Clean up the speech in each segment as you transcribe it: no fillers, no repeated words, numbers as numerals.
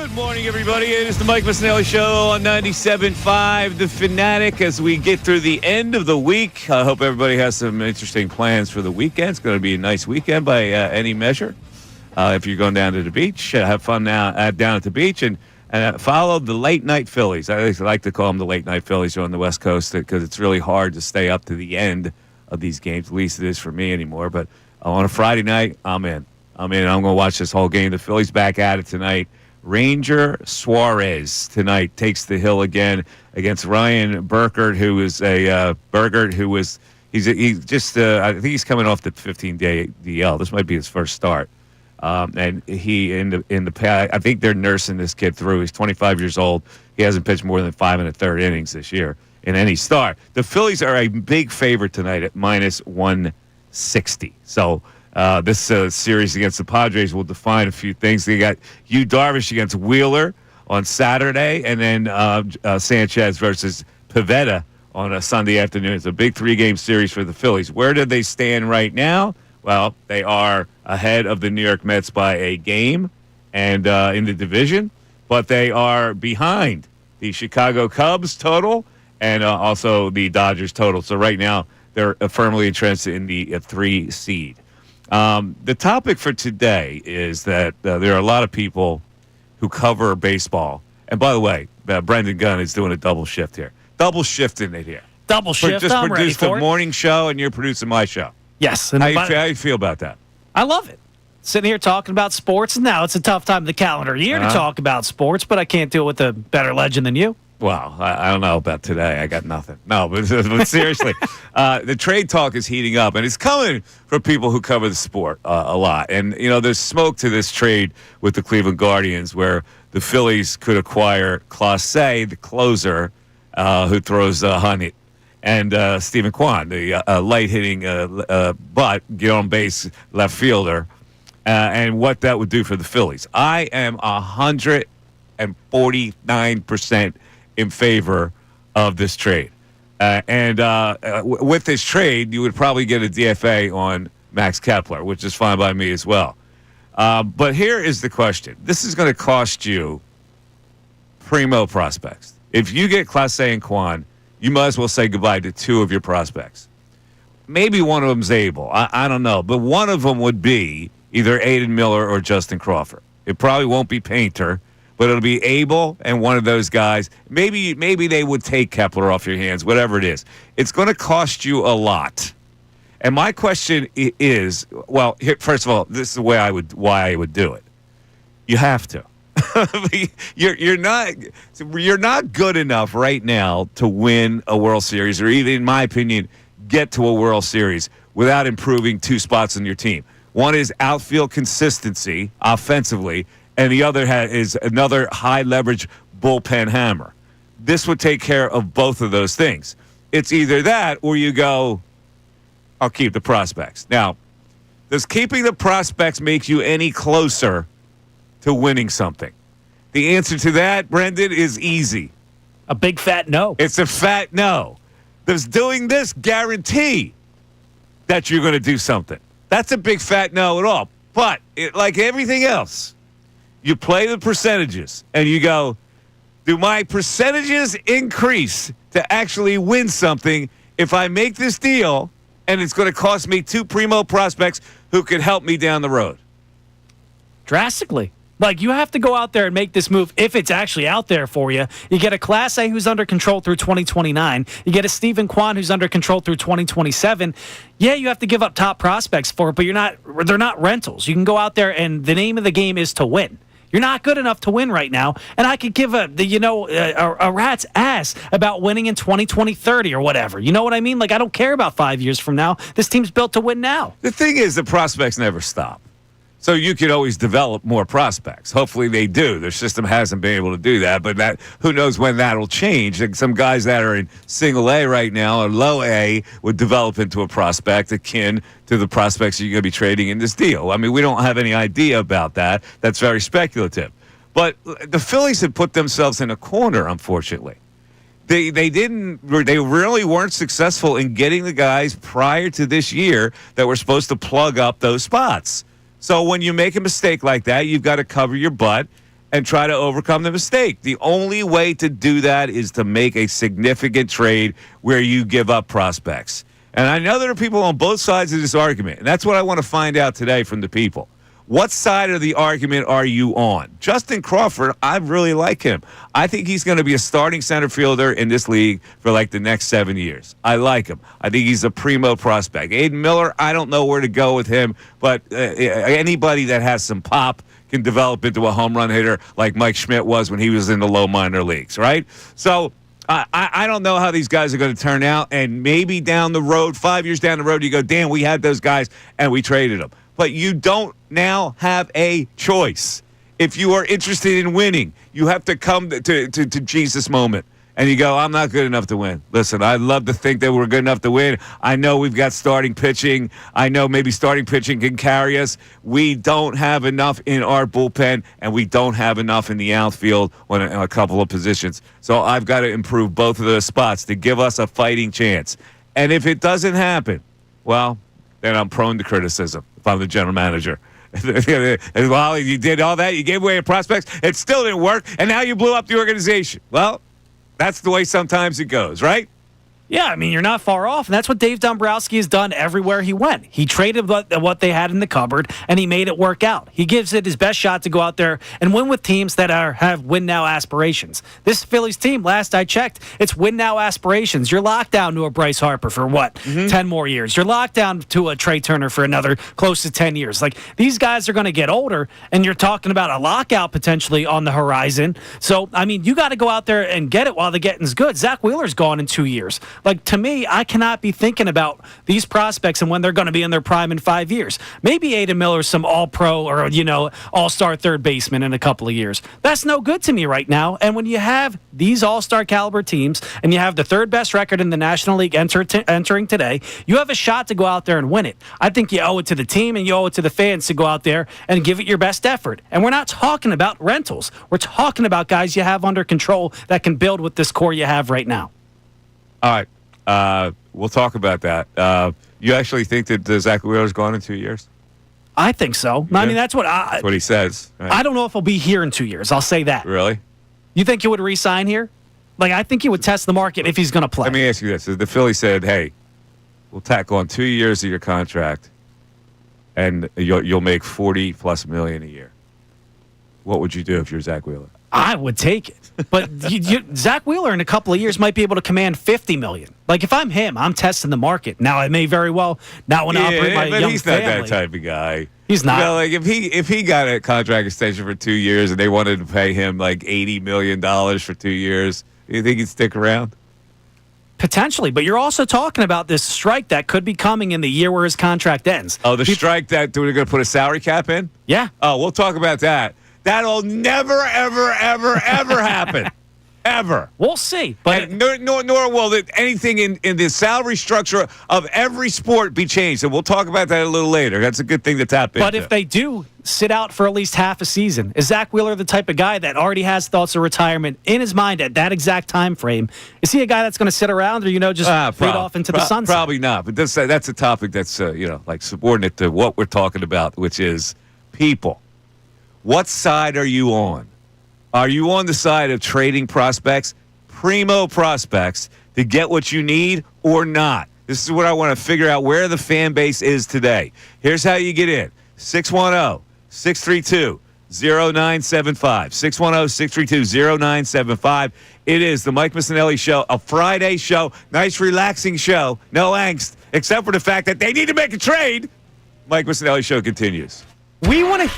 Good morning, everybody. It is the Mike Missanelli Show on 97.5 The Fanatic as we get through the end of the week. I hope everybody has some interesting plans for the weekend. It's going to be a nice weekend by any measure. If you're going down to the beach, have fun now down at the beach and follow the late-night Phillies. I like to call them the late-night Phillies on the West Coast because it's really hard to stay up to the end of these games. At least it is for me anymore. But on a Friday night, I'm in. I'm going to watch this whole game. The Phillies back at it tonight. Ranger Suarez tonight takes the hill again against Ryan Burkert, I think he's coming off the 15-day DL. This might be his first start. And he in the past, I think they're nursing this kid through. He's 25 years old. He hasn't pitched more than 5 1/3 innings this year in any start. The Phillies are a big favorite tonight at minus 160. So this series against the Padres will define a few things. They got Yu Darvish against Wheeler on Saturday, and then Sanchez versus Pivetta on a Sunday afternoon. It's a big 3-game series for the Phillies. Where do they stand right now? Well, they are ahead of the New York Mets by a game and in the division, but they are behind the Chicago Cubs total and also the Dodgers total. So right now they're firmly entrenched in the 3 seed. The topic for today is that there are a lot of people who cover baseball. And by the way, Brendan Gunn is doing a double shift here. Double shifting it here. Double shift. Just I'm ready produced for the it. morning show, and you're producing my show. Yes. And how do you feel about that? I love it. Sitting here talking about sports, and now it's a tough time of the calendar year to talk about sports, but I can't do it with a better legend than you. Well, I don't know about today. I got nothing. No, but seriously, the trade talk is heating up, and it's coming from people who cover the sport a lot. And, you know, there's smoke to this trade with the Cleveland Guardians where the Phillies could acquire Clase, the closer, who throws Hunnit, and Stephen Kwan, the light-hitting but get-on-base left fielder, and what that would do for the Phillies. I am 149% in favor of this trade. With this trade, you would probably get a DFA on Max Kepler, which is fine by me as well. But here is the question. This is going to cost you primo prospects. If you get Clase and Kwan, you might as well say goodbye to 2 of your prospects. Maybe one of them's able. I don't know. But one of them would be either Aiden Miller or Justin Crawford. It probably won't be Painter, but it'll be Abel and one of those guys. Maybe they would take Kepler off your hands, whatever it is. It's going to cost you a lot. And my question is, well, first of all, this is the way why I would do it. You have to. You're not good enough right now to win a World Series or even, in my opinion, get to a World Series without improving 2 spots on your team. One is outfield consistency offensively, and the other is another high-leverage bullpen hammer. This would take care of both of those things. It's either that or you go, I'll keep the prospects. Now, does keeping the prospects make you any closer to winning something? The answer to that, Brendan, is easy. A big fat no. It's a fat no. Does doing this guarantee that you're going to do something? That's a big fat no at all. But like everything else, you play the percentages, and you go, do my percentages increase to actually win something if I make this deal and it's going to cost me 2 primo prospects who could help me down the road? Drastically. Like, you have to go out there and make this move if it's actually out there for you. You get a Class A who's under control through 2029. You get a Stephen Kwan who's under control through 2027. Yeah, you have to give up top prospects for it, but they're not rentals. You can go out there, and the name of the game is to win. You're not good enough to win right now, and I could give a rat's ass about winning in 2020, 30 or whatever. You know what I mean? Like, I don't care about 5 years from now. This team's built to win now. The thing is, the prospects never stop. So you could always develop more prospects. Hopefully they do. Their system hasn't been able to do that, but who knows when that'll change. Like some guys that are in single A right now or low A would develop into a prospect akin to the prospects you're going to be trading in this deal. I mean, we don't have any idea about that. That's very speculative. But the Phillies had put themselves in a corner, unfortunately. They really weren't successful in getting the guys prior to this year that were supposed to plug up those spots. So when you make a mistake like that, you've got to cover your butt and try to overcome the mistake. The only way to do that is to make a significant trade where you give up prospects. And I know there are people on both sides of this argument, and that's what I want to find out today from the people. What side of the argument are you on? Justin Crawford, I really like him. I think he's going to be a starting center fielder in this league for like the next 7 years. I like him. I think he's a primo prospect. Aiden Miller, I don't know where to go with him, but anybody that has some pop can develop into a home run hitter like Mike Schmidt was when he was in the low minor leagues, right? So I don't know how these guys are going to turn out, and maybe down the road, 5 years down the road, you go, damn, we had those guys and we traded them. But you don't now have a choice. If you are interested in winning, you have to come to Jesus moment. And you go, I'm not good enough to win. Listen, I'd love to think that we're good enough to win. I know we've got starting pitching. I know maybe starting pitching can carry us. We don't have enough in our bullpen, and we don't have enough in the outfield on a couple of positions. So I've got to improve both of those spots to give us a fighting chance. And if it doesn't happen, well, then I'm prone to criticism if I'm the general manager. Well, you did all that. You gave away your prospects. It still didn't work, and now you blew up the organization. Well, that's the way sometimes it goes, right? Yeah, I mean, you're not far off, and that's what Dave Dombrowski has done everywhere he went. He traded what they had in the cupboard, and he made it work out. He gives it his best shot to go out there and win with teams that have win-now aspirations. This Phillies team, last I checked, it's win-now aspirations. You're locked down to a Bryce Harper for, 10 more years. You're locked down to a Trey Turner for another close to 10 years. Like, these guys are going to get older, and you're talking about a lockout potentially on the horizon. So, I mean, you got to go out there and get it while the getting's good. Zach Wheeler's gone in 2 years. Like, to me, I cannot be thinking about these prospects and when they're going to be in their prime in 5 years. Maybe Aiden Miller's some all-pro or, all-star third baseman in a couple of years. That's no good to me right now. And when you have these all-star caliber teams and you have the third best record in the National League entering today, you have a shot to go out there and win it. I think you owe it to the team and you owe it to the fans to go out there and give it your best effort. And we're not talking about rentals. We're talking about guys you have under control that can build with this core you have right now. All right. We'll talk about that. You actually think that Zach Wheeler's gone in 2 years? I think so. Yeah. I mean, that's what he says. Right? I don't know if he'll be here in 2 years. I'll say that. Really? You think he would re-sign here? Like, I think he would test the market if he's going to play. Let me ask you this. The Phillies said, hey, we'll tack on 2 years of your contract, and you'll make $40+ million a year. What would you do if you're Zach Wheeler? I would take it. But Zach Wheeler in a couple of years might be able to command $50 million. Like, if I'm him, I'm testing the market. Now, I may very well not want to operate my young family. But he's not that type of guy. He's not. Like, if he got a contract extension for 2 years and they wanted to pay him like $80 million for 2 years, you think he'd stick around? Potentially, but you're also talking about this strike that could be coming in the year where his contract ends. Oh, the strike that they're going to put a salary cap in? Yeah. Oh, we'll talk about that. That'll never, ever, ever, ever happen. Ever. We'll see. But nor will anything in the salary structure of every sport be changed. And we'll talk about that a little later. That's a good thing to tap into. But if they do sit out for at least half a season, is Zach Wheeler the type of guy that already has thoughts of retirement in his mind at that exact time frame? Is he a guy that's going to sit around or, just fade off into the sunset? Probably not. But that's a topic that's, like subordinate to what we're talking about, which is people. What side are you on? Are you on the side of trading prospects, primo prospects, to get what you need or not? This is what I want to figure out where the fan base is today. Here's how you get in. 610-632-0975. 610-632-0975. It is the Mike Missanelli Show, a Friday show. Nice, relaxing show. No angst, except for the fact that they need to make a trade. Mike Missanelli Show continues. We want to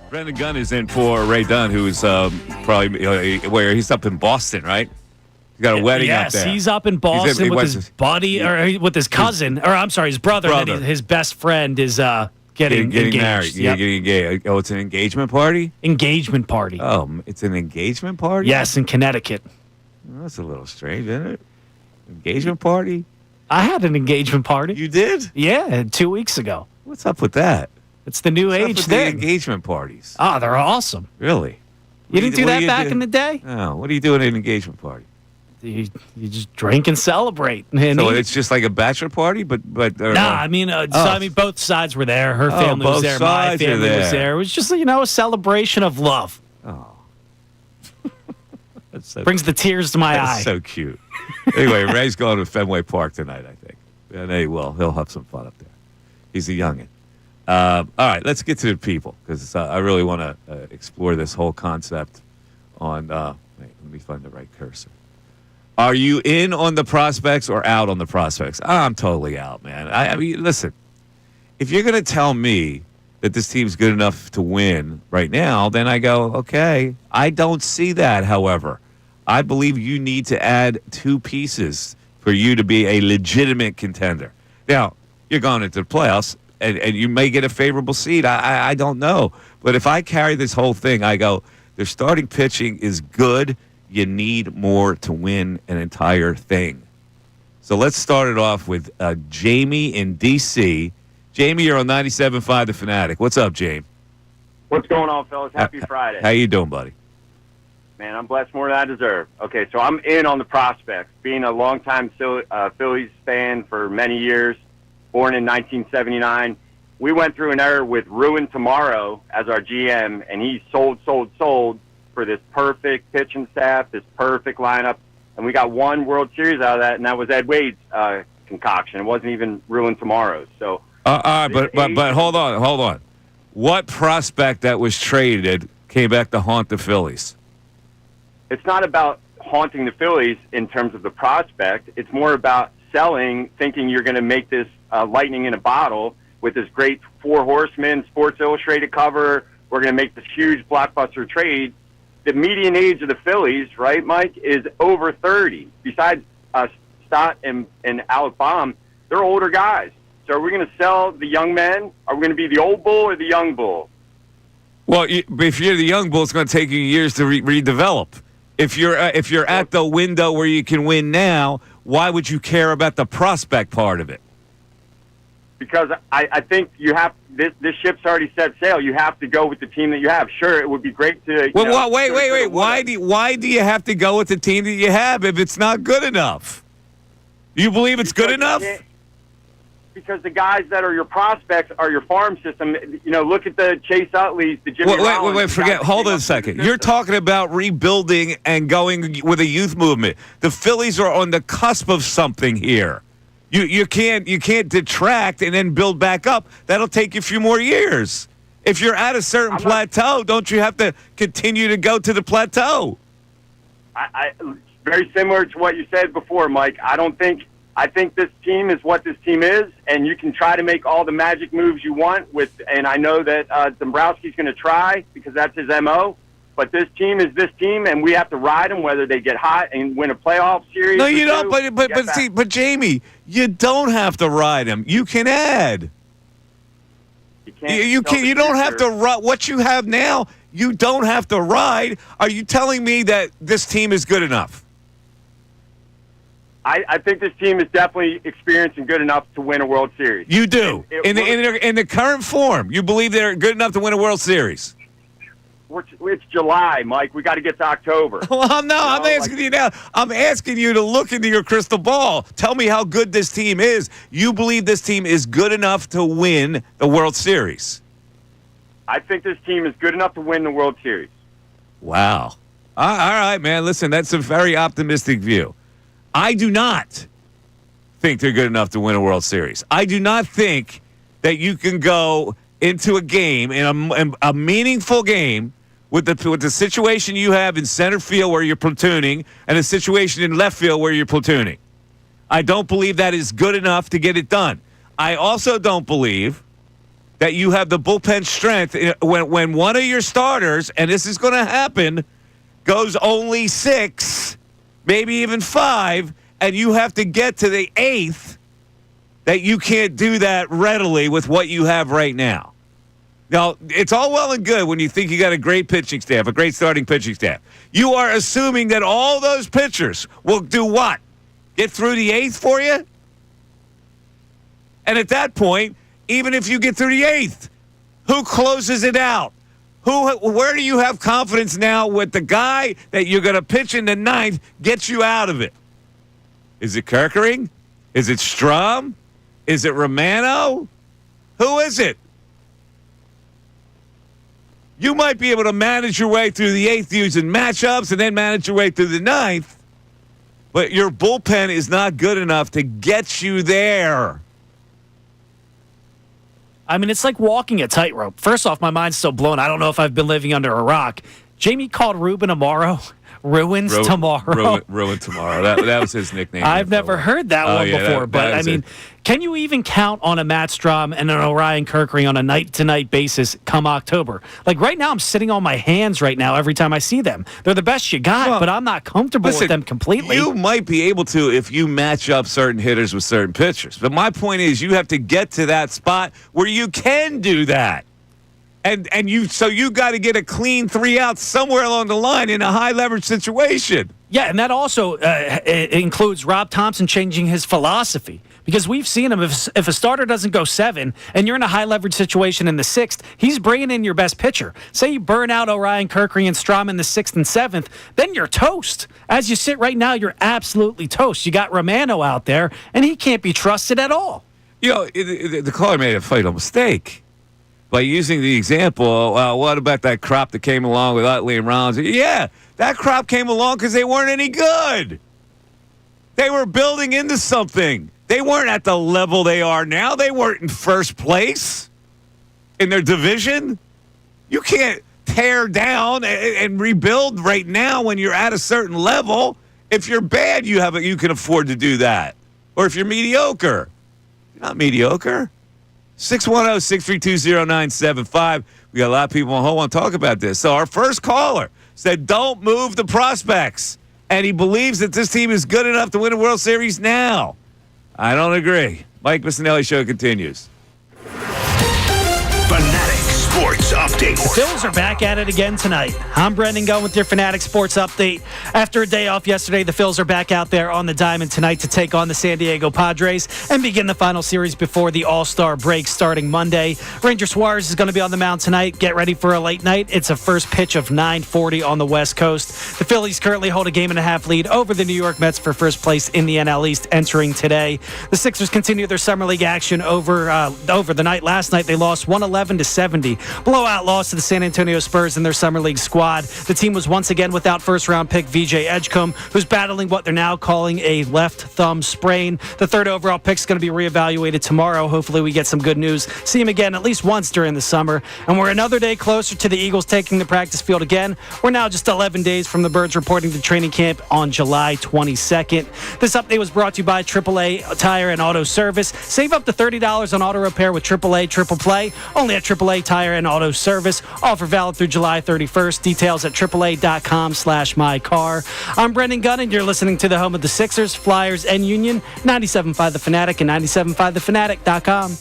Brendan Gunn is in for Ray Dunn, who's probably where he's up in Boston, right? He's got a wedding up there. Yes, he's up in Boston with his buddy, or with his cousin, or I'm sorry, his brother. And then his best friend is getting engaged. Married. Yep. Getting engaged. Oh, it's an engagement party? Engagement party. Oh, it's an engagement party? Yes, in Connecticut. Well, that's a little strange, isn't it? Engagement party? I had an engagement party. You did? Yeah, 2 weeks ago. What's up with that? It's the new age What's up with thing. the engagement parties? Oh, they're awesome. Really? You didn't do that back in the day? No. What do you do at an engagement party? You just drink and celebrate. And So it's just like a bachelor party, but I mean, both sides were there. Her family was both there. My sides are family was there. there. It was just a celebration of love. Oh, that's so Brings the tears to my That's eye. so cute. Anyway, Ray's going to Fenway Park tonight, I think. And he will. He'll have some fun up there. He's a youngin'. All right, let's get to the people because I really want to explore this whole concept on. Wait, let me find the right cursor. Are you in on the prospects or out on the prospects? I'm totally out, man. I mean, listen, if you're going to tell me that this team's good enough to win right now, then I go, okay. I don't see that, however. I believe you need to add 2 pieces for you to be a legitimate contender. Now, you're going into the playoffs, and you may get a favorable seed. I don't know. But if I carry this whole thing, I go, their starting pitching is good. You need more to win an entire thing. So let's start it off with Jamie in D.C. Jamie, you're on 97.5 The Fanatic. What's up, Jamie? What's going on, fellas? Happy Friday. How you doing, buddy? Man, I'm blessed more than I deserve. Okay, so I'm in on the prospects. Being a longtime Phillies fan for many years, born in 1979, we went through an era with Ruin Tomorrow as our GM, and he sold for this perfect pitching staff, this perfect lineup, and we got one World Series out of that, and that was Ed Wade's concoction. It wasn't even Ruin Tomorrow. So, but hold on. What prospect that was traded came back to haunt the Phillies? It's not about haunting the Phillies in terms of the prospect. It's more about selling, thinking you're going to make this lightning in a bottle with this great Four Horsemen Sports Illustrated cover. We're going to make this huge blockbuster trade. The median age of the Phillies, right, Mike, is over 30. Besides Stott and Alec Baum, they're older guys. So are we going to sell the young men? Are we going to be the old bull or the young bull? Well, if you're the young bull, it's going to take you years to redevelop. If you're at the window where you can win now, why would you care about the prospect part of it? Because I think you have this ship's already set sail. You have to go with the team that you have. Sure, it would be great to. Wait. Why do you have to go with the team that you have if it's not good enough? Do you believe it's good enough? Because the guys that are your prospects are your farm system. Look at the Chase Utleys, the Jimmy Rollins. Wait, forget. Hold on a second. You're talking about rebuilding and going with a youth movement. The Phillies are on the cusp of something here. You can't detract and then build back up. That'll take you a few more years. If you're at a certain plateau, don't you have to continue to go to the plateau? I very similar to what you said before, Mike. I think this team is what this team is, and you can try to make all the magic moves you want and I know that Dombrowski's going to try because that's his MO. But this team is this team, and we have to ride them whether they get hot and win a playoff series. No, you don't. But Jamie, you don't have to ride them. You can add. You don't have to ride what you have now. You don't have to ride. Are you telling me that this team is good enough? I think this team is definitely experienced and good enough to win a World Series. You do. In the current form, you believe they're good enough to win a World Series? It's July, Mike. We got to get to October. Well, I'm asking you now. I'm asking you to look into your crystal ball. Tell me how good this team is. You believe this team is good enough to win the World Series? I think this team is good enough to win the World Series. Wow. All right, man. Listen, that's a very optimistic view. I do not think they're good enough to win a World Series. I do not think that you can go into a game, in a meaningful game, with the situation you have in center field where you're platooning and a situation in left field where you're platooning. I don't believe that is good enough to get it done. I also don't believe that you have the bullpen strength when one of your starters, and this is going to happen, goes only 6, maybe even 5, and you have to get to the 8th, that you can't do that readily with what you have right now. Now, it's all well and good when you think you got a great pitching staff, a great starting pitching staff. You are assuming that all those pitchers will do what? Get through the 8th for you? And at that point, even if you get through the 8th, who closes it out? Where do you have confidence now with the guy that you're going to pitch in the 9th gets you out of it? Is it Kerkering? Is it Strom? Is it Romano? Who is it? You might be able to manage your way through the 8th using matchups and then manage your way through the 9th, but your bullpen is not good enough to get you there. I mean, it's like walking a tightrope. First off, my mind's still blown. I don't know if I've been living under a rock. Jamie called Ruben Amaro Ruins Tomorrow. Ruin Tomorrow. That was his nickname. I've never heard that one before. But, I mean, can you even count on a Matt Strom and an Orion Kerkering on a night-to-night basis come October? Like, right now, I'm sitting on my hands right now every time I see them. They're the best you got, but I'm not comfortable with them completely. You might be able to if you match up certain hitters with certain pitchers. But my point is you have to get to that spot where you can do that. And you got to get a clean 3 outs somewhere along the line in a high leverage situation. Yeah, and that also includes Rob Thompson changing his philosophy. Because we've seen him, if a starter doesn't go 7 and you're in a high leverage situation in the 6th, he's bringing in your best pitcher. Say you burn out Orion Kerkering and Strom in the 6th and 7th, then you're toast. As you sit right now, you're absolutely toast. You got Romano out there, and he can't be trusted at all. You know, the caller made a fatal mistake by using the example, what about that crop that came along with Utley and Rollins? Yeah, that crop came along because they weren't any good. They were building into something. They weren't at the level they are now. They weren't in first place in their division. You can't tear down and rebuild right now when you're at a certain level. If you're bad, you can afford to do that. Or if you're mediocre. You're not mediocre. 610-632-0975. We got a lot of people on hold want to talk about this. So our first caller said, don't move the prospects. And he believes that this team is good enough to win a World Series now. I don't agree. Mike Missanelli Show continues. Fanatic Sports Update. The Phillies are back at it again tonight. I'm Brendan Gunn with your Fanatic Sports Update. After a day off yesterday, the Phillies are back out there on the diamond tonight to take on the San Diego Padres and begin the final series before the All-Star break starting Monday. Ranger Suarez is going to be on the mound tonight. Get ready for a late night. It's a first pitch of 9:40 on the West Coast. The Phillies currently hold a 1.5 lead over the New York Mets for first place in the NL East entering today. The Sixers continue their summer league action over the night. Last night, they lost 111-70. Blowout loss to the San Antonio Spurs in their summer league squad. The team was once again without first-round pick VJ Edgecombe, who's battling what they're now calling a left thumb sprain. The third overall pick is going to be reevaluated tomorrow. Hopefully we get some good news. See him again at least once during the summer. And we're another day closer to the Eagles taking the practice field again. We're now just 11 days from the Birds reporting to training camp on July 22nd. This update was brought to you by AAA Tire and Auto Service. Save up to $30 on auto repair with AAA Triple Play, only at AAA Tire and Auto Service. Offer valid through July 31st. Details at AAA.com/mycar. I'm Brendan Gunn, and you're listening to the home of the Sixers, Flyers, and Union, 97.5 The Fanatic and 97.5thefanatic.com.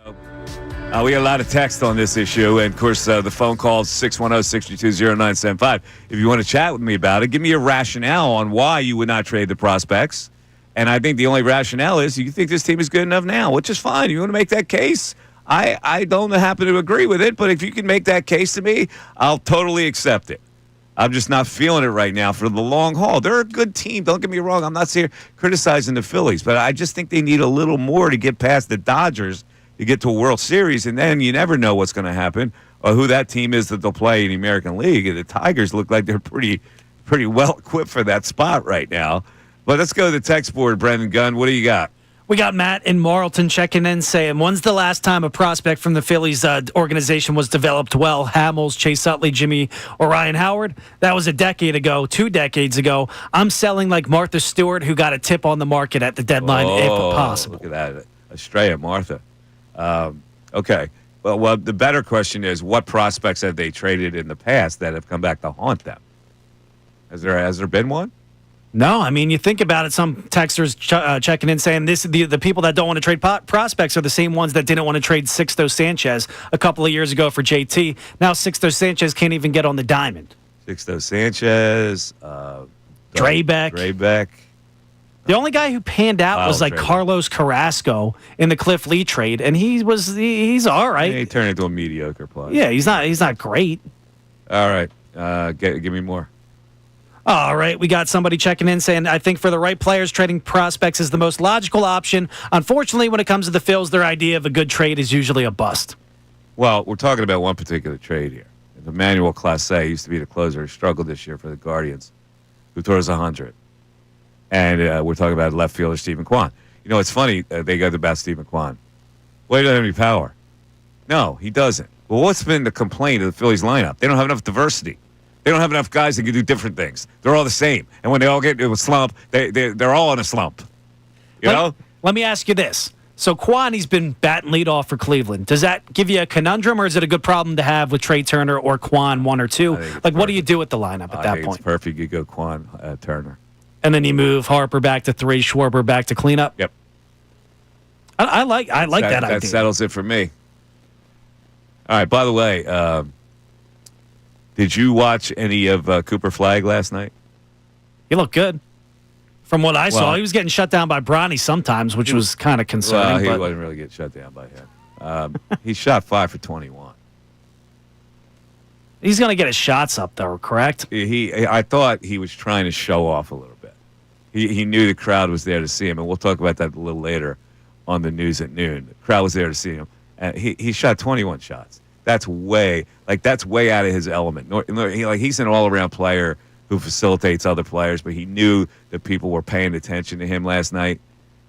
We got a lot of text on this issue, and of course, the phone call is 610-622-0975. If you want to chat with me about it, give me a rationale on why you would not trade the prospects. And I think the only rationale is you think this team is good enough now, which is fine. You want to make that case. I don't happen to agree with it, but if you can make that case to me, I'll totally accept it. I'm just not feeling it right now for the long haul. They're a good team. Don't get me wrong. I'm not here criticizing the Phillies, but I just think they need a little more to get past the Dodgers to get to a World Series, and then you never know what's going to happen or who that team is that they'll play in the American League. And the Tigers look like they're pretty well equipped for that spot right now. But let's go to the text board, Brendan Gunn. What do you got? We got Matt in Marlton checking in saying, when's the last time a prospect from the Phillies organization was developed well? Hamels, Chase Utley, Jimmy, or Ryan Howard? That was a decade ago, 2 decades ago. I'm selling like Martha Stewart, who got a tip on the market at the deadline, if possible. Look at that. Astray at Martha. Okay. Well, the better question is, what prospects have they traded in the past that have come back to haunt them? Has there been one? No, I mean, you think about it, some texters checking in saying the people that don't want to trade prospects are the same ones that didn't want to trade Sixto Sanchez a couple of years ago for JT. Now Sixto Sanchez can't even get on the diamond. Sixto Sanchez. Draybeck. The only guy who panned out was like Carlos Carrasco in the Cliff Lee trade, and he's all right. He turned into a mediocre player. Yeah, he's not great. All right. Give me more. All right, we got somebody checking in saying, I think for the right players, trading prospects is the most logical option. Unfortunately, when it comes to the Phils, their idea of a good trade is usually a bust. Well, we're talking about one particular trade here. Emmanuel Clase used to be the closer who struggled this year for the Guardians, who throws 100. And we're talking about left fielder Stephen Kwan. You know, it's funny, they got about Stephen Kwan. Well, he doesn't have any power. No, he doesn't. Well, what's been the complaint of the Phillies lineup? They don't have enough diversity. They don't have enough guys that can do different things. They're all the same. And when they all get into a slump, they're all in a slump. You know? Let me ask you this. So Kwan, he's been batting leadoff for Cleveland. Does that give you a conundrum, or is it a good problem to have with Trey Turner or Kwan 1 or 2? Like, perfect. What do you do with the lineup at that point? It's perfect. You go Kwan, Turner. And then you move Harper back to 3, Schwarber back to cleanup? Yep. I like that idea. That settles it for me. All right, by the way, did you watch any of Cooper Flagg last night? He looked good. From what I saw, he was getting shut down by Bronny sometimes, which was kind of concerning. Well, he wasn't really getting shut down by him. He shot 5 for 21. He's going to get his shots up, though, correct? I thought he was trying to show off a little bit. He knew the crowd was there to see him, and we'll talk about that a little later on the news at noon. The crowd was there to see him, and he shot 21 shots. That's way out of his element. He's an all-around player who facilitates other players, but he knew that people were paying attention to him last night,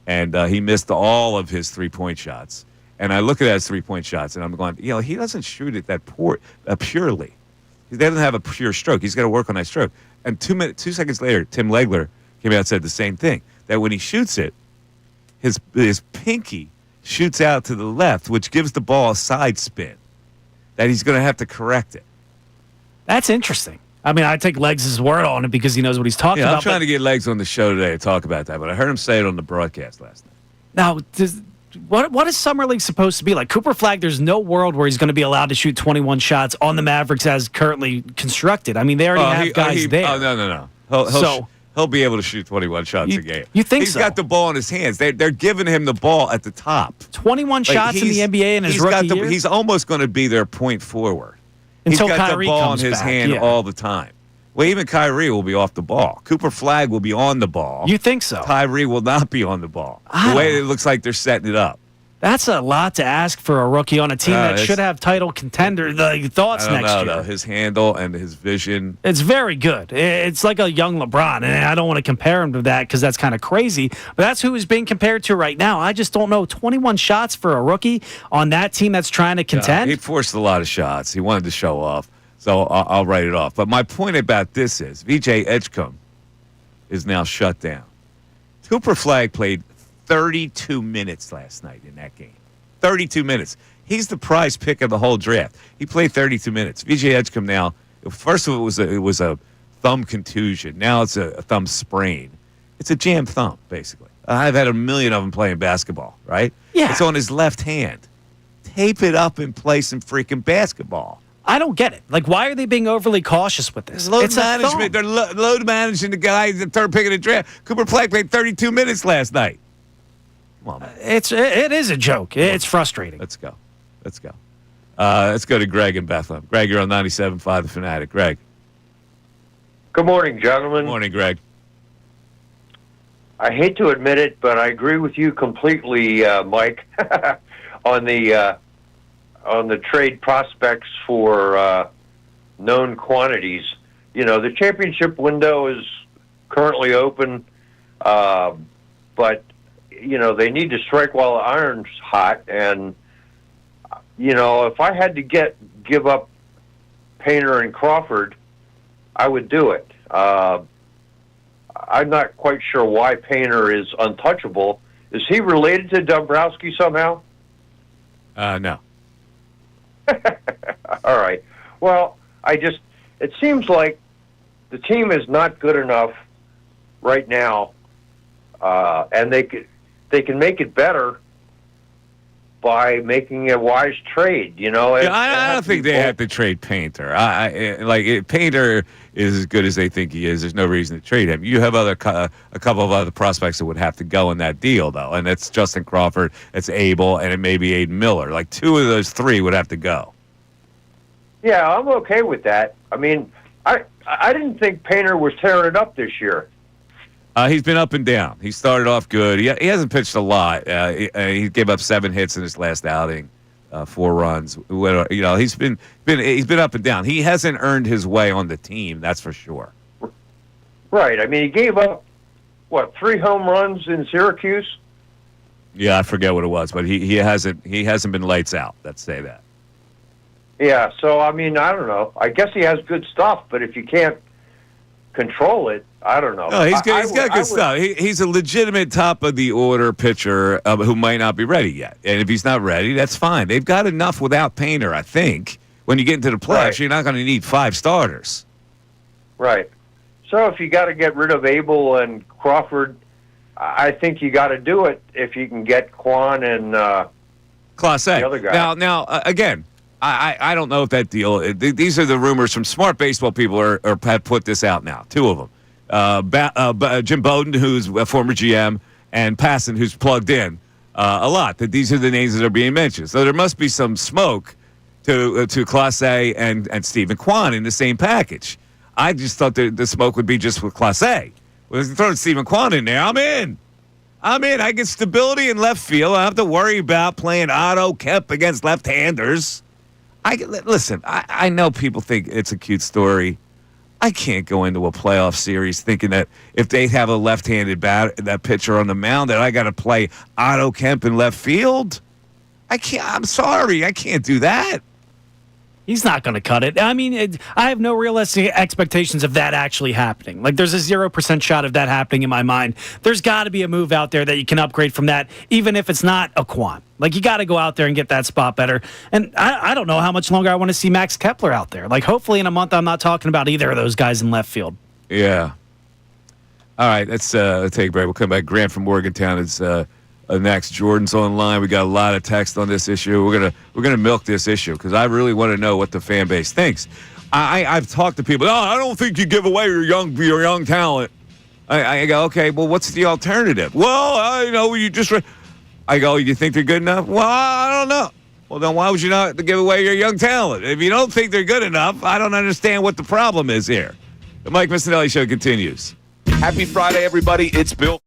and he missed all of his three-point shots. And I look at his three-point shots, and I'm going, he doesn't shoot it that purely. He doesn't have a pure stroke. He's got to work on that stroke. And 2 seconds later, Tim Legler came out and said the same thing, that when he shoots it, his pinky shoots out to the left, which gives the ball a side spin, that he's going to have to correct it. That's interesting. I mean, I take Legs' word on it because he knows what he's talking about. I'm trying to get Legs on the show today to talk about that, but I heard him say it on the broadcast last night. Now, what is Summer League supposed to be like? Cooper Flagg, there's no world where he's going to be allowed to shoot 21 shots on the Mavericks as currently constructed. I mean, they already have guys there. Oh, no. He'll be able to shoot 21 shots a game. You think He's got the ball in his hands. They're giving him the ball at the top. 21 shots in the NBA in his rookie year? He's almost going to be their point forward. Until he's got Kyrie the ball comes in his back, hand all the time. Well, even Kyrie will be off the ball. Cooper Flagg will be on the ball. You think so? Kyrie will not be on the ball. The way it looks like they're setting it up. That's a lot to ask for a rookie on a team that should have title contender thoughts next year. Though. His handle and his vision. It's very good. It's like a young LeBron, and I don't want to compare him to that because that's kind of crazy. But that's who he's being compared to right now. I just don't know. 21 shots for a rookie on that team that's trying to contend? He forced a lot of shots. He wanted to show off, so I'll write it off. But my point about this is VJ Edgecombe is now shut down. Cooper Flagg played 32 minutes last night in that game. 32 minutes. He's the prize pick of the whole draft. He played 32 minutes. VJ Edgecombe now, first of all, it was a thumb contusion. Now it's a thumb sprain. It's a jammed thumb, basically. I've had a million of them playing basketball, right? Yeah. It's on his left hand. Tape it up and play some freaking basketball. I don't get it. Like, why are they being overly cautious with this? Load It's a management. They're thumb. load managing the guy, the third pick of the draft. Cooper Flag played 32 minutes last night. Come on, man. It is a joke. It's frustrating. Let's go. Let's go to Greg in Bethlehem. Greg, you're on 97.5 The Fanatic. Greg. Good morning, gentlemen. Morning, Greg. I hate to admit it, but I agree with you completely, Mike, on the trade prospects for known quantities. You know, the championship window is currently open, but you know they need to strike while the iron's hot. And you know, if I had to give up Painter and Crawford, I would do it. I'm not quite sure why Painter is untouchable. Is he related to Dombrowski somehow? No. All right. Well, it seems like the team is not good enough right now, and they can make it better by making a wise trade. You know, Yeah, I don't think they have to trade Painter. Painter is as good as they think he is. There's no reason to trade him. You have a couple of other prospects that would have to go in that deal, though, and it's Justin Crawford, it's Abel, and it may be Aiden Miller. Like two of those three would have to go. Yeah, I'm okay with that. I mean, I didn't think Painter was tearing it up this year. He's been up and down. He started off good. He hasn't pitched a lot. He gave up 7 hits in his last outing, 4 runs. You know, he's been up and down. He hasn't earned his way on the team. That's for sure. Right. I mean, he gave up 3 home runs in Syracuse. Yeah, I forget what it was, but he hasn't been lights out. Let's say that. Yeah. So I mean, I don't know. I guess he has good stuff, but if you can't control it, I don't know. No, he's good. He's got good stuff. He's a legitimate top of the order pitcher who might not be ready yet. And if he's not ready, that's fine. They've got enough without Painter, I think. When you get into the playoffs, Right. You're not going to need 5 starters. Right. So if you got to get rid of Abel and Crawford, I think you got to do it if you can get Quan and Class A. the other guy. Now, again, I don't know if that deal. These are the rumors from smart baseball people have put this out now. 2 of them. Jim Bowden, who's a former GM, and Passon, who's plugged in a lot. That these are the names that are being mentioned. So there must be some smoke to Class A and Stephen Kwan in the same package. I just thought the smoke would be just with Class A. Well, throwing Stephen Kwan in there, I'm in. I get stability in left field. I don't have to worry about playing Otto Kemp against left-handers. Listen, I know people think it's a cute story. I can't go into a playoff series thinking that if they have a left-handed that pitcher on the mound, that I got to play Otto Kemp in left field. I can't. I'm sorry, I can't do that. He's not going to cut it. I mean, I have no realistic expectations of that actually happening. Like, there's a 0% shot of that happening in my mind. There's got to be a move out there that you can upgrade from that, even if it's not a Quan. Like, you got to go out there and get that spot better. And I don't know how much longer I want to see Max Kepler out there. Like, hopefully in a month I'm not talking about either of those guys in left field. Yeah. All right, let's take a break. We'll come back. Grant from Morgantown is next. Jordan's online. We got a lot of text on this issue. We're gonna milk this issue because I really want to know what the fan base thinks. I've talked to people. Oh, I don't think you give away your young talent. I go, okay. Well, what's the alternative? Well, you just. I go, you think they're good enough? Well, I don't know. Well, then why would you not give away your young talent? If you don't think they're good enough, I don't understand what the problem is here. The Mike Missanelli Show continues. Happy Friday, everybody. It's Bill.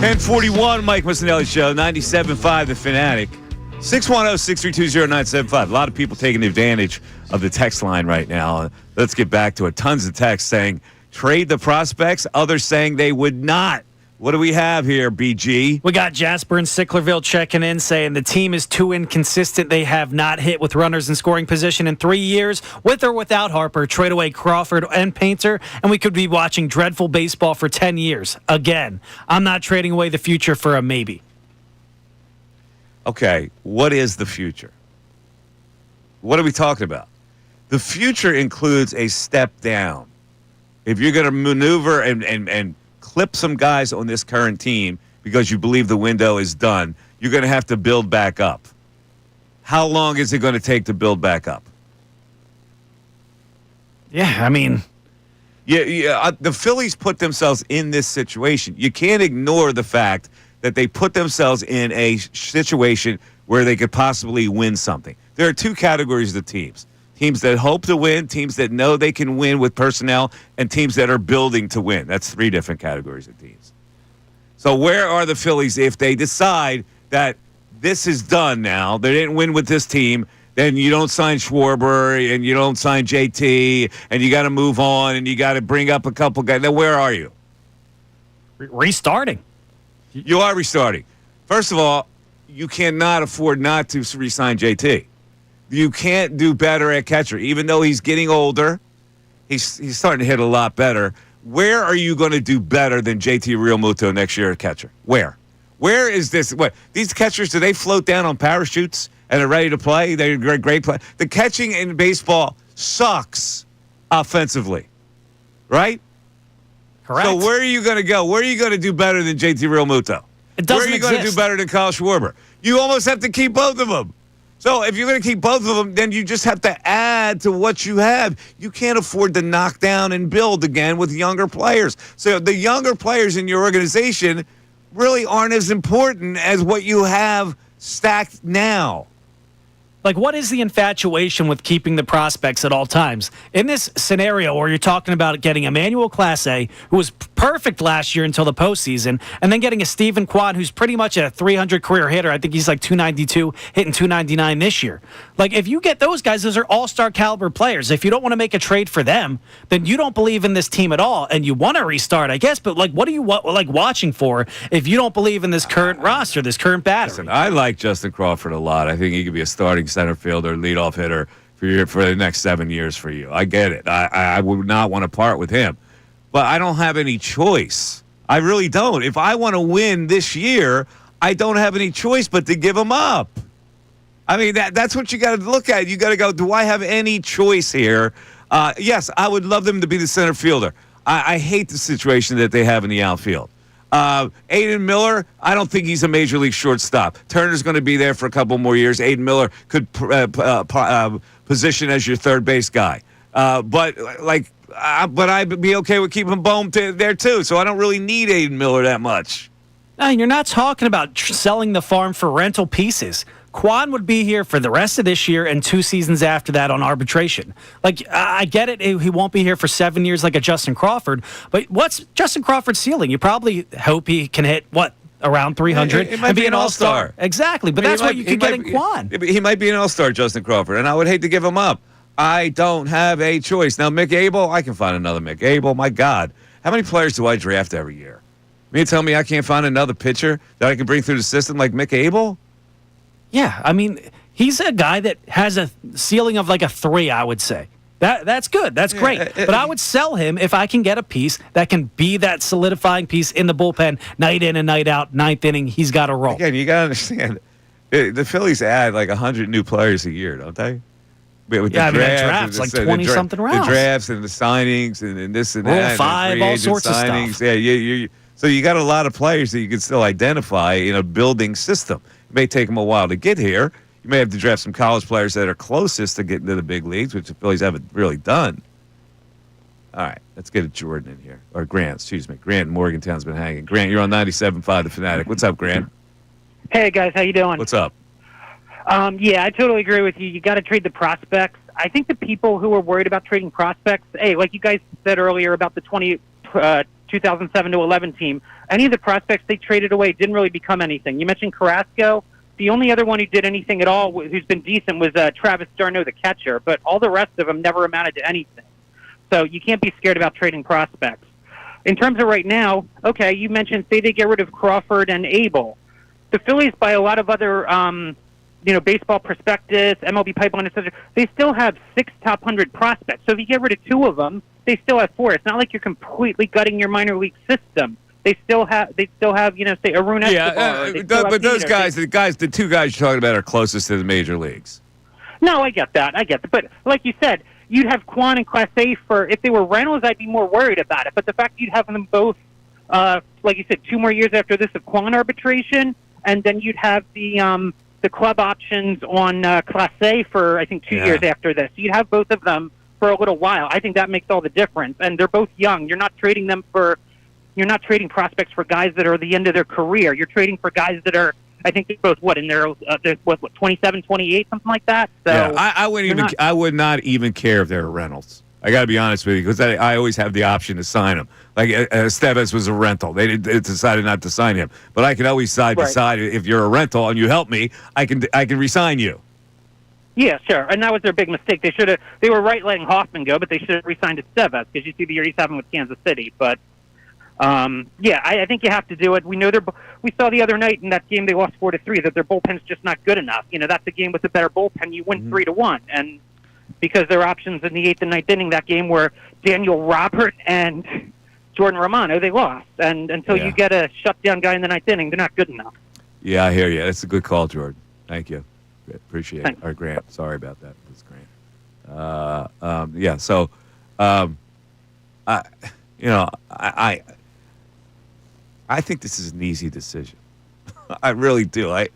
1041, Mike Missanelli Show, 97.5 The Fanatic. 610-632-0975. A lot of people taking advantage of the text line right now. Let's get back to it. Tons of texts saying, trade the prospects. Others saying they would not. What do we have here, BG? We got Jasper and Sicklerville checking in saying the team is too inconsistent. They have not hit with runners in scoring position in 3 years. With or without Harper, trade away Crawford and Painter, and we could be watching dreadful baseball for 10 years. Again, I'm not trading away the future for a maybe. Okay, what is the future? What are we talking about? The future includes a step down. If you're going to maneuver and clip some guys on this current team because you believe the window is done, you're going to have to build back up. How long is it going to take to build back up? Yeah, I mean... Yeah, the Phillies put themselves in this situation. You can't ignore the fact that they put themselves in a situation where they could possibly win something. There are two categories of teams. Teams that hope to win, teams that know they can win with personnel, and teams that are building to win. That's three different categories of teams. So where are the Phillies if they decide that this is done now, they didn't win with this team, then you don't sign Schwarber and you don't sign JT and you got to move on and you got to bring up a couple guys. Then where are you? Restarting. You are restarting. First of all, you cannot afford not to re-sign JT. You can't do better at catcher. Even though he's getting older, he's starting to hit a lot better. Where are you going to do better than JT Realmuto next year at catcher? Where? Where is this? What, these catchers, do they float down on parachutes and are ready to play? They're great play. The catching in baseball sucks offensively, right? Correct. So where are you going to go? Where are you going to do better than JT Realmuto? Where are you going to do better than Kyle Schwarber? You almost have to keep both of them. So if you're going to keep both of them, then you just have to add to what you have. You can't afford to knock down and build again with younger players. So the younger players in your organization really aren't as important as what you have stacked now. Like, what is the infatuation with keeping the prospects at all times? In this scenario where you're talking about getting Emmanuel Clase, who was perfect last year until the postseason, and then getting a Stephen Kwan, who's pretty much a 300 career hitter. I think he's like 292, hitting 299 this year. Like, if you get those guys, those are all-star caliber players. If you don't want to make a trade for them, then you don't believe in this team at all, and you want to restart, I guess. But, like, what are you like watching for if you don't believe in this current roster, this current battery? Listen, I like Justin Crawford a lot. I think he could be a starting center fielder, leadoff hitter for the next 7 years for you. I get it. I would not want to part with him. But I don't have any choice. I really don't. If I want to win this year, I don't have any choice but to give him up. I mean, that's what you got to look at. You got to go, do I have any choice here? Yes, I would love them to be the center fielder. I hate the situation that they have in the outfield. Aiden Miller, I don't think he's a major league shortstop. Turner's going to be there for a couple more years. Aiden Miller could position as your third base guy. But I'd be okay with keeping Bohm there too. So I don't really need Aiden Miller that much. No, you're not talking about selling the farm for rental pieces. Kwan would be here for the rest of this year and 2 seasons after that on arbitration. Like, I get it. He won't be here for 7 years like a Justin Crawford. But what's Justin Crawford's ceiling? You probably hope he can hit, around 300 it might and be be an all-star. Exactly. But that's what you could get in Kwan. He might be an all-star, Justin Crawford, and I would hate to give him up. I don't have a choice. Now, Mick Abel, I can find another Mick Abel. My God. How many players do I draft every year? You tell me I can't find another pitcher that I can bring through the system like Mick Abel? Yeah, I mean, he's a guy that has a ceiling of like a 3, I would say. That's good. That's great. But I would sell him if I can get a piece that can be that solidifying piece in the bullpen, night in and night out, 9th inning, he's got to roll. Again, you got to understand, the Phillies add like 100 new players a year, don't they? With the drafts, like 20-something rounds. The drafts and the signings and this and Rule that. 5, all sorts signings. of stuff. Yeah, so you got a lot of players that you can still identify in a building system. It may take them a while to get here. You may have to draft some college players that are closest to getting to the big leagues, which the Phillies haven't really done. All right, let's get a Jordan in here. Or Grant, excuse me. Grant in Morgantown's been hanging. Grant, you're on 97.5 The Fanatic. What's up, Grant? Hey, guys. How you doing? What's up? Yeah, I totally agree with you. You got to trade the prospects. I think the people who are worried about trading prospects, hey, like you guys said earlier about the 2007 to 11 team. Any of the prospects they traded away didn't really become anything. You mentioned Carrasco. The only other one who did anything at all, who's been decent, was Travis d'Arnaud, the catcher. But all the rest of them never amounted to anything. So you can't be scared about trading prospects. In terms of right now, okay, you mentioned, say they get rid of Crawford and Abel. The Phillies, by a lot of other, baseball prospectus, MLB pipeline, etc., they still have 6 top 100 prospects. So if you get rid of 2 of them, they still have 4. It's not like you're completely gutting your minor league system. They still have, say, Arun Escobar. But those guys, the 2 guys you're talking about are closest to the major leagues. No, I get that. But like you said, you'd have Quan and Class A for, if they were rentals, I'd be more worried about it. But the fact you'd have them both, like you said, 2 more years after this of Quan arbitration, and then you'd have the club options on Class A for, I think, 2 years after this. You'd have both of them for a little while. I think that makes all the difference. And they're both young. You're not trading prospects for guys that are the end of their career. You're trading for guys that are, I think they're both, in their 27, 28, something like that. So yeah, I would not even care if they're rentals. I got to be honest with you, because I always have the option to sign them. Like Esteves was a rental; they decided not to sign him, but I can always decide if you're a rental and you help me, I can re-sign you. Yeah, sure, and that was their big mistake. They were right letting Hoffman go, but they should have re-signed Esteves, because you see the year he's having with Kansas City. But I think you have to do it. We know we saw the other night in that game they lost 4-3 that their bullpen's just not good enough. That's a game with a better bullpen. You win 3-1, and because their options in the 8th and 9th inning that game were Daniel Robert and Jordan Romano, they lost. And until you get a shutdown guy in the 9th inning, they're not good enough. Yeah, I hear you. That's a good call, Jordan. Thank you. Appreciate Thanks. it. Or Grant. Sorry about that. It's Grant. So, I think this is an easy decision. I really do. I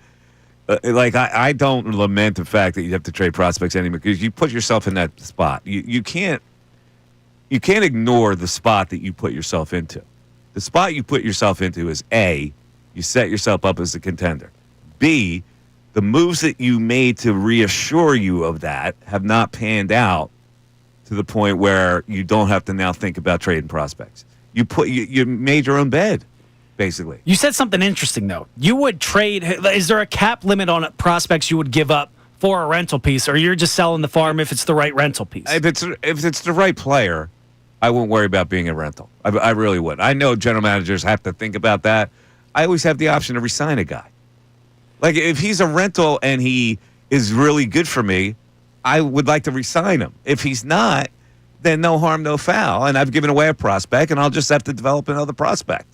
don't lament the fact that you have to trade prospects anymore, because you put yourself in that spot. You can't ignore the spot that you put yourself into. The spot you put yourself into is A, you set yourself up as a contender. B, the moves that you made to reassure you of that have not panned out to the point where you don't have to now think about trading prospects. You made your own bed, basically. You said something interesting, though. You would trade. Is there a cap limit on prospects you would give up for a rental piece, or you're just selling the farm if it's the right rental piece? If it's the right player, I wouldn't worry about being a rental. I really would. I know general managers have to think about that. I always have the option to re-sign a guy. Like, if he's a rental and he is really good for me, I would like to re-sign him. If he's not, then no harm, no foul. And I've given away a prospect, and I'll just have to develop another prospect.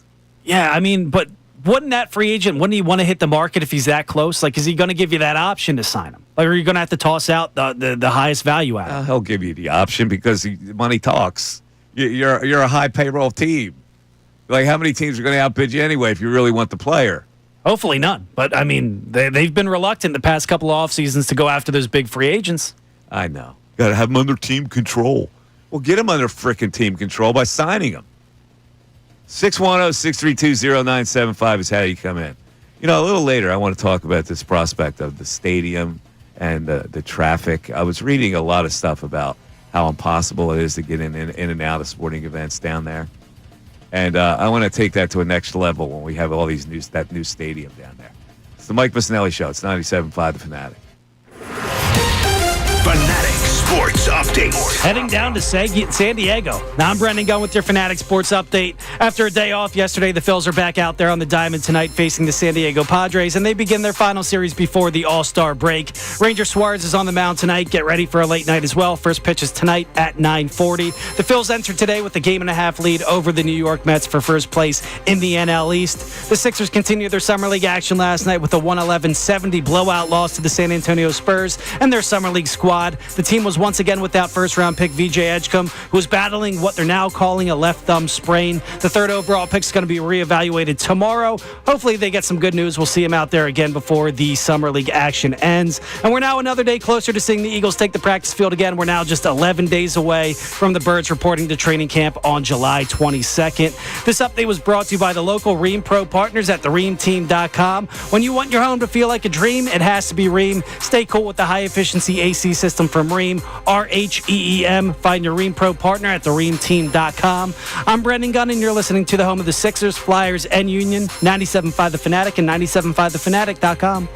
Yeah, I mean, but wouldn't that free agent, wouldn't he want to hit the market if he's that close? Like, is he going to give you that option to sign him? Like, or are you going to have to toss out the highest value out of him? He'll give you the option because money talks. You're a high payroll team. Like, how many teams are going to outbid you anyway if you really want the player? Hopefully none. But, I mean, they've been reluctant the past couple of off seasons to go after those big free agents. I know. Got to have them under team control. Well, get them under frickin' team control by signing them. 610-632-0975 is how you come in. A little later, I want to talk about this prospect of the stadium and the traffic. I was reading a lot of stuff about how impossible it is to get in and out of sporting events down there. And I want to take that to a next level when we have all that new stadium down there. It's the Mike Missanelli Show. It's 97.5 The Fanatic. Fanatic Sports Update. Heading down to San Diego. Now I'm Brendan Gunn with your Fanatic Sports Update. After a day off yesterday, the Phils are back out there on the diamond tonight facing the San Diego Padres, and they begin their final series before the All-Star break. Ranger Suarez is on the mound tonight. Get ready for a late night as well. First pitch is tonight at 9:40. The Phils enter today with a 1.5 lead over the New York Mets for first place in the NL East. The Sixers continued their Summer League action last night with a 111-70 blowout loss to the San Antonio Spurs and their Summer League squad. The team was once again without first-round pick VJ Edgecombe, who is battling what they're now calling a left thumb sprain. The third overall pick is going to be reevaluated tomorrow. Hopefully they get some good news. We'll see him out there again before the Summer League action ends. And we're now another day closer to seeing the Eagles take the practice field again. We're now just 11 days away from the Birds reporting to training camp on July 22nd. This update was brought to you by the local Ream Pro partners at thereamteam.com. When you want your home to feel like a dream, it has to be Ream. Stay cool with the high-efficiency AC system from Ream. RHEEM. Find your Ream Pro partner at thereamteam.com. I'm Brendan Gunn, and you're listening to the home of the Sixers, Flyers, and Union, 97.5 The Fanatic and 97.5thefanatic.com.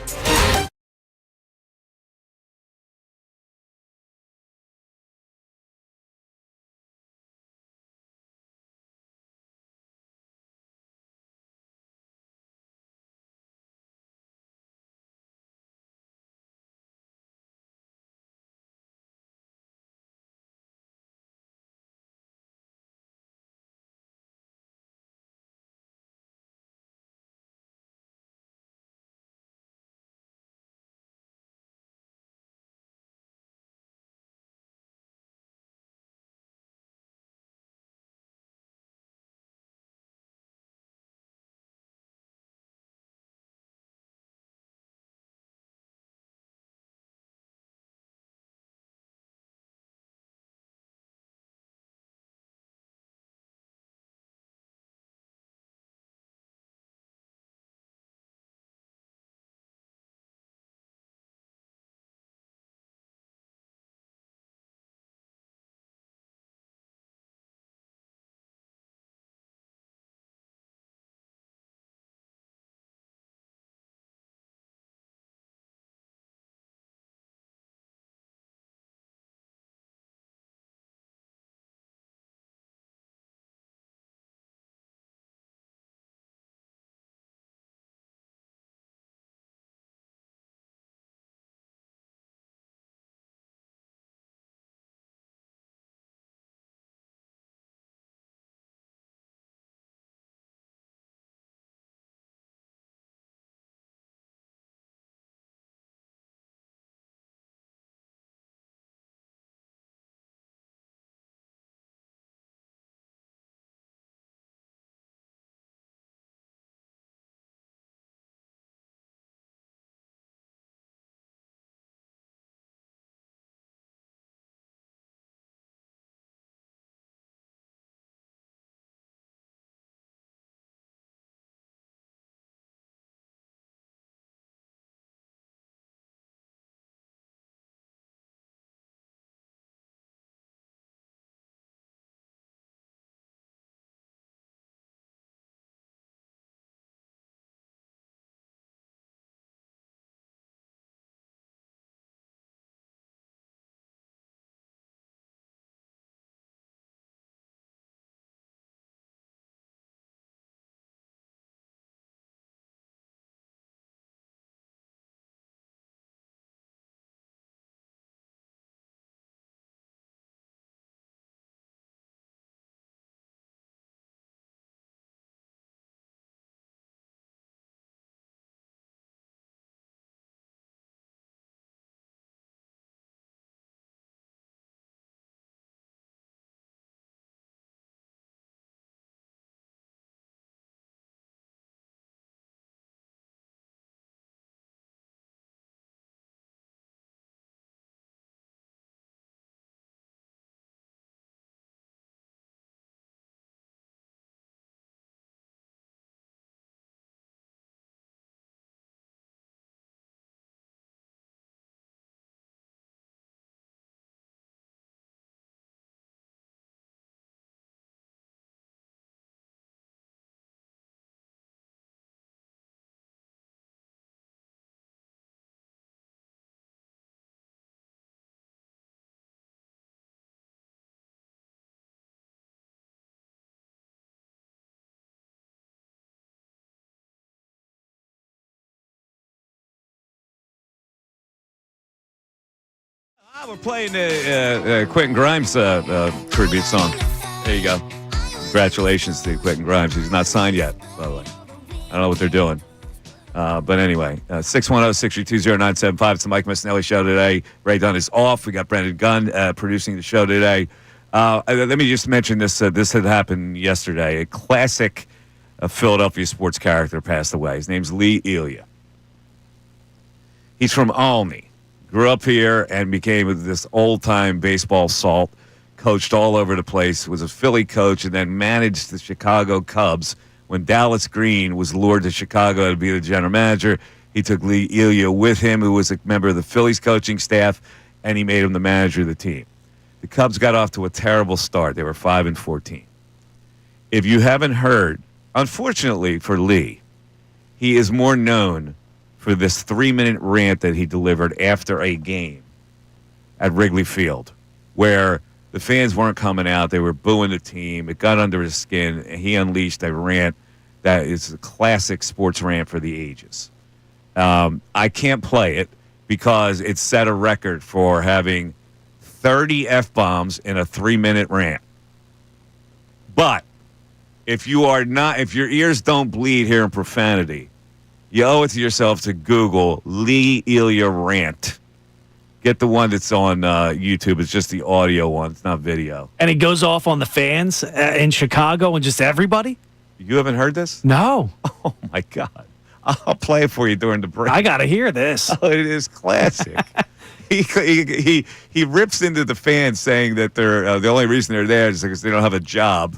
We're playing Quentin Grimes tribute song. There you go. Congratulations to Quentin Grimes. He's not signed yet, by the way. I don't know what they're doing. But anyway, 610-632-0975. It's the Mike Missanelli Show today. Ray Dunn is off. We got Brendan Gunn producing the show today. Let me just mention this. This had happened yesterday. A classic Philadelphia sports character passed away. His name's Lee Elia. He's from Olney. Grew up here and became this old-time baseball salt. Coached all over the place. Was a Philly coach and then managed the Chicago Cubs. When Dallas Green was lured to Chicago to be the general manager, he took Lee Elia with him, who was a member of the Phillies coaching staff. and he made him the manager of the team. The Cubs got off to a terrible start. They were 5-14. If you haven't heard, unfortunately for Lee, he is more known for this 3-minute rant that he delivered after a game at Wrigley Field, where the fans weren't coming out. They were booing the team. It got under his skin, and he unleashed a rant that is a classic sports rant for the ages. I can't play it because it set a record for having 30 F-bombs in a 3-minute rant. But if your ears don't bleed hearing profanity, you owe it to yourself to Google Lee Elia rant. Get the one that's on YouTube. It's just the audio one. It's not video. And he goes off on the fans in Chicago and just everybody? You haven't heard this? No. Oh, my God. I'll play it for you during the break. I got to hear this. Oh, it is classic. he rips into the fans saying that they're the only reason they're there is because they don't have a job.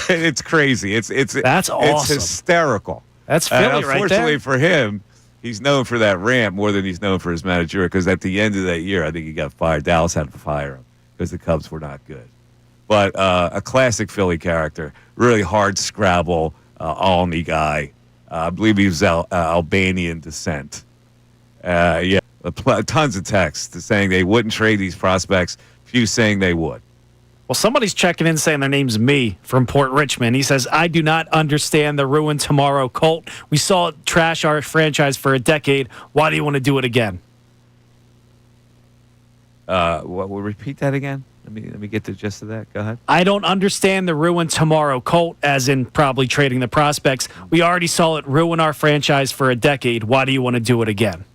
It's crazy. It's That's awesome. It's hysterical. That's Philly right there. Unfortunately for him, he's known for that rant more than he's known for his manager, because at the end of that year, I think he got fired. Dallas had to fire him because the Cubs were not good. But a classic Philly character, really hard scrabble, Alney guy. I believe he was Albanian descent. Tons of texts saying they wouldn't trade these prospects. Few saying they would. Well, somebody's checking in saying their name's me from Port Richmond. He says, I do not understand the ruin tomorrow cult. We saw it trash our franchise for a decade. Why do you want to do it again? We'll repeat that again. Let me get the gist of that. Go ahead. I don't understand the ruin tomorrow cult, as in probably trading the prospects. We already saw it ruin our franchise for a decade. Why do you want to do it again?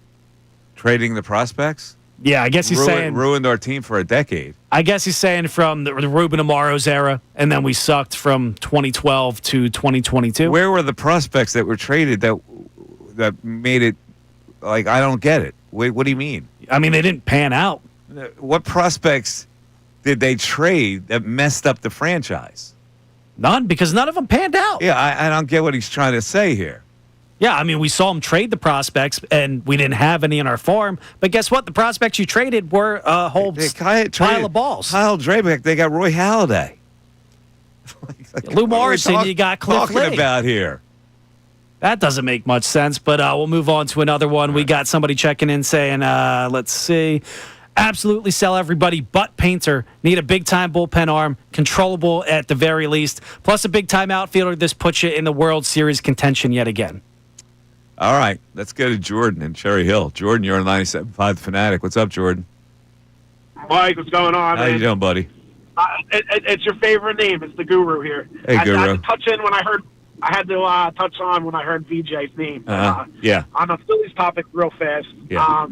Trading the prospects? Yeah, I guess he's saying ruined our team for a decade. I guess he's saying from the Ruben Amaro's era, and then we sucked from 2012 to 2022. Where were the prospects that were traded that made it? Like, I don't get it. What do you mean? I mean, they didn't pan out. What prospects did they trade that messed up the franchise? None, because none of them panned out. Yeah, I don't get what he's trying to say here. Yeah, I mean, we saw him trade the prospects, and we didn't have any in our farm. But guess what? The prospects you traded were a whole pile of balls. Kyle Drabeck, they got Roy Halladay. Lou Morrison, you got Cliff talking Lee. About here. That doesn't make much sense, but we'll move on to another one. We got somebody checking in saying, let's see. Absolutely sell everybody but Painter. Need a big-time bullpen arm, controllable at the very least, plus a big-time outfielder. This puts you in the World Series contention yet again. All right, let's go to Jordan in Cherry Hill. Jordan, you're on 97.5 The Fanatic. What's up, Jordan? Mike, what's going on, How man? you doing, buddy? It's your favorite name. It's the Guru here. Hey, Guru. I had to touch in when I heard. I had to touch on when I heard VJ's name. Yeah. On the Phillies topic, real fast. Yeah.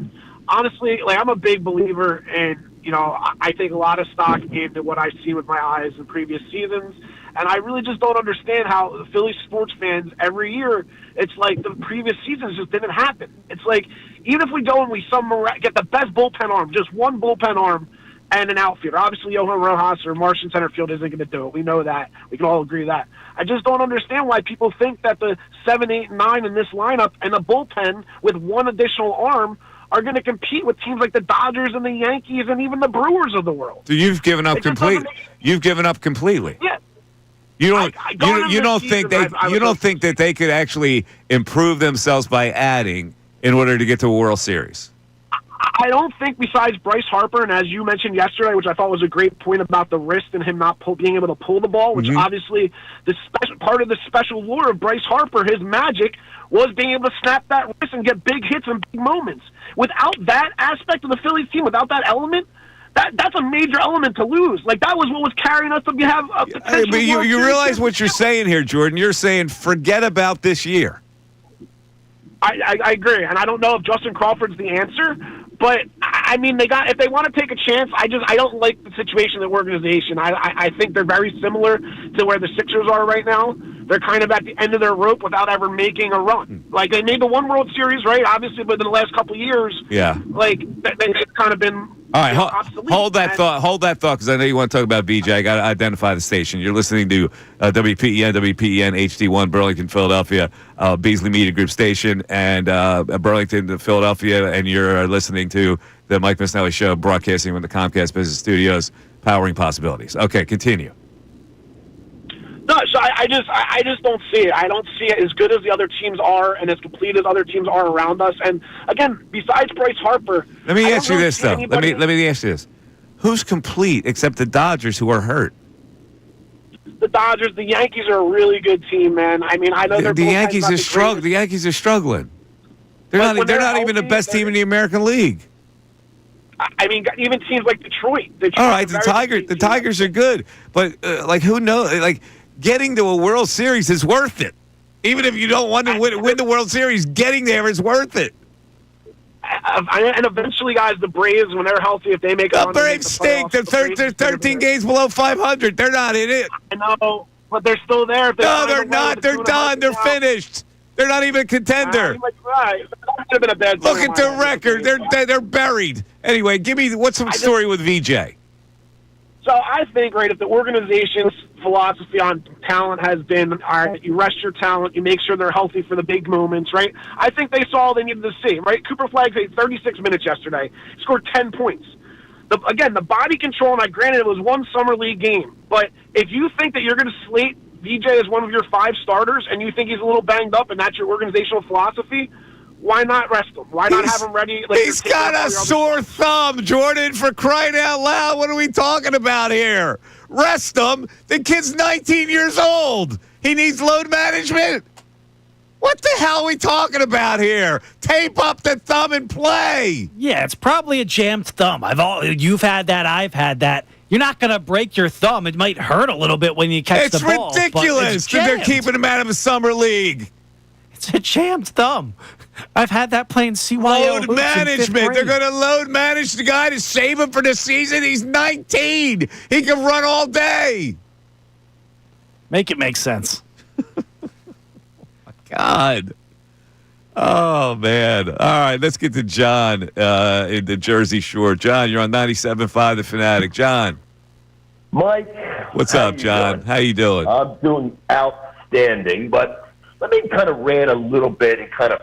Honestly, like, I'm a big believer in. I take a lot of stock into what I see with my eyes in previous seasons, and I really just don't understand how the Philly sports fans every year. It's like the previous seasons just didn't happen. It's like even if we go and we get the best bullpen arm, just one bullpen arm and an outfielder. Obviously, Johan Rojas or Martian center field isn't going to do it. We know that. We can all agree with that. I just don't understand why people think that the 7, 8, 9 in this lineup and the bullpen with one additional arm are going to compete with teams like the Dodgers and the Yankees and even the Brewers of the world. So you've given up completely. You've given up completely. Yeah. You don't think that they could actually improve themselves by adding in order to get to a World Series? I don't think, besides Bryce Harper, and as you mentioned yesterday, which I thought was a great point about the wrist and him not being able to pull the ball, which obviously part of the special lure of Bryce Harper, his magic, was being able to snap that wrist and get big hits and big moments. Without that aspect of the Phillies team, without that element, that's a major element to lose. Like, that was what was carrying us to have a potential. But you realize what you're saying here, Jordan. You're saying forget about this year. I agree, and I don't know if Justin Crawford's the answer, but I mean, if they want to take a chance, I don't like the situation of the organization. I think they're very similar to where the Sixers are right now. They're kind of at the end of their rope without ever making a run. Like, they made the one World Series, right? Obviously, but in the last couple of years, yeah, like they've kind of been All right, obsolete. hold that thought. Hold that thought, because I know you want to talk about BJ. I got to identify the station. You're listening to WPEN HD1, Burlington, Philadelphia, Beasley Media Group station, and Burlington to Philadelphia, and you're listening to the Mike Missanelli Show, broadcasting from the Comcast Business Studios, powering possibilities. Okay, continue. No, so I just don't see it. I don't see it as good as the other teams are and as complete as other teams are around us. And again, besides Bryce Harper, Let me ask you this though. Let me ask you this: who's complete except the Dodgers, who are hurt? The Dodgers, the Yankees are a really good team, man. I mean, I know The Yankees are struggling. The Yankees are struggling. They're not even the best team in the American League. I mean, even teams like Detroit. All right, the Tigers are good, but who knows? Like, getting to a World Series is worth it. Even if you don't want to win the World Series, getting there is worth it. And eventually, guys, the Braves, when they're healthy, if they make the Braves stink. They're 13 games below 500. They're not in it. I know, but they're still there. No, they're not. They're done. They're finished. They're not even a contender. Right. That would have been a bad. Look at their record. They're buried. Anyway, give me what's some story with VJ. So I think, right, if the organization's philosophy on talent has been, all right, you rest your talent, you make sure they're healthy for the big moments, right? I think they saw all they needed to see, right? Cooper Flag played 36 minutes yesterday. He scored 10 points. Again, the body control, and granted it was one summer league game, but if you think that you're going to slate VJ as one of your 5 starters and you think he's a little banged up and that's your organizational philosophy, why not rest him? Why not have him ready? He's got a sore thumb, Jordan, for crying out loud. What are we talking about here? Rest him. The kid's 19 years old. He needs load management. What the hell are we talking about here? Tape up the thumb and play. Yeah, it's probably a jammed thumb. You've had that. I've had that. You're not going to break your thumb. It might hurt a little bit when you catch the ball. It's ridiculous that they're keeping him out of a summer league. It's a jammed thumb. I've had that playing CYO load management. They're going to load manage the guy to save him for the season. He's 19. He can run all day. Make it make sense. God. Oh, man. All right, let's get to John in the Jersey Shore. John, you're on 97.5 The Fanatic. John. Mike. What's up, John? How you doing? I'm doing outstanding, but let me kind of rant a little bit and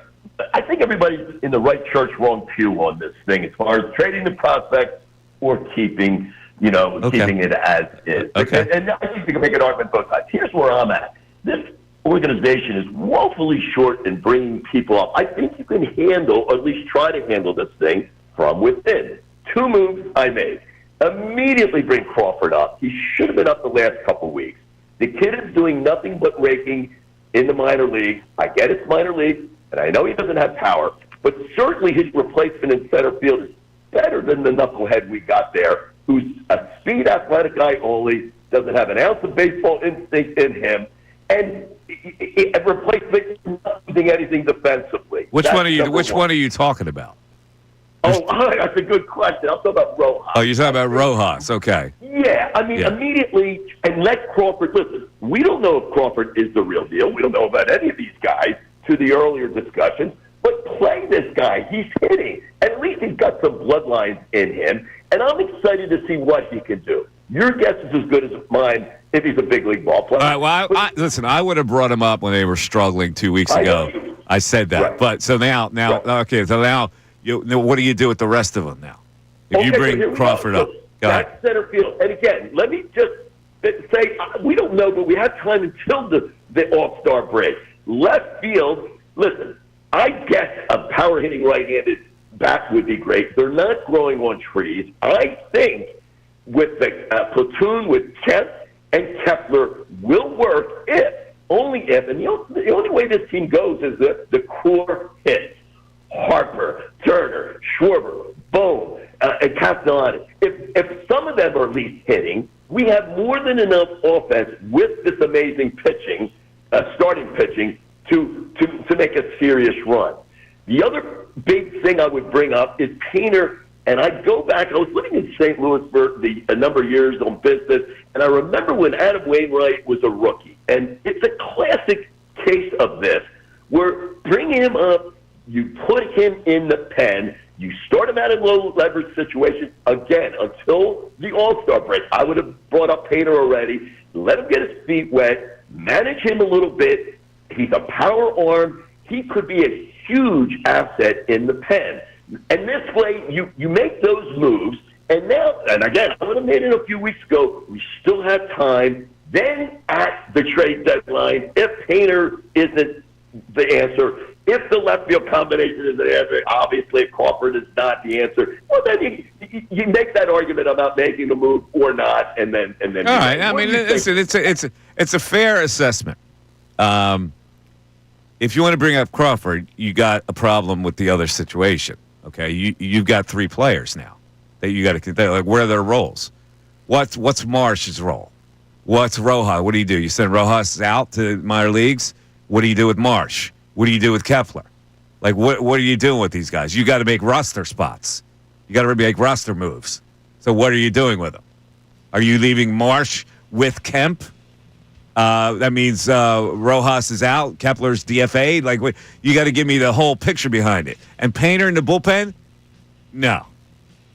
I think everybody's in the right church, wrong pew on this thing as far as trading the prospect or keeping it as is. Okay. And I think you can make an argument both sides. Here's where I'm at. This organization is woefully short in bringing people up. I think you can handle, or at least try to handle this thing from within. 2 moves I made. Immediately bring Crawford up. He should have been up the last couple weeks. The kid is doing nothing but raking in the minor league. I get it's minor league, and I know he doesn't have power, but certainly his replacement in center field is better than the knucklehead we got there, who's a speed athletic guy only, doesn't have an ounce of baseball instinct in him, and a replacement not doing anything defensively. Which one are you talking about? Oh, that's a good question. I'm talking about Rojas. Oh, you're talking about Rojas. Okay. Yeah, I mean, immediately, and let Crawford, listen, we don't know if Crawford is the real deal. We don't know about any of these guys to the earlier discussions, but play this guy. He's hitting. At least he's got some bloodlines in him, and I'm excited to see what he can do. Your guess is as good as mine if he's a big league ball player. All right, well, listen, I would have brought him up when they were struggling 2 weeks ago. I said that. Right. But so now, okay, so now, what do you do with the rest of them now? If you bring Crawford up. Go ahead. That's center field. And again, let me just say, we don't know, but we have time until the All-Star break. Left field, listen, I guess a power-hitting right-handed bat would be great. They're not growing on trees. I think with the platoon with Kemp and Kepler will work only if, and the only way this team goes is the core hits. Harper, Turner, Schwarber, Bone, and Castellani. If some of them are at least hitting, we have more than enough offense with this amazing pitching, starting pitching, to make a serious run. The other big thing I would bring up is Painter, and I go back, I was living in St. Louis for a number of years on business, and I remember when Adam Wainwright was a rookie, and it's a classic case of this, where bring him up, you put him in the pen, You start him out in low leverage situations again until the All-Star break. I would have brought up Painter already. Let him get his feet wet. Manage him a little bit. He's a power arm. He could be a huge asset in the pen. And this way, you make those moves. And now, and again, I would have made it a few weeks ago. We still have time. Then at the trade deadline, if Painter isn't the answer, if the left field combination is the answer, obviously if Crawford is not the answer, well, then you make that argument about making the move or not, and then. All right. I mean, listen, it's a fair assessment. If you want to bring up Crawford, you got a problem with the other situation. Okay, you've got 3 players now that you got to consider. Like, where are their roles? What's Marsh's role? What's Rojas? What do? You send Rojas out to minor leagues? What do you do with Marsh? What do you do with Kepler? Like, what are you doing with these guys? You got to make roster spots. You got to make roster moves. So what are you doing with them? Are you leaving Marsh with Kemp? That means Rojas is out. Kepler's DFA'd. Like, you got to give me the whole picture behind it. And Painter in the bullpen? No.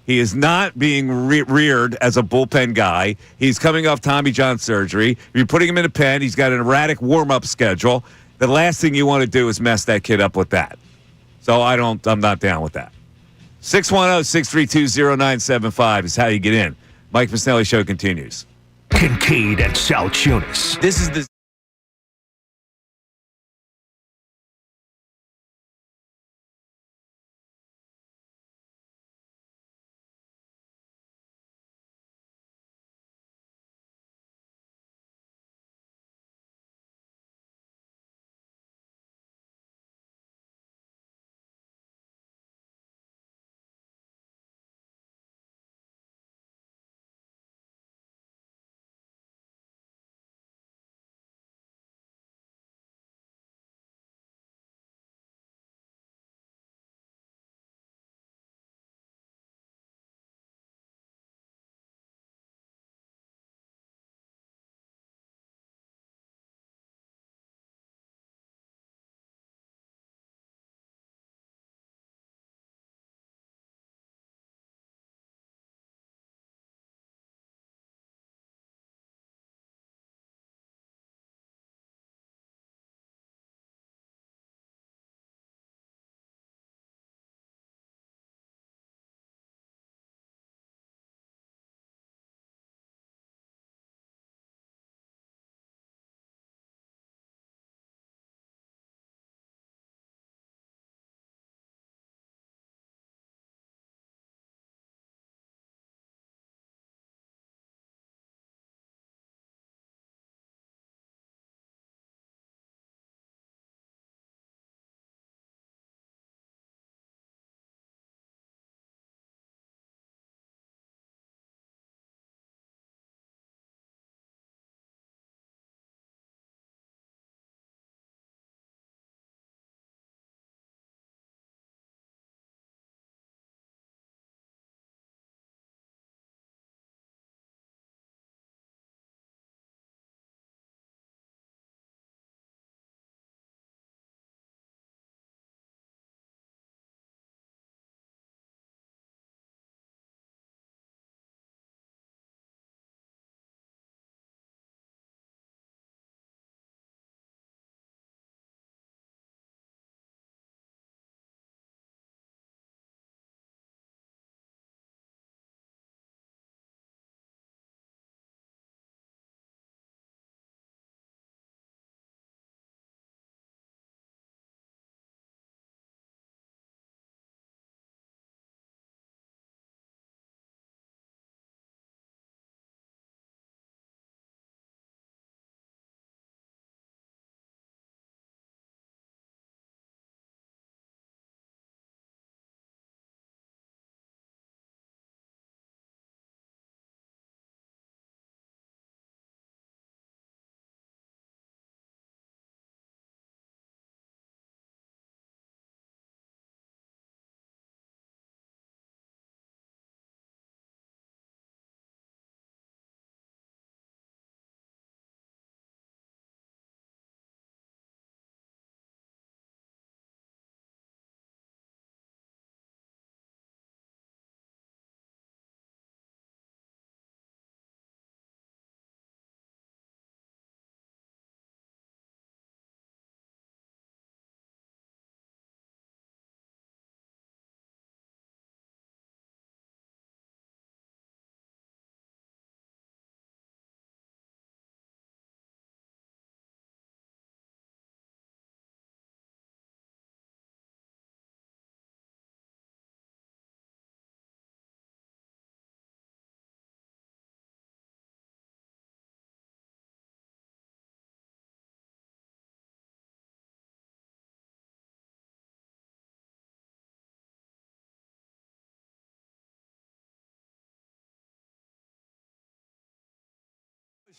He is not being reared as a bullpen guy. He's coming off Tommy John surgery. If you're putting him in a pen, he's got an erratic warm-up schedule. The last thing you want to do is mess that kid up with that. So I'm not down with that. 610-632-0975 is how you get in. Mike Missanelli Show continues. Kincade and Salciunas. This is the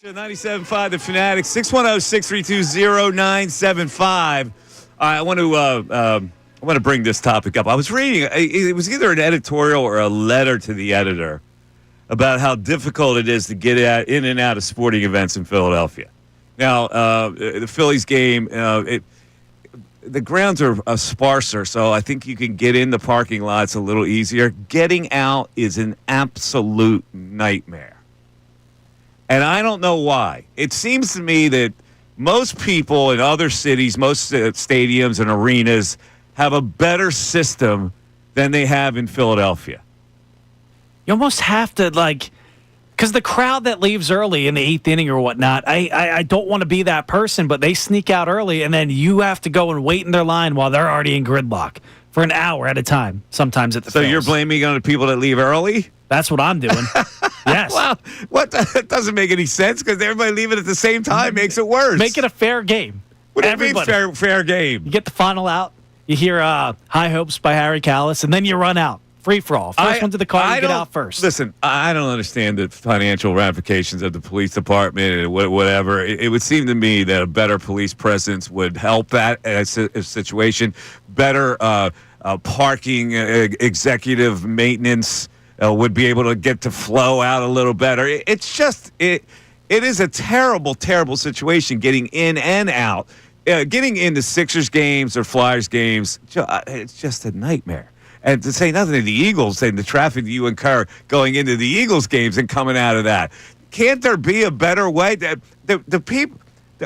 97.5 The Fanatic, 610-632-0975. I want to bring this topic up. I was reading, it was either an editorial or a letter to the editor about how difficult it is to get in and out of sporting events in Philadelphia. Now, the Phillies game, the grounds are sparser, so I think you can get in the parking lots a little easier. Getting out is an absolute nightmare. And I don't know why. It seems to me that most people in other cities, most stadiums and arenas have a better system than they have in Philadelphia. You almost have to, because the crowd that leaves early in the eighth inning or whatnot, I don't want to be that person, but they sneak out early, and then you have to go and wait in their line while they're already in gridlock for an hour at a time, sometimes at the So Phils. you're blaming on the people that leave early? That's what I'm doing. Yes. Well, that doesn't make any sense because everybody leaving at the same time makes it worse. Make it a fair game. What do you mean Everybody. fair game? You get the final out. You hear High Hopes by Harry Callis, and then you run out. Free for all. First one to the car, you get out first. Listen, I don't understand the financial ramifications of the police department and whatever. It would seem to me that a better police presence would help that situation. Better parking, executive maintenance would be able to get the flow out a little better. It's just it is a terrible, terrible situation getting in and out. Getting into Sixers games or Flyers games, it's just a nightmare. And to say nothing of the Eagles and the traffic that you incur going into the Eagles games and coming out of that. Can't there be a better way? The people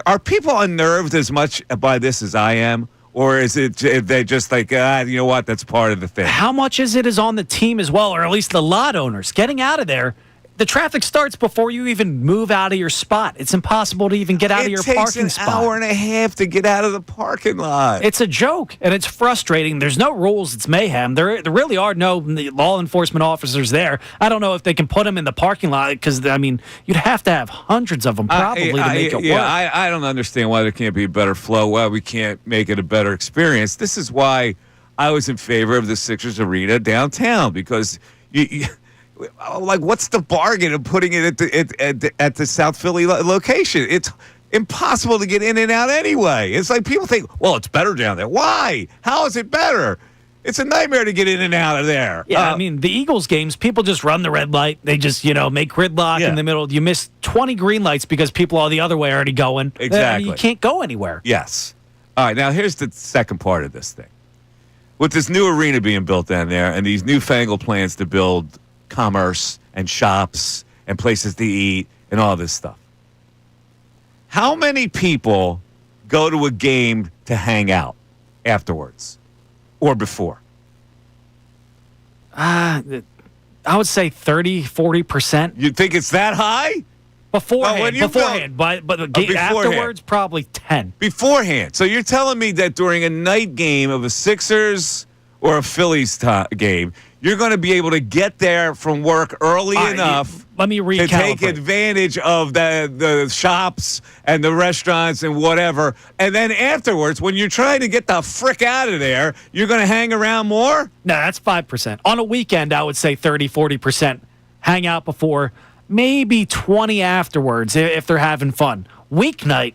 are people unnerved as much by this as I am? Or is it they're just like, you know what, that's part of the thing? How much is it is on the team as well, or at least the lot owners? Getting out of there, the traffic starts before you even move out of your spot. It's impossible to even get out of your parking spot. It takes an hour and a half to get out of the parking lot. It's a joke, and it's frustrating. There's no rules. It's mayhem. There really are no law enforcement officers there. I don't know if they can put them in the parking lot because, you'd have to have hundreds of them probably to make it work. I don't understand why there can't be a better flow, why we can't make it a better experience. This is why I was in favor of the Sixers Arena downtown because what's the bargain of putting it at the South Philly location? It's impossible to get in and out anyway. It's like people think, well, it's better down there. Why? How is it better? It's a nightmare to get in and out of there. Yeah, the Eagles games, people just run the red light. They just, make gridlock in the middle. You miss 20 green lights because people all the other way are already going. Exactly. You can't go anywhere. Yes. All right, now here's the second part of this thing. With this new arena being built down there and these newfangled plans to build commerce and shops and places to eat and all this stuff. How many people go to a game to hang out afterwards or before? I would say 30, 40%. You think it's that high? Beforehand. But beforehand. Afterwards, probably 10. Beforehand. So you're telling me that during a night game of a Sixers or a Phillies game, you're going to be able to get there from work early enough let me to take advantage of the shops and the restaurants and whatever. And then afterwards, when you're trying to get the frick out of there, you're going to hang around more? No, that's 5%. On a weekend, I would say 30, 40%. Hang out before, maybe 20 afterwards if they're having fun. Weeknight,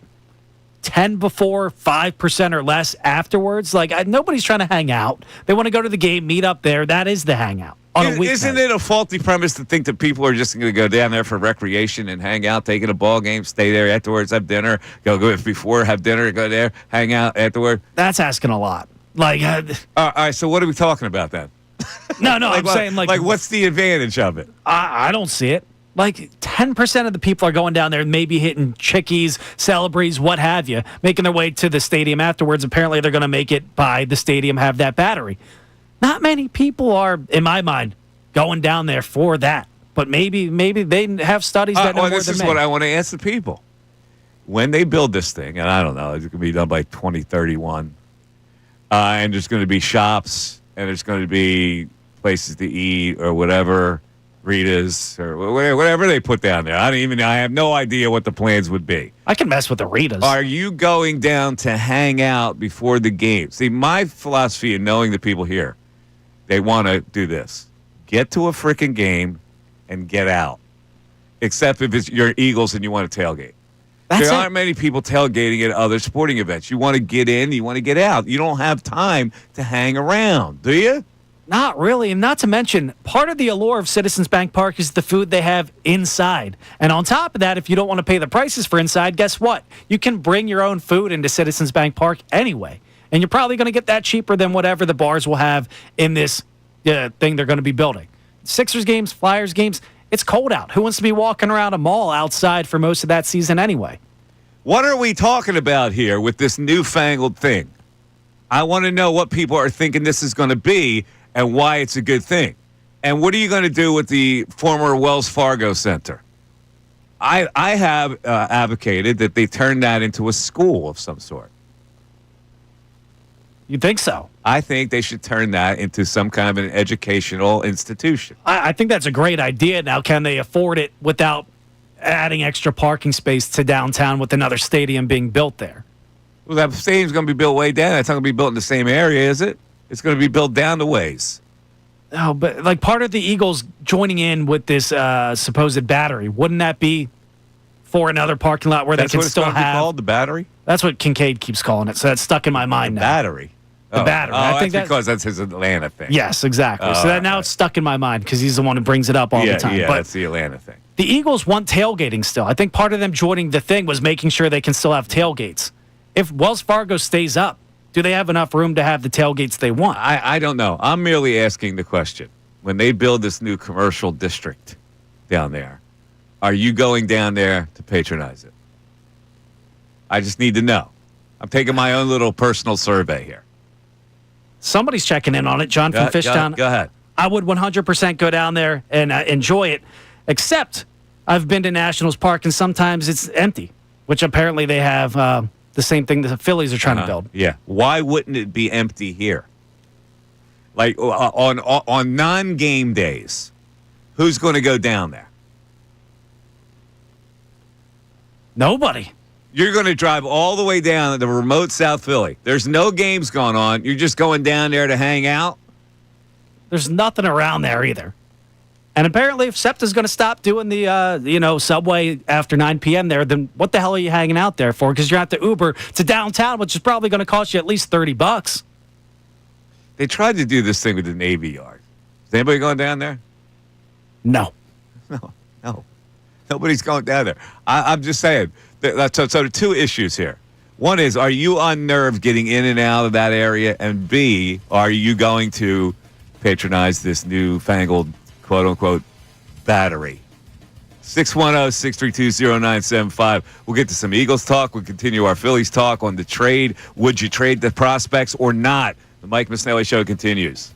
10 before, 5% or less afterwards. Nobody's trying to hang out. They want to go to the game, meet up there. That is the hangout on a weeknight. Isn't it a faulty premise to think that people are just going to go down there for recreation and hang out, take in a ball game, stay there afterwards, have dinner, go before, have dinner, go there, hang out afterward? That's asking a lot. All right, so what are we talking about then? No, I'm saying what's the advantage of it? I don't see it. 10% of the people are going down there, maybe hitting Chickies, Celebrys, what have you, making their way to the stadium afterwards. Apparently, they're going to make it by the stadium, have that battery. Not many people are, in my mind, going down there for that. But maybe they have studies that know more than this is me. what I want to ask the people. When they build this thing, and I don't know, it's going to be done by 2031, and there's going to be shops, and there's going to be places to eat or whatever, Rita's or whatever they put down there. I have no idea what the plans would be. I can mess with the Ritas. Are you going down to hang out before the game? See, my philosophy in knowing the people here, they want to do this. Get to a freaking game and get out. except if it's your Eagles and you want to tailgate. That's There it. aren't many people tailgating at other sporting events. You want to get in, you want to get out. You don't have time to hang around, do you? Not really. And not to mention, part of the allure of Citizens Bank Park is the food they have inside. And on top of that, if you don't want to pay the prices for inside, guess what? You can bring your own food into Citizens Bank Park anyway. And you're probably going to get that cheaper than whatever the bars will have in this thing they're going to be building. Sixers games, Flyers games, it's cold out. Who wants to be walking around a mall outside for most of that season anyway? What are we talking about here with this newfangled thing? I want to know what people are thinking this is going to be and why it's a good thing. And what are you going to do with the former Wells Fargo Center? I have advocated that they turn that into a school of some sort. You think so? I think they should turn that into some kind of an educational institution. I think that's a great idea. Now, can they afford it without adding extra parking space to downtown with another stadium being built there? Well, that stadium's going to be built way down. It's not going to be built in the same area, is it? It's going to be built down the ways. Oh, but like part of the Eagles joining in with this supposed battery, wouldn't that be for another parking lot where That's they what can it's still going to be have? called, the battery? That's what Kincade keeps calling it. So that's stuck in my mind now. Battery. The battery. Oh, I think that's because that's his Atlanta thing. Yes, exactly. Oh, So that now it's stuck in my mind because he's the one who brings it up all the time. Yeah, But that's the Atlanta thing. the Eagles want tailgating still. I think part of them joining the thing was making sure they can still have tailgates. If Wells Fargo stays up, do they have enough room to have the tailgates they want? I don't know. I'm merely asking the question. When they build this new commercial district down there, are you going down there to patronize it? I just need to know. I'm taking my own little personal survey here. Somebody's checking in on it. John from Fishtown. Go ahead. I would 100% go down there and enjoy it, except I've been to Nationals Park and sometimes it's empty, which apparently they have the same thing the Phillies are trying to build. Yeah. Why wouldn't it be empty here? Like on non-game days, who's going to go down there? Nobody. You're going to drive all the way down to the remote South Philly. There's no games going on. You're just going down there to hang out? There's nothing around there either. And apparently, if SEPTA's going to stop doing the subway after 9 p.m. there, then what the hell are you hanging out there for? Because you're at the Uber to downtown, which is probably going to cost you at least $30. They tried to do this thing with the Navy Yard. Is anybody going down there? No. No. Nobody's going down there. I'm just saying. So there are two issues here. One is, are you unnerved getting in and out of that area? And B, are you going to patronize this newfangled, quote-unquote, battery? 610-632-0975. We'll get to some Eagles talk. We'll continue our Phillies talk on the trade. Would you trade the prospects or not? The Mike Missanelli Show continues.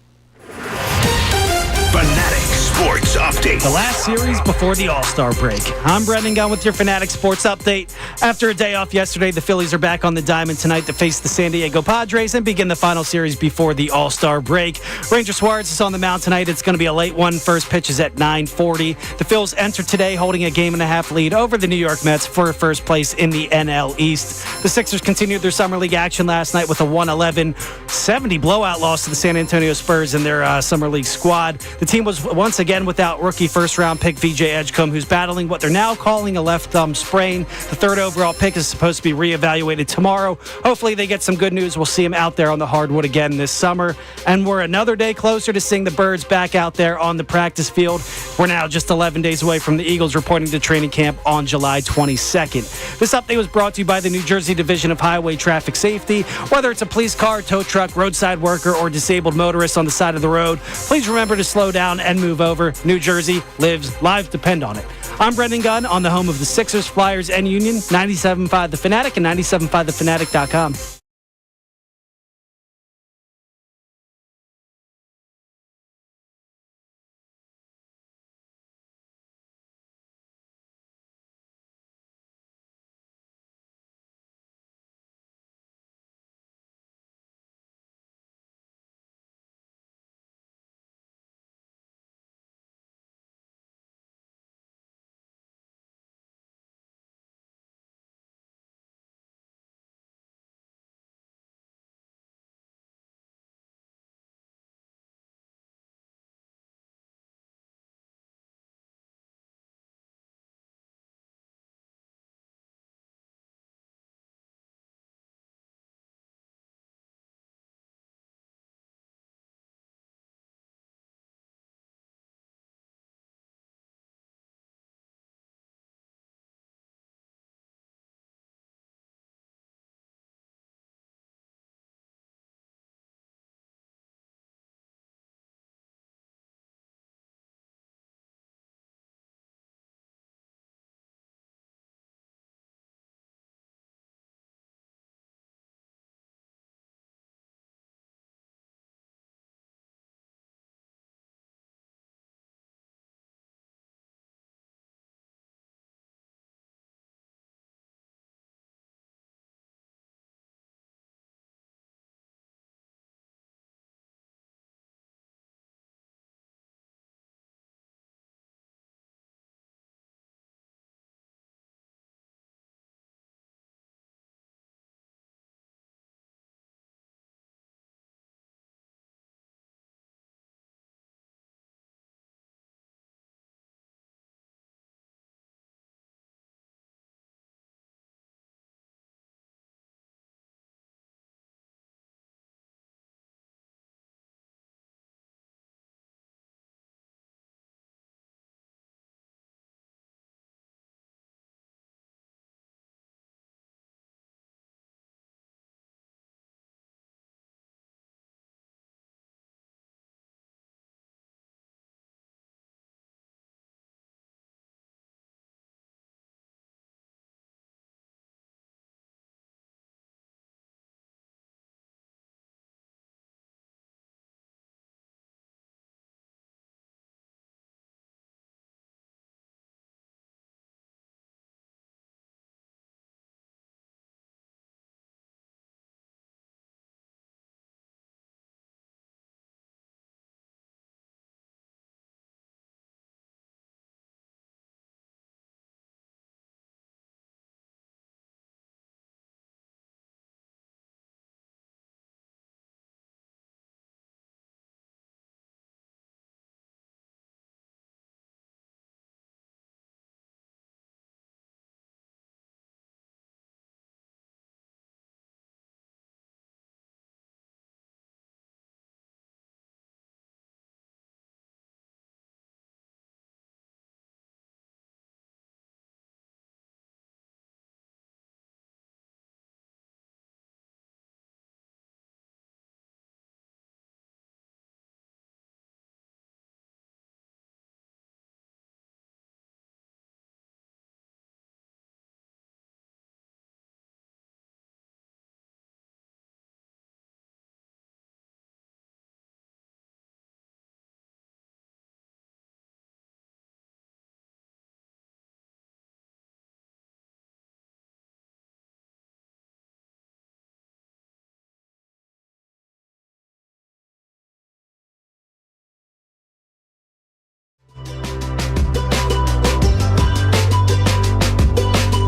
Fanatic Sports Update. The last series before the All-Star break. I'm Brendan Gunn with your Fanatic Sports Update. After a day off yesterday, the Phillies are back on the diamond tonight to face the San Diego Padres and begin the final series before the All-Star break. Ranger Suarez is on the mound tonight. It's going to be a late one. First pitch is at 9:40. The Phils enter today holding a game-and-a-half lead over the New York Mets for first place in the NL East. The Sixers continued their Summer League action last night with a 111-70 blowout loss to the San Antonio Spurs in their Summer League squad. The team was once again without rookie first-round pick VJ Edgecombe, who's battling what they're now calling a left thumb sprain. The third overall pick is supposed to be reevaluated tomorrow. Hopefully they get some good news. We'll see him out there on the hardwood again this summer. And we're another day closer to seeing the Birds back out there on the practice field. We're now just 11 days away from the Eagles reporting to training camp on July 22nd. This update was brought to you by the New Jersey Division of Highway Traffic Safety. Whether it's a police car, tow truck, roadside worker, or disabled motorist on the side of the road, please remember to slow down and move over. New Jersey lives depend on it. I'm Brendan Gunn on the home of the Sixers, Flyers, and Union, 97.5 The Fanatic and 97.5thefanatic.com.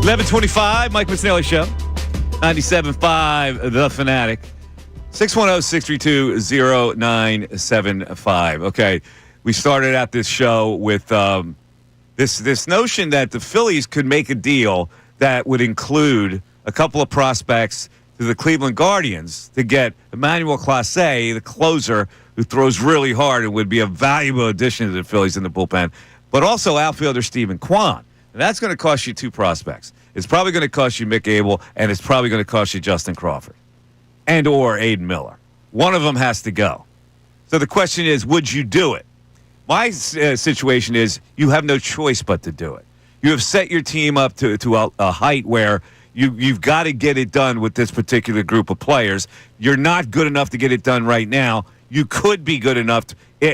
11:25, Mike Missanelli Show. 97.5, The Fanatic. 610-632-0975. Okay, we started out this show with this notion that the Phillies could make a deal that would include a couple of prospects to the Cleveland Guardians to get Emmanuel Clase, the closer, who throws really hard and would be a valuable addition to the Phillies in the bullpen, but also outfielder Stephen Kwan. And that's going to cost you two prospects. It's probably going to cost you Mick Abel, and it's probably going to cost you Justin Crawford and or Aiden Miller. One of them has to go. So the question is, would you do it? My situation is you have no choice but to do it. You have set your team up to a height where you've got to get it done with this particular group of players. You're not good enough to get it done right now. You could be good enough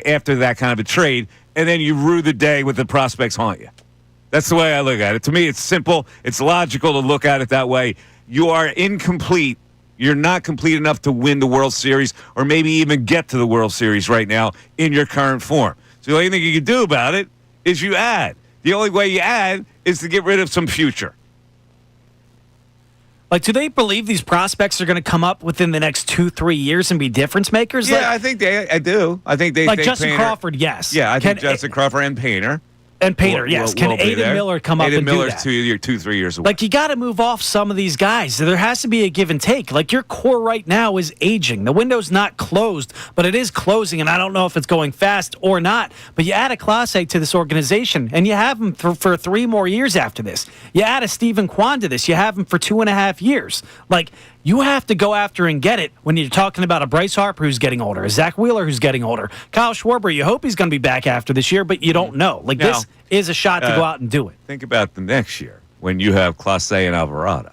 after that kind of a trade, and then you rue the day with the prospects haunt you. That's the way I look at it. To me, it's simple. It's logical to look at it that way. You are incomplete. You're not complete enough to win the World Series or maybe even get to the World Series right now in your current form. So the only thing you can do about it is you add. The only way you add is to get rid of some future. Like, do they believe these prospects are going to come up within the next 2-3 years and be difference makers? Yeah, I think I do. I think they like think Justin Painter, Crawford, yes. Yeah, I think Justin Crawford and Painter. And Painter, yes. Can Aiden Miller come up and do that? Aiden Miller's 2-3 years away. Like, you got to move off some of these guys. There has to be a give and take. Like, your core right now is aging. The window's not closed, but it is closing, and I don't know if it's going fast or not. But you add a Clase to this organization, and you have him for 3 more years after this. You add a Stephen Kwan to this. You have him for 2.5 years. Like, you have to go after and get it when you're talking about a Bryce Harper who's getting older, a Zach Wheeler who's getting older, Kyle Schwarber. You hope he's going to be back after this year, but you don't know. Like, this is a shot to go out and do it. Think about the next year when you have Clase and Alvarado.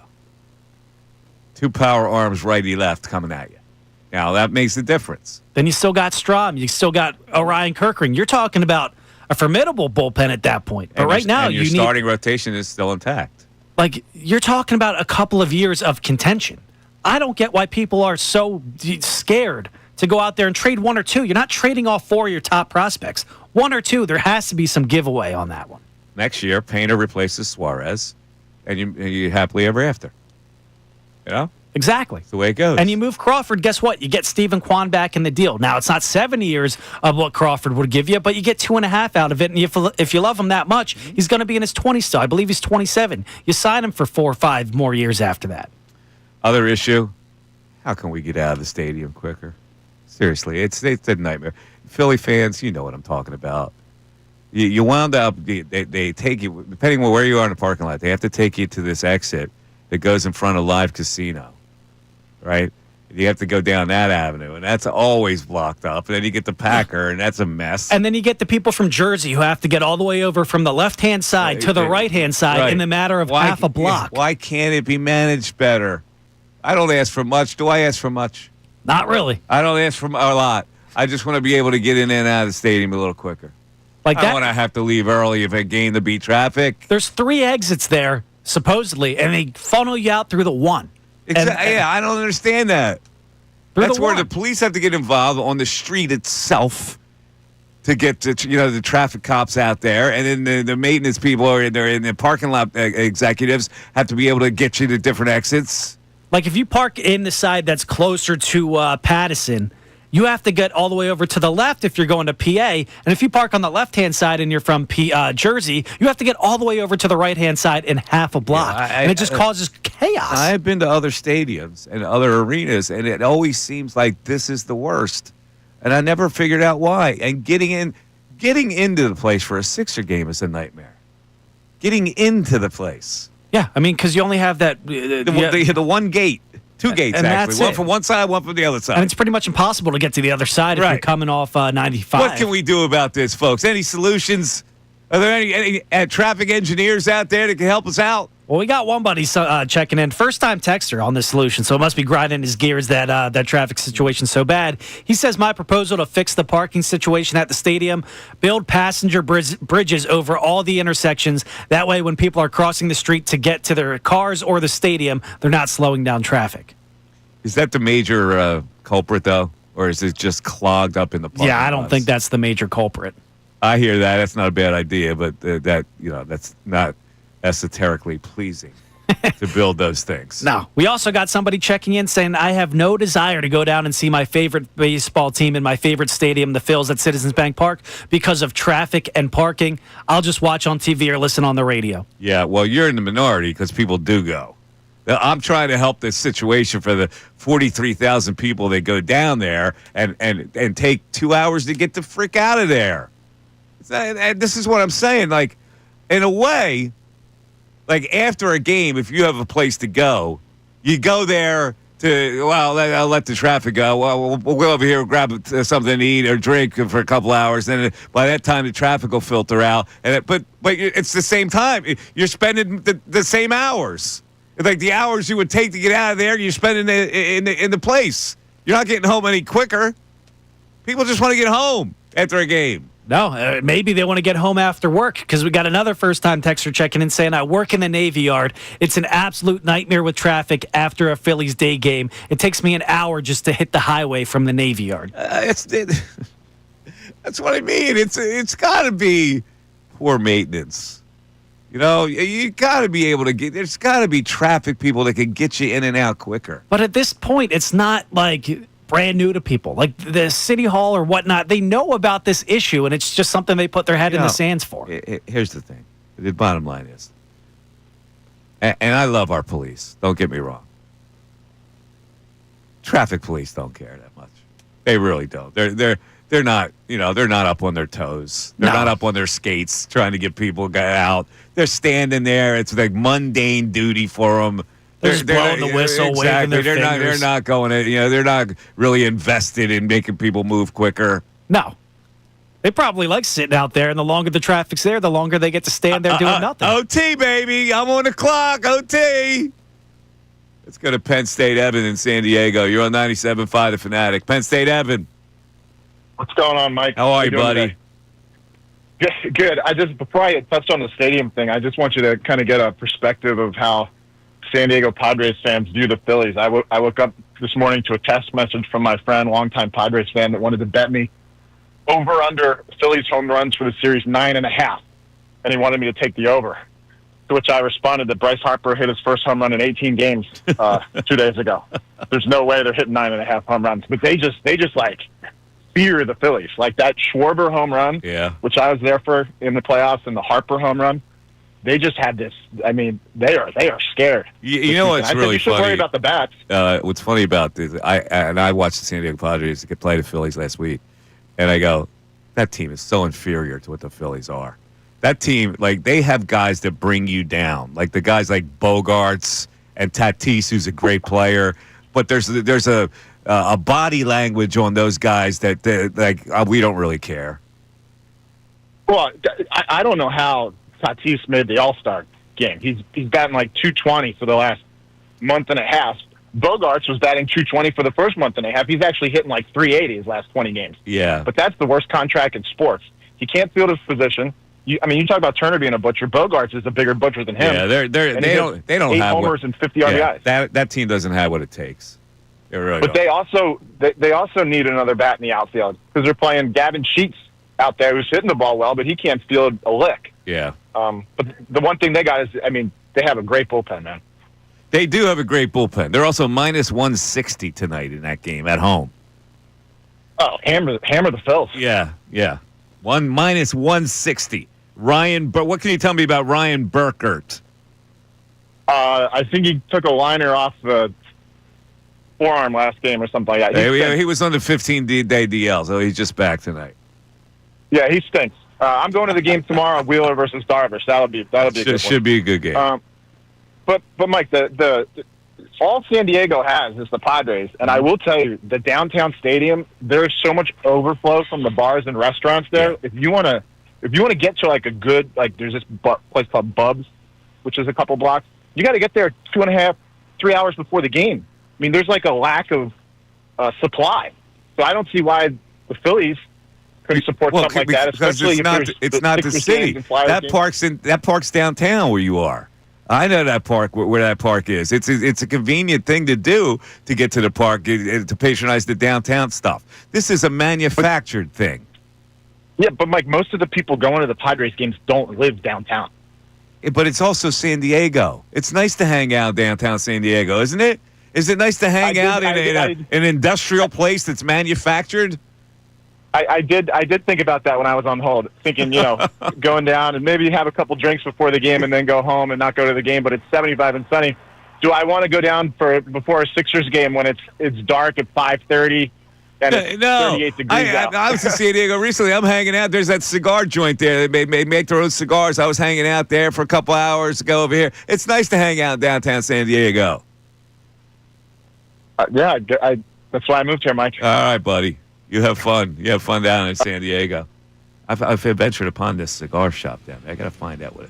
2 power arms, righty left, coming at you. Now, that makes a difference. Then you still got Strahm. You still got Orion Kirkring. You're talking about a formidable bullpen at that point. But right now, your starting rotation is still intact. Like, you're talking about a couple of years of contention. I don't get why people are so scared to go out there and trade 1 or 2. You're not trading all 4 of your top prospects. 1 or 2, there has to be some giveaway on that one. Next year, Painter replaces Suarez, and you happily ever after. You know? Exactly. That's the way it goes. And you move Crawford, guess what? You get Stephen Kwan back in the deal. Now, it's not 7 years of what Crawford would give you, but you get 2.5 out of it. And if you love him that much, he's going to be in his 20s still. I believe he's 27. You sign him for 4 or 5 more years after that. Other issue, how can we get out of the stadium quicker? Seriously, it's a nightmare. Philly fans, you know what I'm talking about. You wound up, they take you, depending on where you are in the parking lot, they have to take you to this exit that goes in front of Live Casino, right? You have to go down that avenue, and that's always blocked up. And then you get the Packer, and that's a mess. And then you get the people from Jersey who have to get all the way over from the left-hand side to the right-hand side in the matter of half a block. Why can't it be managed better? I don't ask for much. Do I ask for much? Not really. I don't ask for a lot. I just want to be able to get in and out of the stadium a little quicker. Like I don't want to have to leave early if I gain to beat traffic. There's 3 exits there, supposedly, and they funnel you out through the one. Exactly. Yeah, I don't understand that. That's where the police have to get involved on the street itself to get the traffic cops out there, and then the maintenance people or in the parking lot executives have to be able to get you to different exits. Like, if you park in the side that's closer to Pattison, you have to get all the way over to the left if you're going to PA. And if you park on the left-hand side and you're from Jersey, you have to get all the way over to the right-hand side in half a block. And it just causes chaos. I've been to other stadiums and other arenas, and it always seems like this is the worst. And I never figured out why. And getting into the place for a Sixer game is a nightmare. Getting into the place. Yeah, I mean, because you only have that... the one gate. 2 gates, and actually. One from one side, one from the other side. And it's pretty much impossible to get to the other side if you're coming off 95. What can we do about this, folks? Any solutions? Are there any traffic engineers out there that can help us out? Well, we got one buddy checking in. First-time texter on this solution, so it must be grinding his gears that traffic situation's so bad. He says, my proposal to fix the parking situation at the stadium, build passenger bridges over all the intersections. That way, when people are crossing the street to get to their cars or the stadium, they're not slowing down traffic. Is that the major culprit, though? Or is it just clogged up in the parking Yeah, I don't lots? think that's the major culprit. I hear that. That's not a bad idea, but that's not... esoterically pleasing to build those things. No. We also got somebody checking in saying, I have no desire to go down and see my favorite baseball team in my favorite stadium, the Phillies at Citizens Bank Park, because of traffic and parking. I'll just watch on TV or listen on the radio. Yeah, well, you're in the minority because people do go. Now, I'm trying to help this situation for the 43,000 people that go down there and take 2 hours to get the frick out of there. And this is what I'm saying. Like, in a way, like after a game, if you have a place to go, you go there to, well, I'll let the traffic go. Well, we'll go over here and grab something to eat or drink for a couple hours. Then by that time, the traffic will filter out. But it's the same time. You're spending the same hours. Like the hours you would take to get out of there, you're spending in the place. You're not getting home any quicker. People just want to get home after a game. No, maybe they want to get home after work, because we got another first-time texter checking in saying, I work in the Navy Yard. It's an absolute nightmare with traffic after a Phillies day game. It takes me an hour just to hit the highway from the Navy Yard. That's what I mean. It's got to be poor maintenance. You know, you got to be able to get. There's got to be traffic people that can get you in and out quicker. But at this point, it's not like brand new to people. Like the city hall or whatnot, they know about this issue, and it's just something they put their head in the sands for. Here's the thing. The bottom line is, and I love our police. Don't get me wrong. Traffic police don't care that much. They really don't. They're not, they're not up on their toes. They're not up on their skates trying to get people out. They're standing there. It's like mundane duty for them. They're just blowing the whistle, waving their fingers. They're not going to, they're not really invested in making people move quicker. No. They probably like sitting out there, and the longer the traffic's there, the longer they get to stand there doing nothing. OT, baby. I'm on the clock. OT. Let's go to Penn State Evan in San Diego. You're on 97.5 The Fanatic. Penn State Evan. What's going on, Mike? How are you, buddy? Good. Before I touched on the stadium thing, I just want you to kind of get a perspective of how San Diego Padres fans view the Phillies. I woke up this morning to a text message from my friend, longtime Padres fan, that wanted to bet me over under Phillies home runs for the series 9.5, and he wanted me to take the over. To which I responded that Bryce Harper hit his first home run in 18 games 2 days ago. There's no way they're hitting 9.5 home runs, but they just like fear the Phillies. Like that Schwarber home run, which I was there for in the playoffs, and the Harper home run. They just had this. I mean, they are scared. You know what's really you should funny? Worry about the bats. What's funny about this? I watched the San Diego Padres play the Phillies last week, and I go, that team is so inferior to what the Phillies are. That team, like, they have guys that bring you down, like the guys like Bogarts and Tatis, who's a great player. But there's a body language on those guys that we don't really care. Well, I don't know how Tatis made the All-Star game. He's batting like 220 for the last month and a half. Bogarts was batting 220 for the first month and a half. He's actually hitting like 380 his last 20 games. Yeah. But that's the worst contract in sports. He can't field his position. You talk about Turner being a butcher. Bogarts is a bigger butcher than him. Yeah, they don't 8 have homers and 50 RBIs. That team doesn't have what it takes. They really but don't. they also need another bat in the outfield because they're playing Gavin Sheets out there who's hitting the ball well, but he can't field a lick. Yeah. But the one thing they got is, they have a great bullpen, man. They do have a great bullpen. They're also minus 160 tonight in that game at home. Oh, hammer the Phils. Yeah. Minus 160. What can you tell me about Ryan Burkert? I think he took a liner off the forearm last game or something like that. He was on the 15-day DL, so he's just back tonight. Yeah, he stinks. I'm going to the game tomorrow, Wheeler versus Darvish. That'll be a good one. Should be a good game. But Mike, the all San Diego has is the Padres, and I will tell you, the downtown stadium, there's so much overflow from the bars and restaurants there. Yeah. If you want to get to like a good, like there's this place called Bub's, which is a couple blocks. You got to get there 2.5, 3 hours before the game. I mean, there's like a lack of supply, so I don't see why the Phillies couldn't support something like that. Especially it's not the city. That park's downtown where you are. I know that park where that park is. It's a convenient thing to do to get to the park to patronize the downtown stuff. This is a manufactured thing. Yeah, but Mike, most of the people going to the Padres games don't live downtown. but it's also San Diego. It's nice to hang out downtown San Diego, isn't it? Is it nice to hang out in an industrial place that's manufactured? I did think about that when I was on hold, thinking, going down and maybe have a couple drinks before the game and then go home and not go to the game. But it's 75 and sunny. Do I want to go down before a Sixers game when it's dark at 5:30 and it's 38 degrees out? I was in San Diego recently. I'm hanging out. There's that cigar joint there. They make their own cigars. I was hanging out there for a couple hours to go over here. It's nice to hang out in downtown San Diego. That's why I moved here, Mike. All right, buddy. You have fun. You have fun down in San Diego. I've ventured upon this cigar shop down there. I got to find out what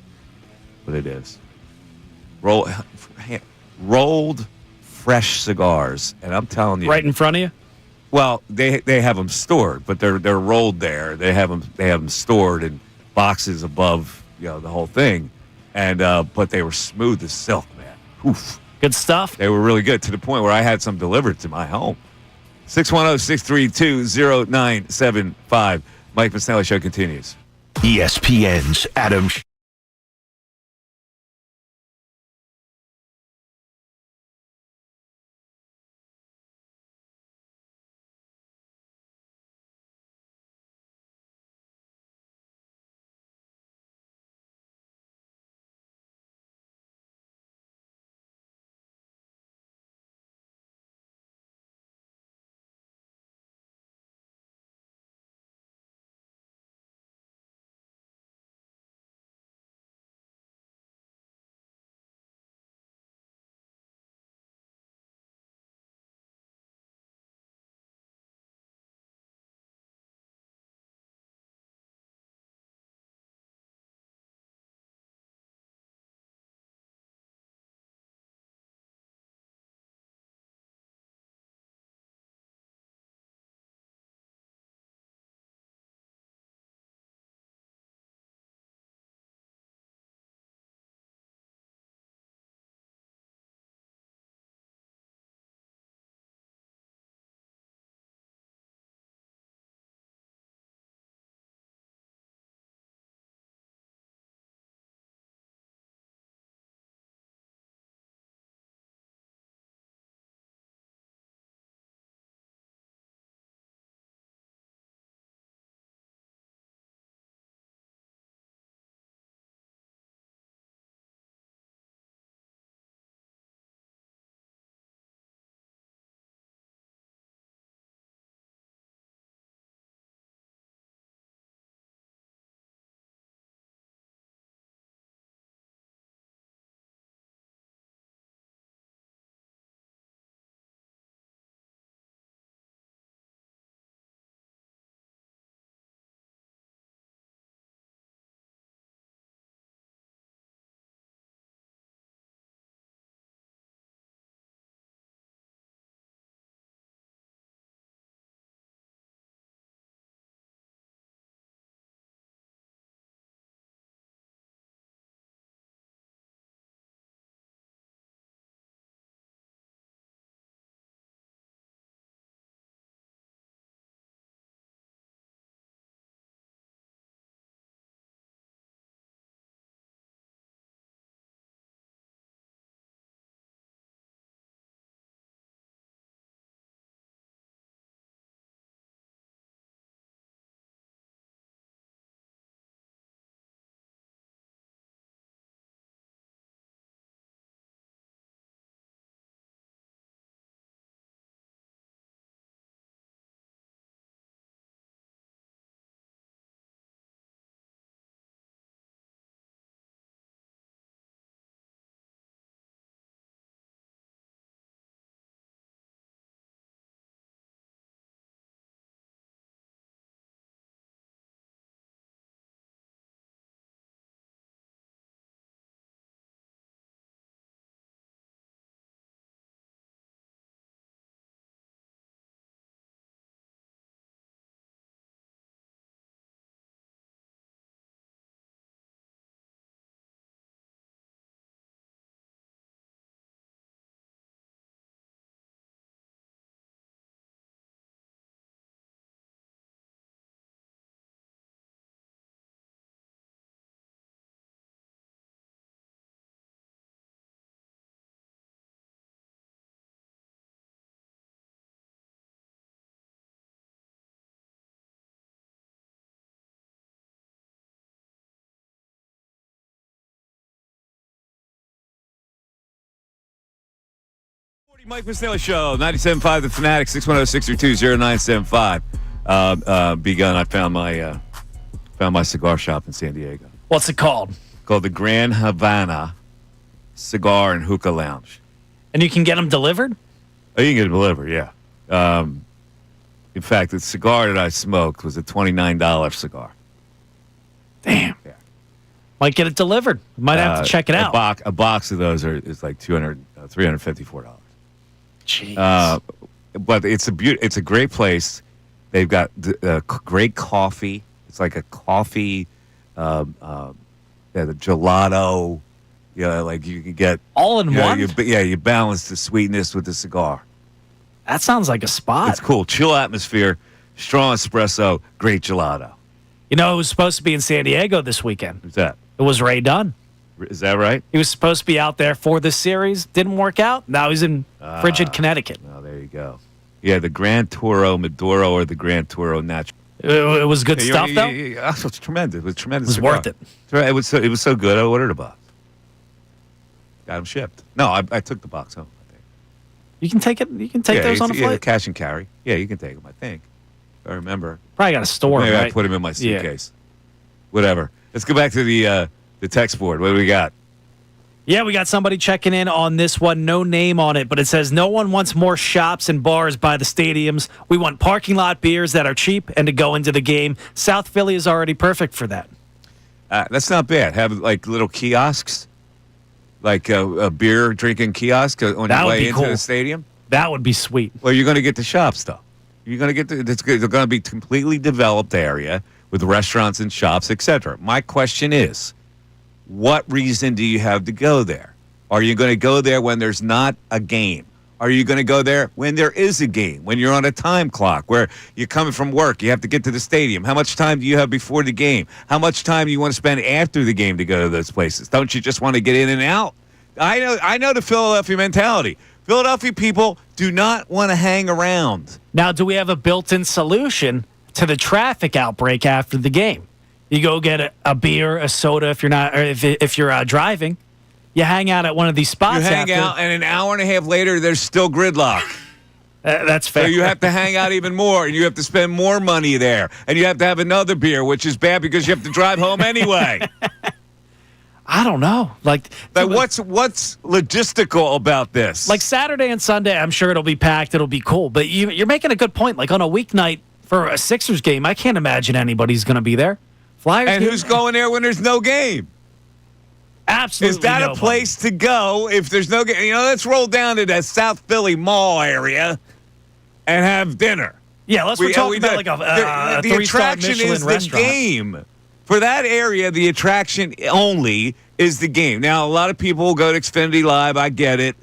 it is. Rolled fresh cigars, and I'm telling you, Right in front of you? well, they have them stored, but they're rolled there. They have them stored in boxes above the whole thing, and but they were smooth as silk, man. Oof. Good stuff. They were really good to the point where I had some delivered to my home. 610-632-0975. Mike Missanelli Show continues. ESPN's Adam Mike Missanelli Show, 97.5 The Fanatic, 610-632-0975. Begun. I found my cigar shop in San Diego. What's it called? Called the Grand Havana Cigar and Hookah Lounge. And you can get them delivered? Oh, you can get it delivered, yeah. In fact, the cigar that I smoked was a $29 cigar. Damn. Yeah. Might get it delivered. Might have to check it out. A box of those is like $354. Jeez. But it's a great place. They've got great coffee. It's like a coffee, the gelato. Like you can get all in one. You balance the sweetness with the cigar. That sounds like a spot. It's cool. Chill atmosphere, strong espresso, great gelato. You know, it was supposed to be in San Diego this weekend. Who's that? It was Ray Dunn. Is that right? He was supposed to be out there for this series. Didn't work out. Now he's in frigid Connecticut. Oh, there you go. Yeah, the Gran Toro Maduro or the Gran Toro Natural. It was good stuff, though? It's tremendous. It was tremendous. It was cigar. worth it. It was so good, I ordered a box. Got them shipped. No, I took the box home. I think. You can take it. You can take those on a flight? Yeah, cash and carry. Yeah, you can take them, I think. If I remember. Probably got a store, Maybe right? I put them in my suitcase. Yeah. Whatever. Let's go back to the text board. What do we got? Yeah, we got somebody checking in on this one. No name on it, but it says, no one wants more shops and bars by the stadiums. We want parking lot beers that are cheap and to go into the game. South Philly is already perfect for that. That's not bad. Have like little kiosks, like a beer drinking kiosk on your way into the stadium. That would be sweet. Well, you're going to get the shops, though. You're going to get it's going to be completely developed area with restaurants and shops, etc. My question is, what reason do you have to go there? Are you going to go there when there's not a game? Are you going to go there when there is a game, when you're on a time clock, where you're coming from work, you have to get to the stadium? How much time do you have before the game? How much time do you want to spend after the game to go to those places? Don't you just want to get in and out? I know the Philadelphia mentality. Philadelphia people do not want to hang around. Now, do we have a built-in solution to the traffic outbreak after the game? You go get a beer, a soda if you're not, or if you're driving. You hang out at one of these spots. You hang out, and an hour and a half later, there's still gridlock. That's fair. So you have to hang out even more, and you have to spend more money there, and you have to have another beer, which is bad because you have to drive home anyway. I don't know. Like what's logistical about this? Like Saturday and Sunday, I'm sure it'll be packed. It'll be cool. But you're making a good point. Like on a weeknight for a Sixers game, I can't imagine anybody's going to be there. Flyers. And who's going there when there's no game? Absolutely. Is that a place to go if there's no game? Let's roll down to that South Philly Mall area and have dinner. Yeah, we're talking about like a the attraction Michelin is restaurant. The game. For that area, the attraction only is the game. Now, a lot of people will go to Xfinity Live. I get it.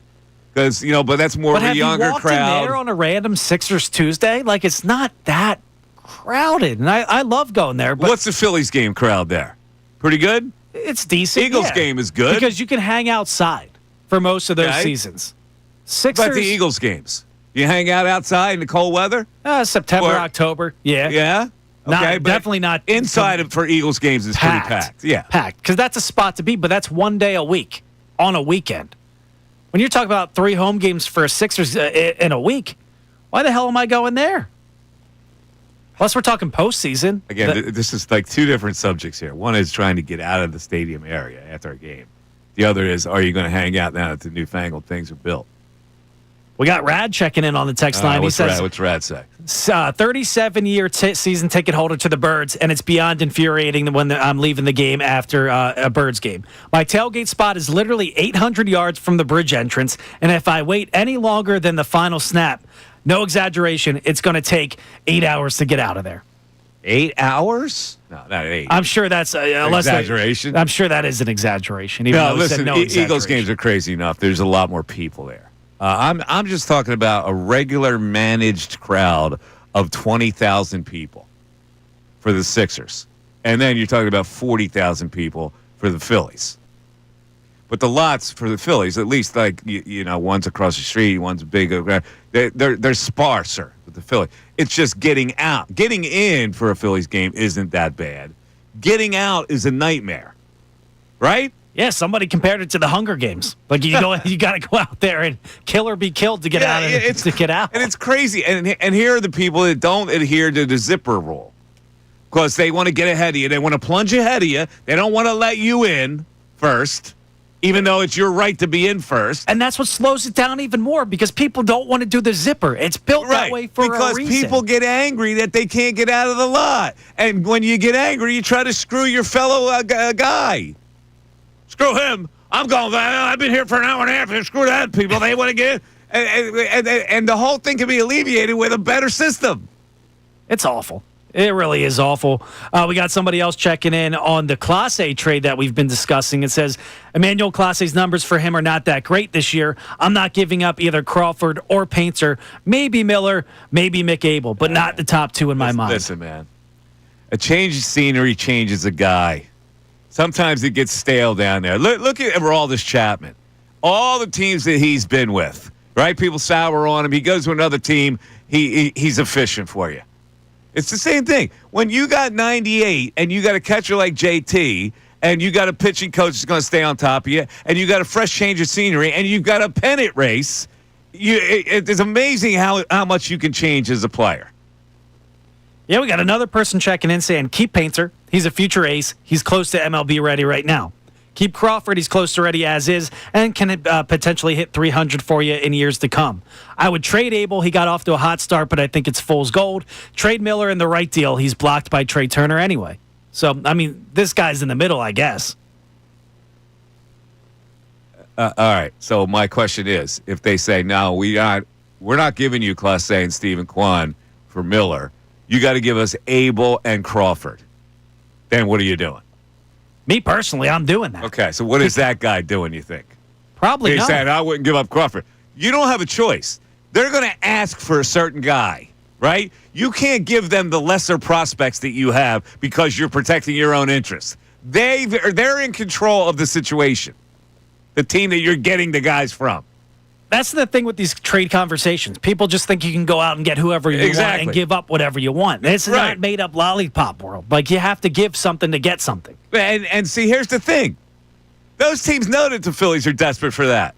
Because, but that's more of a younger crowd. But have you walked in there on a random Sixers Tuesday? Like, it's not that crowded. And I love going there. But what's the Phillies game crowd there? Pretty good? It's decent. Eagles game is good. Because you can hang outside for most of those seasons. Sixers. But the Eagles games? You hang out outside in the cold weather? September, October. Yeah. Yeah? Okay, definitely not. Inside for Eagles games is pretty packed. Yeah. Packed. Because that's a spot to be, but that's one day a week on a weekend. When you're talking about 3 home games for Sixers in a week, why the hell am I going there? Plus, we're talking postseason. Again, this is like 2 different subjects here. One is trying to get out of the stadium area after a game. The other is, are you going to hang out now that the newfangled things are built? We got Rad checking in on the text line. What's Rad say? 37-year season ticket holder to the Birds, and it's beyond infuriating when I'm leaving the game after a Birds game. My tailgate spot is literally 800 yards from the bridge entrance, and if I wait any longer than the final snap, no exaggeration, it's going to take 8 hours to get out of there. 8 hours? No, not 8. I'm sure that's exaggeration. I'm sure that is an exaggeration. Even though listen, exaggeration. Eagles games are crazy enough. There's a lot more people there. I'm just talking about a regular managed crowd of 20,000 people for the Sixers. And then you're talking about 40,000 people for the Phillies. But the lots for the Phillies, at least like, one's across the street, one's big. They're sparser with the Phillies. It's just getting out. Getting in for a Phillies game isn't that bad. Getting out is a nightmare. Right? Yeah, somebody compared it to the Hunger Games. Like you got to go out there and kill or be killed to get out. To get out, and it's crazy. And here are the people that don't adhere to the zipper rule because they want to get ahead of you. They want to plunge ahead of you. They don't want to let you in first, even though it's your right to be in first. And that's what slows it down even more because people don't want to do the zipper. It's built that way for a reason. Because people get angry that they can't get out of the lot, and when you get angry, you try to screw your fellow guy. Screw him. I'm going. I've been here for an hour and a half. And screw that, people. They want to get in. And the whole thing can be alleviated with a better system. It's awful. It really is awful. We got somebody else checking in on the Class A trade that we've been discussing. It says, Emmanuel Clase's numbers for him are not that great this year. I'm not giving up either Crawford or Painter. Maybe Miller, maybe McAble, but not the top two in my mind. Listen, man. A change of scenery changes a guy. Sometimes it gets stale down there. Look at Aroldis Chapman. All the teams that he's been with, right? People sour on him. He goes to another team. He's efficient for you. It's the same thing. When you got 98 and you got a catcher like JT and you got a pitching coach that's going to stay on top of you and you got a fresh change of scenery and you've got a pennant race, it's amazing how much you can change as a player. Yeah, we got another person checking in saying, keep Painter. He's a future ace. He's close to MLB ready right now. Keep Crawford. He's close to ready as is and can potentially hit 300 for you in years to come. I would trade Abel. He got off to a hot start, but I think it's fool's gold. Trade Miller in the right deal. He's blocked by Trey Turner anyway. So, I mean, this guy's in the middle, I guess. All right. So my question is, if they say, no, we're not giving you Clase and Stephen Kwan for Miller, you got to give us Abel and Crawford. Then what are you doing? Me personally, I'm doing that. Okay, so what is that guy doing, you think? Probably He's not. saying, I wouldn't give up Crawford. You don't have a choice. They're going to ask for a certain guy, right? You can't give them the lesser prospects that you have because you're protecting your own interests. They're in control of the situation, the team that you're getting the guys from. That's the thing with these trade conversations. People just think you can go out and get whoever you want and give up whatever you want. It's not made up lollipop world. Like, you have to give something to get something. And see, here's the thing. Those teams know that the Phillies are desperate for that.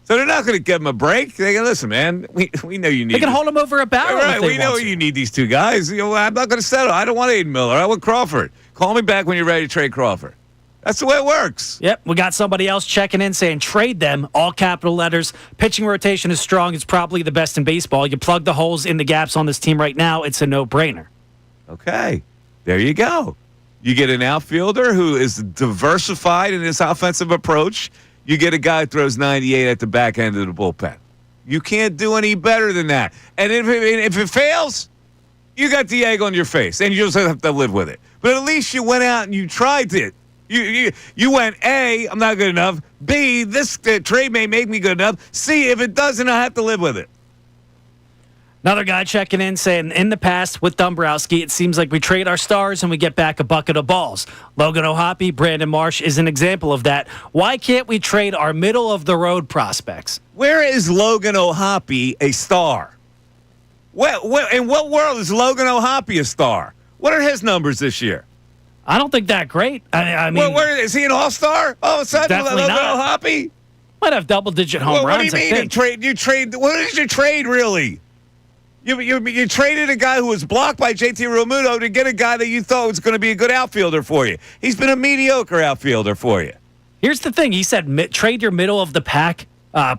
So they're not going to give them a break. They go, listen, man, we know you need They can hold them over a barrel. Right, we know you need these two guys. You know, I'm not going to settle. I don't want Aiden Miller. I want Crawford. Call me back when you're ready to trade Crawford. That's the way it works. Yep, we got somebody else checking in saying trade them, all capital letters. Pitching rotation is strong. It's probably the best in baseball. You plug the holes in the gaps on this team right now, it's a no-brainer. Okay, there you go. You get an outfielder who is diversified in his offensive approach. You get a guy who throws 98 at the back end of the bullpen. You can't do any better than that. And if it fails, you got Diego in your face, and you just have to live with it. But at least you went out and you tried it. You went, A, I'm not good enough. B, this trade may make me good enough. C, if it doesn't, I have to live with it. Another guy checking in saying, in the past with Dombrowski, it seems like we trade our stars and we get back a bucket of balls. Logan O'Hoppe, Brandon Marsh is an example of that. Why can't we trade our middle-of-the-road prospects? Where is Logan O'Hoppe a star? In what world is Logan O'Hoppe a star? What are his numbers this year? I don't think that great. I mean, where is he an all-star? All of a sudden, Logan O'Hoppe might have double-digit home runs. What do you mean? You trade? What is your trade really? You traded a guy who was blocked by JT Realmuto to get a guy that you thought was going to be a good outfielder for you. He's been a mediocre outfielder for you. Here's the thing. He said trade your middle-of-the-pack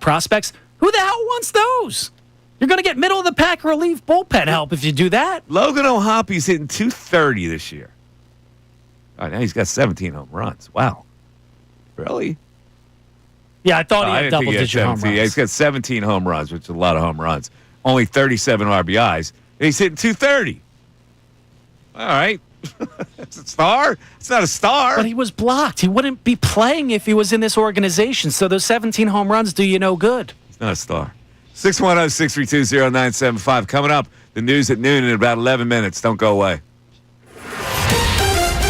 prospects. Who the hell wants those? You're going to get middle-of-the-pack relief bullpen help if you do that. Logan O'Hoppe's hitting .230 this year. All right, now he's got 17 home runs. Wow. Really? Yeah, I thought he had double-digit home runs. Yeah, he's got 17 home runs, which is a lot of home runs. Only 37 RBIs. And he's hitting .230. All right. It's a star? It's not a star. But he was blocked. He wouldn't be playing if he was in this organization. So those 17 home runs do you no good. He's not a star. 610-632-0975. Coming up, the news at noon in about 11 minutes. Don't go away.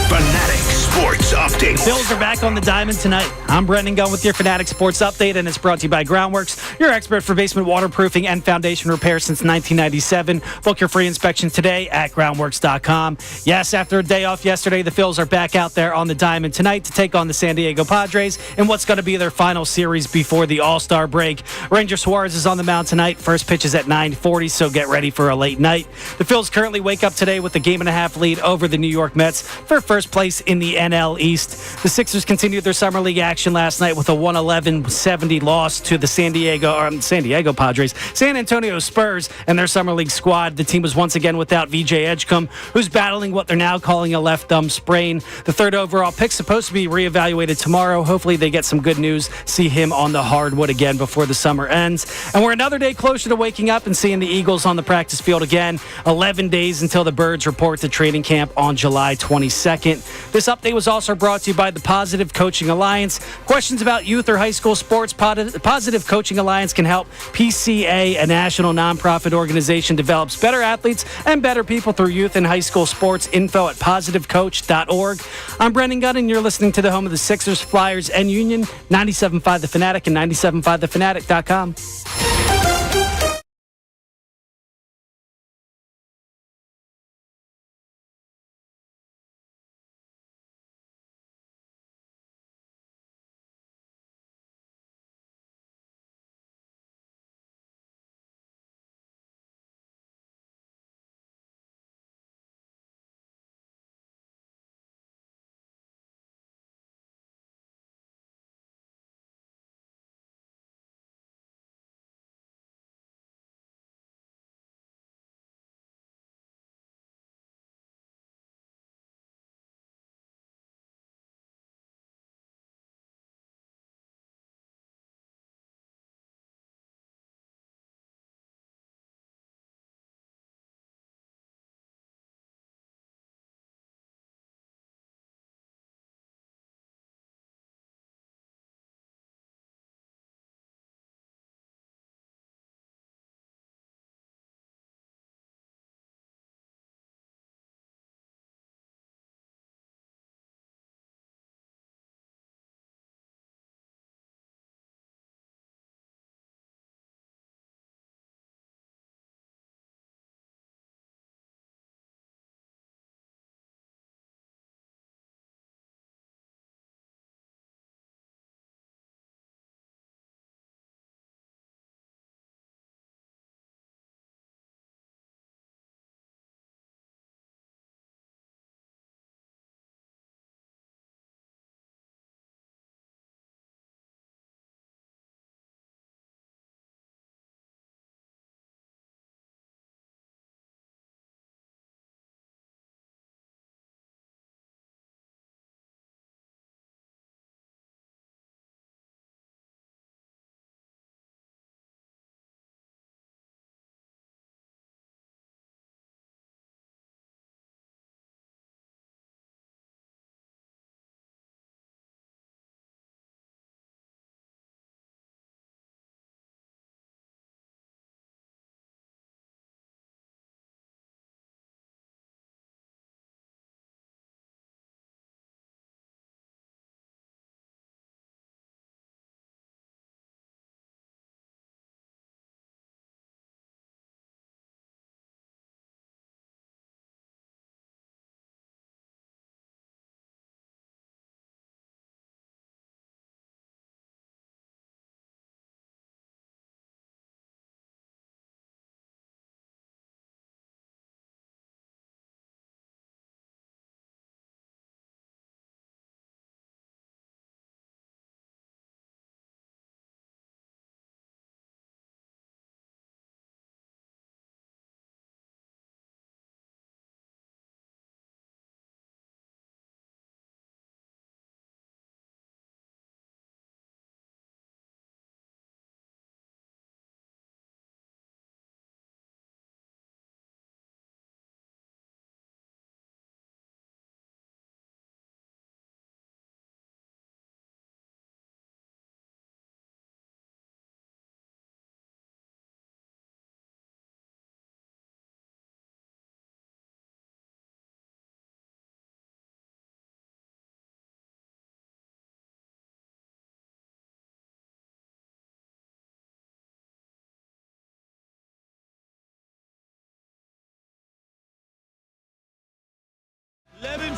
Fanatic Sports Update. Weekdays. Phillies are back on the diamond tonight. I'm Brendan Gunn with your Fanatic Sports Update, and it's brought to you by Groundworks, your expert for basement waterproofing and foundation repair since 1997. Book your free inspection today at groundworks.com. Yes, after a day off yesterday, the Phillies are back out there on the diamond tonight to take on the San Diego Padres in what's going to be their final series before the All-Star break. Ranger Suarez is on the mound tonight. First pitch is at 9:40, so get ready for a late night. The Phillies currently wake up today with a 1.5 game lead over the New York Mets for first place in the NL East. The Sixers continued their summer league action last night with a 111-70 loss to the San Diego Padres, San Antonio Spurs, and their summer league squad. The team was once again without VJ Edgecombe, who's battling what they're now calling a left thumb sprain. The third overall pick's supposed to be reevaluated tomorrow. Hopefully they get some good news, see him on the hardwood again before the summer ends. And we're another day closer to waking up and seeing the Eagles on the practice field again. 11 days until the Birds report to training camp on July 22nd. This update was also brought to you by the Positive Coaching Alliance. Questions about youth or high school sports? Positive Coaching Alliance can help. PCA, a national nonprofit organization, develops better athletes and better people through youth and high school sports. Info at positivecoach.org. I'm Brendan Gunn, and you're listening to the home of the Sixers, Flyers, and Union, 97.5 The Fanatic and 97.5thefanatic.com.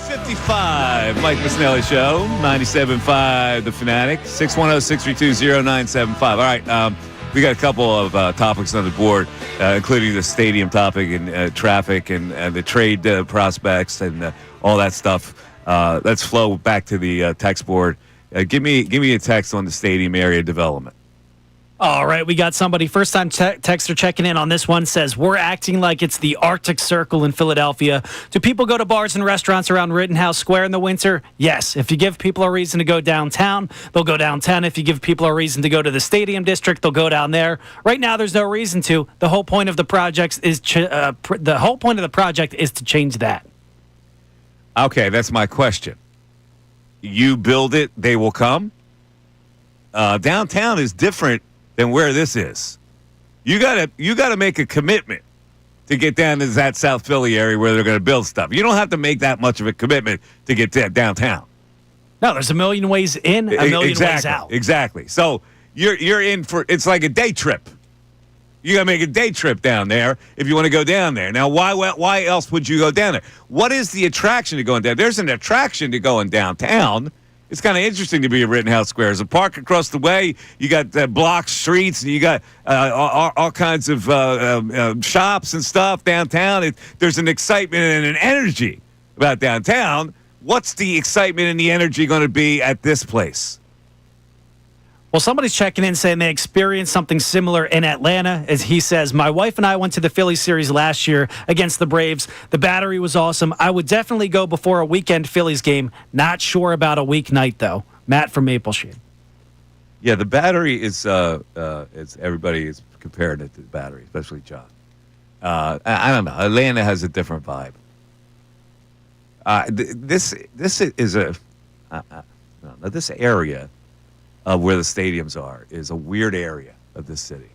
7:55, Mike Missanelli Show, 97.5 The Fanatic, 610-632-0975. All right, we got a couple of topics on the board, including the stadium topic and traffic and the trade prospects and all that stuff. Let's flow back to the text board. Give me a text on the stadium area development. All right, we got somebody, first-time texter checking in on this one, says, we're acting like it's the Arctic Circle in Philadelphia. Do people go to bars and restaurants around Rittenhouse Square in the winter? Yes. If you give people a reason to go downtown, they'll go downtown. If you give people a reason to go to the stadium district, they'll go down there. Right now, there's no reason to. The whole point of the project is to change that. Okay, that's my question. You build it, they will come? Downtown is different than where this is. You gotta make a commitment to get down to that South Philly area where they're going to build stuff. You don't have to make that much of a commitment to get to downtown. No, there's a million ways in, a million ways out. Exactly. So you're in for, it's like a day trip. You got to make a day trip down there if you want to go down there. Now, why else would you go down there? What is the attraction to going down? There's an attraction to going downtown. It's kind of interesting to be at Rittenhouse Square. There's a park across the way. You got blocks, streets, and you got all kinds of shops and stuff downtown. There's an excitement and an energy about downtown. What's the excitement and the energy going to be at this place? Well, somebody's checking in saying they experienced something similar in Atlanta. As he says, my wife and I went to the Phillies series last year against the Braves. The Battery was awesome. I would definitely go before a weekend Phillies game. Not sure about a weeknight, though. Matt from Maple Shade. Yeah, the Battery is everybody is comparing it to the Battery, especially John. I don't know. Atlanta has a different vibe. This area of where the stadiums are is a weird area of this city.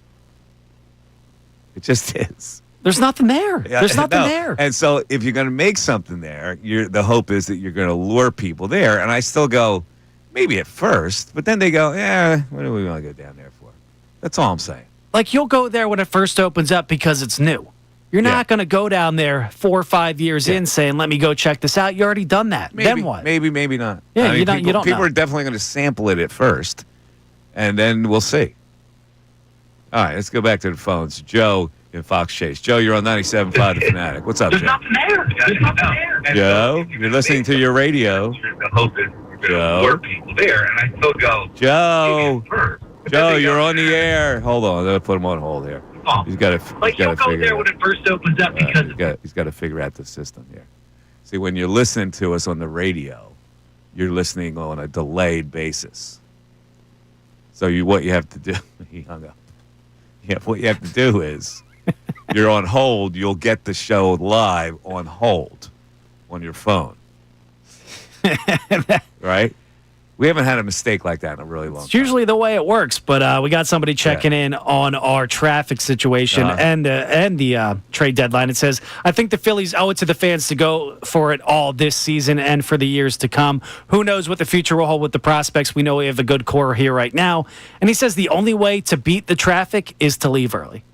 It just is. There's nothing there. There's nothing there. And so if you're going to make something there, the hope is that you're going to lure people there. And I still go, maybe at first, but then they go, yeah, what do we want to go down there for? That's all I'm saying. Like, you'll go there when it first opens up because it's new. You're not going to go down there 4 or 5 years in saying, let me go check this out. You already done that. Maybe, then what? Maybe not. Yeah, you don't know. People are definitely going to sample it at first, and then we'll see. All right, let's go back to the phones. Joe in Fox Chase. Joe, you're on 97.5 The Fanatic. What's up, Joe? There's nothing there. Joe, you're listening to your radio. The hope is we're going to lure people there, and I still go, Joe, you're on the air. Hold on, I'm going to put him on hold here. He's got to you'll go there when it first opens up because he's got to figure out the system here. See, when you're listening to us on the radio, you're listening on a delayed basis. So what you have to do, he hung up. Yeah, what you have to do is you're on hold. You'll get the show live on hold on your phone, right? We haven't had a mistake like that in a really long time. It's usually the way it works, but we got somebody checking in on our traffic situation and the trade deadline. It says, I think the Phillies owe it to the fans to go for it all this season and for the years to come. Who knows what the future will hold with the prospects? We know we have a good core here right now. And he says the only way to beat the traffic is to leave early.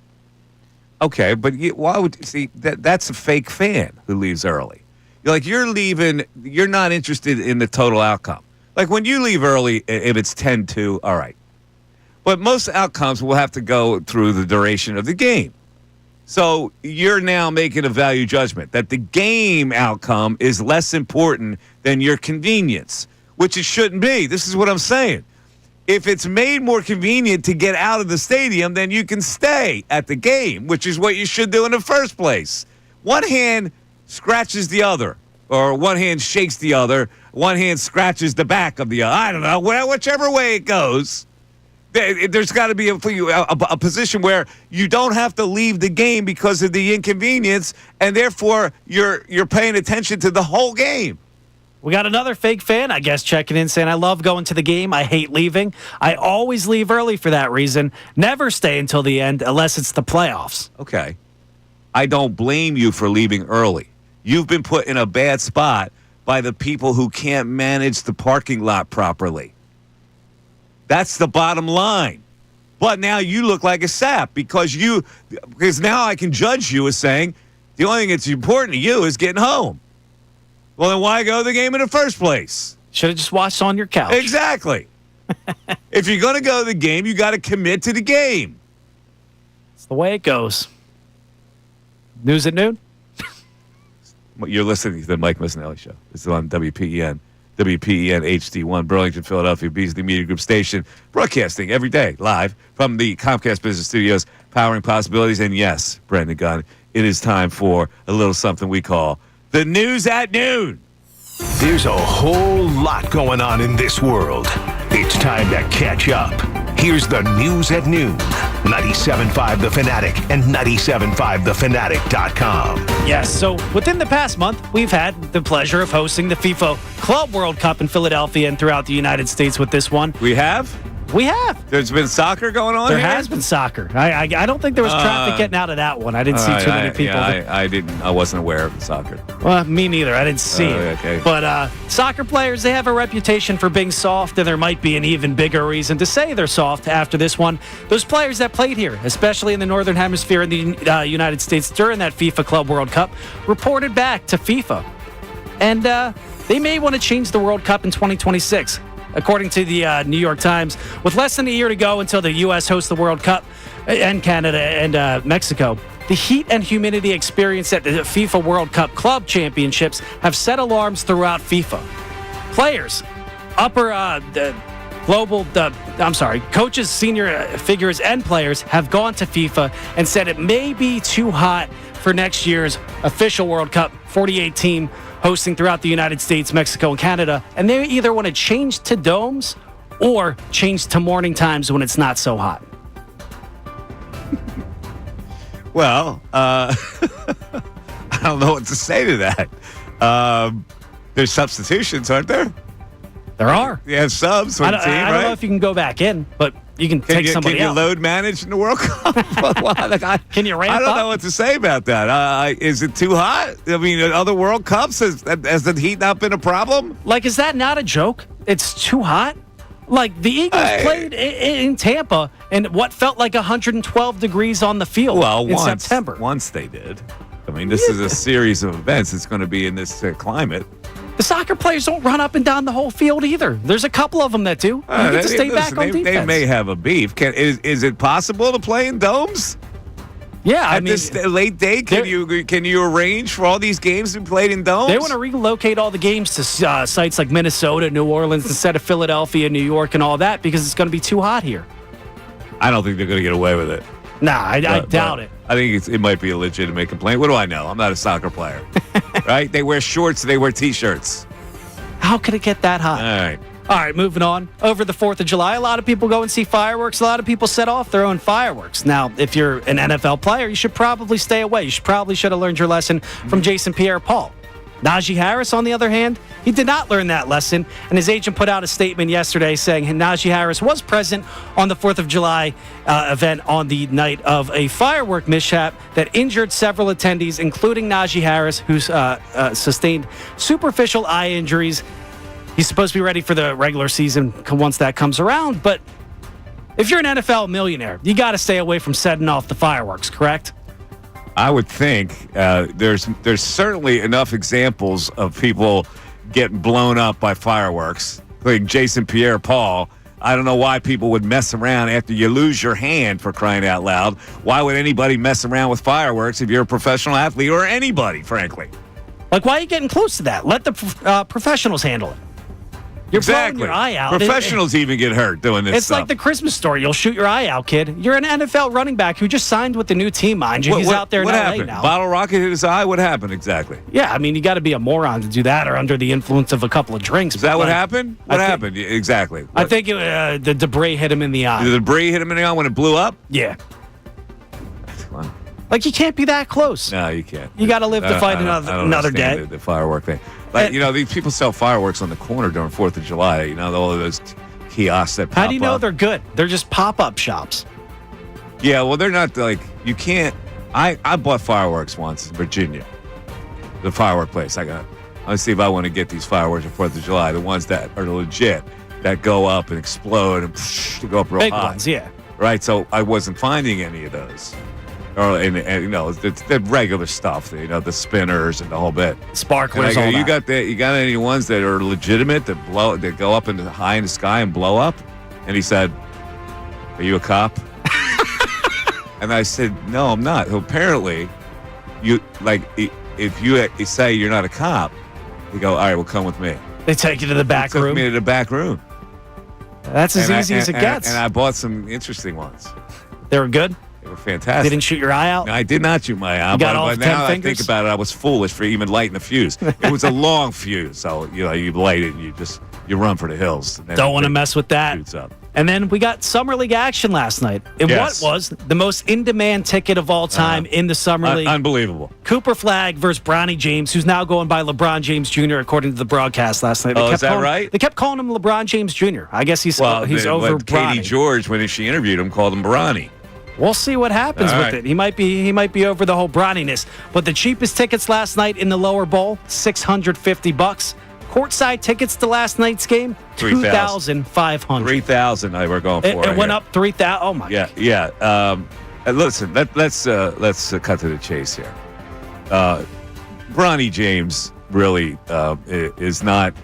Okay, but why would see that's a fake fan who leaves early. You're leaving, you're not interested in the total outcome. Like when you leave early, if it's 10-2, all right. But most outcomes will have to go through the duration of the game. So you're now making a value judgment that the game outcome is less important than your convenience, which it shouldn't be. This is what I'm saying. If it's made more convenient to get out of the stadium, then you can stay at the game, which is what you should do in the first place. One hand scratches the other, or one hand shakes the other. One hand scratches the back of the other. I don't know. Well, whichever way it goes, there's got to be a position where you don't have to leave the game because of the inconvenience, and therefore you're paying attention to the whole game. We got another fake fan, I guess, checking in saying, I love going to the game. I hate leaving. I always leave early for that reason. Never stay until the end unless it's the playoffs. Okay. I don't blame you for leaving early. You've been put in a bad spot by the people who can't manage the parking lot properly. That's the bottom line. But now you look like a sap because now I can judge you as saying the only thing that's important to you is getting home. Well, then why go to the game in the first place? Should have just watched on your couch. Exactly. If you're going to go to the game, you got to commit to the game. It's the way it goes. News at noon? You're listening to the Mike Missanelli Show. This is on WPEN HD1, Burlington, Philadelphia, Beasley Media Group station, broadcasting every day live from the Comcast Business Studios, powering possibilities. And yes, Brandon Gunn, it is time for a little something we call the News at Noon. There's a whole lot going on in this world. It's time to catch up. Here's the News at Noon. 97.5 The Fanatic and 97.5thefanatic.com. Yes, so within the past month, we've had the pleasure of hosting the FIFA Club World Cup in Philadelphia and throughout the United States with this one. We have? We have. There's been soccer going on There here? has been soccer. I don't think there was traffic getting out of that one. I didn't see too many people. I wasn't aware of the soccer. Well, me neither. I didn't see it. Okay. But soccer players, they have a reputation for being soft, and there might be an even bigger reason to say they're soft after this one. Those players that played here, especially in the Northern Hemisphere in the United States during that FIFA Club World Cup, reported back to FIFA. And they may want to change the World Cup in 2026. According to the New York Times, with less than a year to go until the U.S. hosts the World Cup and Canada and Mexico, the heat and humidity experienced at the FIFA World Cup Club Championships have set alarms throughout FIFA. Players, coaches, senior figures, and players have gone to FIFA and said it may be too hot for next year's official World Cup, 48 team hosting throughout the United States, Mexico, and Canada, and they either want to change to domes or change to morning times when it's not so hot. Well, I don't know what to say to that. There's substitutions, aren't there? There are. You have subs for the team, right? I don't know if you can go back in, but you can take somebody Can out. you load manage in the World Cup? Can you ramp I don't up? know what to say about that. Is it too hot? I mean, other World Cups, has the heat not been a problem? Like, is that not a joke? It's too hot? Like, the Eagles played in Tampa and what felt like 112 degrees on the field in September. Once they did. I mean, this is a series of events. It's going to be in this climate. The soccer players don't run up and down the whole field either. There's a couple of them that do. You get to stay back on defense. They may have a beef. Is it possible to play in domes? Yeah, At this late day, can you arrange for all these games to be played in domes? They want to relocate all the games to sites like Minnesota, New Orleans, instead of Philadelphia, New York, and all that because it's going to be too hot here. I don't think they're going to get away with it. Nah, I doubt it. I think it might be a legitimate complaint. What do I know? I'm not a soccer player. Right? They wear shorts. They wear T-shirts. How could it get that hot? All right, moving on. Over the 4th of July, a lot of people go and see fireworks. A lot of people set off their own fireworks. Now, if you're an NFL player, you should probably stay away. You should have learned your lesson from Jason Pierre-Paul. Najee Harris, on the other hand, he did not learn that lesson, and his agent put out a statement yesterday saying Najee Harris was present on the 4th of July event on the night of a firework mishap that injured several attendees, including Najee Harris, who's sustained superficial eye injuries. He's supposed to be ready for the regular season once that comes around, but if you're an NFL millionaire, you got to stay away from setting off the fireworks, correct? I would think there's certainly enough examples of people getting blown up by fireworks, like Jason Pierre-Paul. I don't know why people would mess around after you lose your hand, for crying out loud. Why would anybody mess around with fireworks if you're a professional athlete or anybody, frankly? Like, why are you getting close to that? Let the professionals handle it. You're blowing your eye out. Professionals even get hurt doing this It's stuff. like the Christmas story. You'll shoot your eye out, kid. You're an NFL running back who just signed with the new team, mind you. He's out there in What LA happened? now. Bottle rocket hit his eye? What happened exactly? Yeah, I mean, you got to be a moron to do that or under the influence of a couple of drinks. Is that what happened? What happened? Exactly. I think the debris hit him in the eye. The debris hit him in the eye when it blew up? Yeah. Wow. Like, you can't be that close. No, you can't. You got to live to fight another day. The firework thing. Like, these people sell fireworks on the corner during 4th of July. All of those kiosks that pop up. How do you know they're good? They're just pop-up shops. Yeah, well, they're not like, you can't. I bought fireworks once in Virginia. The firework place. Let's see if I want to get these fireworks on 4th of July. The ones that are legit, that go up and explode and go up real high. Big ones, yeah. Right, so I wasn't finding any of those. and the regular stuff, the spinners and the whole bit. Sparklers, And I go, all you that. you got any ones that are legitimate that go up into high in the sky and blow up? And he said, "Are you a cop?" And I said, "No, I'm not." So apparently, if you say you're not a cop, you go, "All right, well, come with me." They take you to the back Took room. me to the back room. That's as easy as it gets. And I bought some interesting ones. They were good. They were fantastic. They didn't shoot your eye out. No, I did not shoot my eye. You got all But 10 now I fingers? think about it, I was foolish for even lighting the fuse. It was a long fuse, so you light it and you run for the hills. And then Don't want to it mess with that. shoots up. And then we got Summer League action last night. And Yes. what was the most in-demand ticket of all time in the Summer League? Unbelievable. Cooper Flagg versus Bronny James, who's now going by LeBron James Jr. according to the broadcast last night. Is that right? They kept calling him LeBron James Jr. I guess he's over Katie Bronny. George, when she interviewed him, called him Bronny. We'll see what happens All with right. it. He might be over the whole Bronniness. But the cheapest tickets last night in the lower bowl, $650. Courtside tickets to last night's game, $2,500. 3,000 I were going for. It went up 3,000. Oh my! Yeah. Listen, let's cut to the chase here. Bronny James really is not.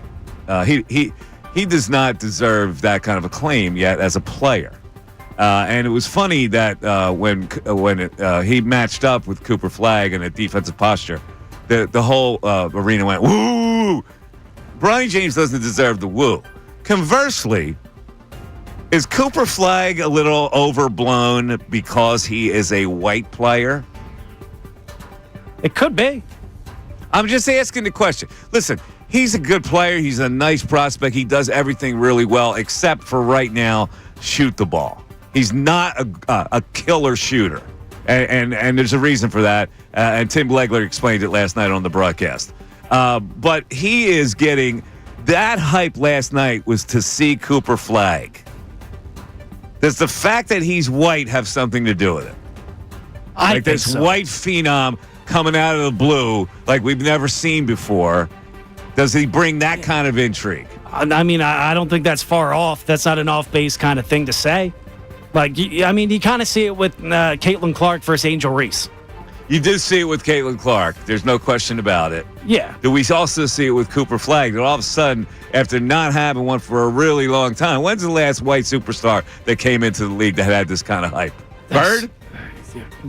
He does not deserve that kind of acclaim yet as a player. And it was funny that when he matched up with Cooper Flagg in a defensive posture, the whole arena went woo. Bronny James doesn't deserve the woo. Conversely, is Cooper Flagg a little overblown because he is a white player? It could be. I'm just asking the question. Listen, he's a good player. He's a nice prospect. He does everything really well, except for right now, shoot the ball. He's not a killer shooter. And there's a reason for that. And Tim Legler explained it last night on the broadcast. But he is getting that hype last night was to see Cooper Flagg. Does the fact that he's white have something to do with it? I like think this so. white phenom coming out of the blue like we've never seen before. Does he bring that kind of intrigue? I mean, I don't think that's far off. That's not an off-base kind of thing to say. Like, I mean, you kind of see it with Caitlin Clark versus Angel Reese. You do see it with Caitlin Clark. There's no question about it. Yeah. Do we also see it with Cooper Flagg? That all of a sudden, after not having one for a really long time, when's the last white superstar that came into the league that had this kind of hype? Bird?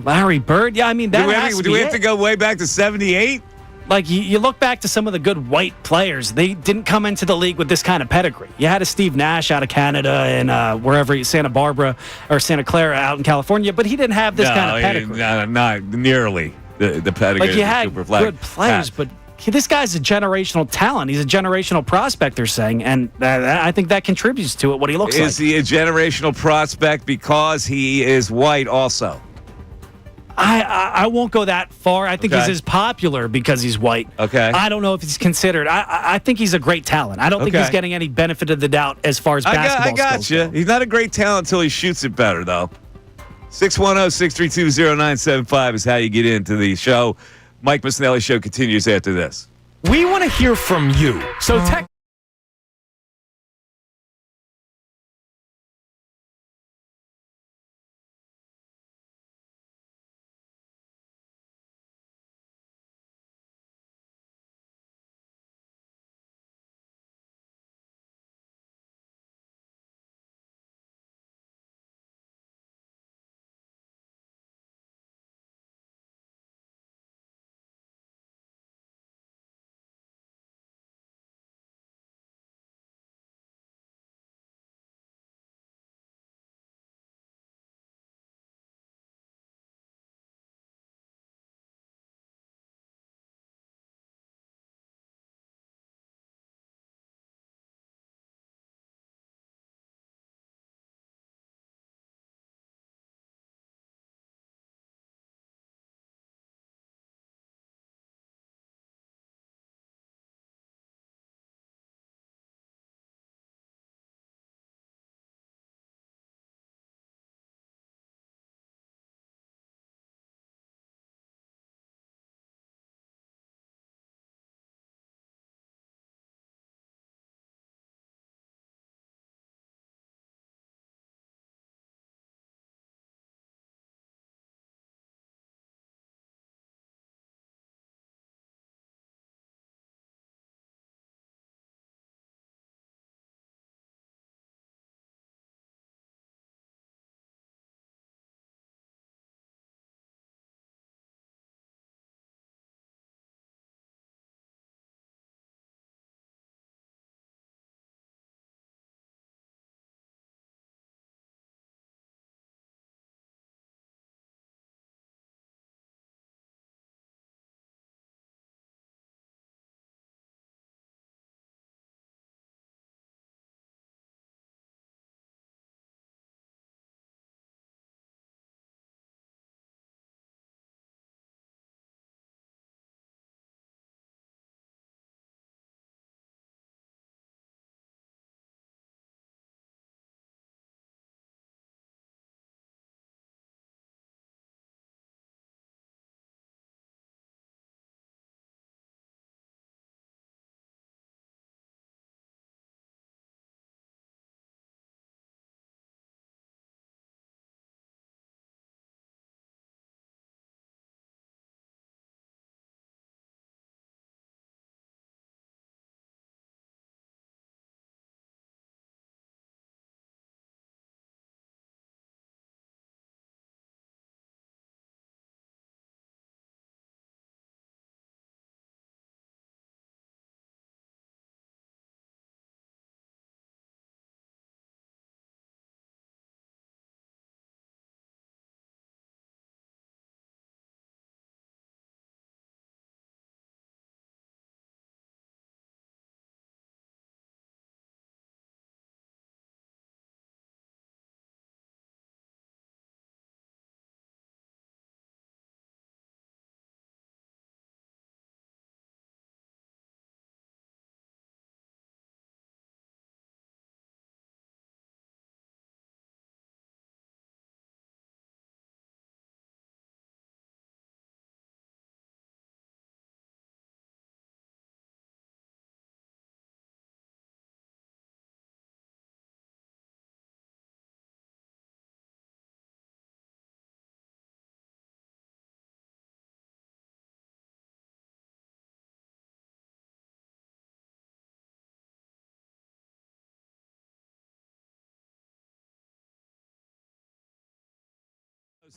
Larry Bird? Yeah, I mean, that Do we have to go way back to 78? Like, you look back to some of the good white players. They didn't come into the league with this kind of pedigree. You had a Steve Nash out of Canada and wherever, Santa Barbara or Santa Clara out in California, but he didn't have this kind of pedigree. No, not nearly the pedigree Like, you of had Cooper Flagg. good players, but this guy's a generational talent. He's a generational prospect, they're saying, and I think that contributes to it, what he looks like. Is he a generational prospect because he is white also? I won't go that far. I think he's as popular because he's white. Okay. I don't know if he's considered. I think he's a great talent. I don't think he's getting any benefit of the doubt as far as basketball I got skills you. go. He's not a great talent until he shoots it better, though. 610-632-0975 is how you get into the show. Mike Missanelli Show continues after this. We want to hear from you. So text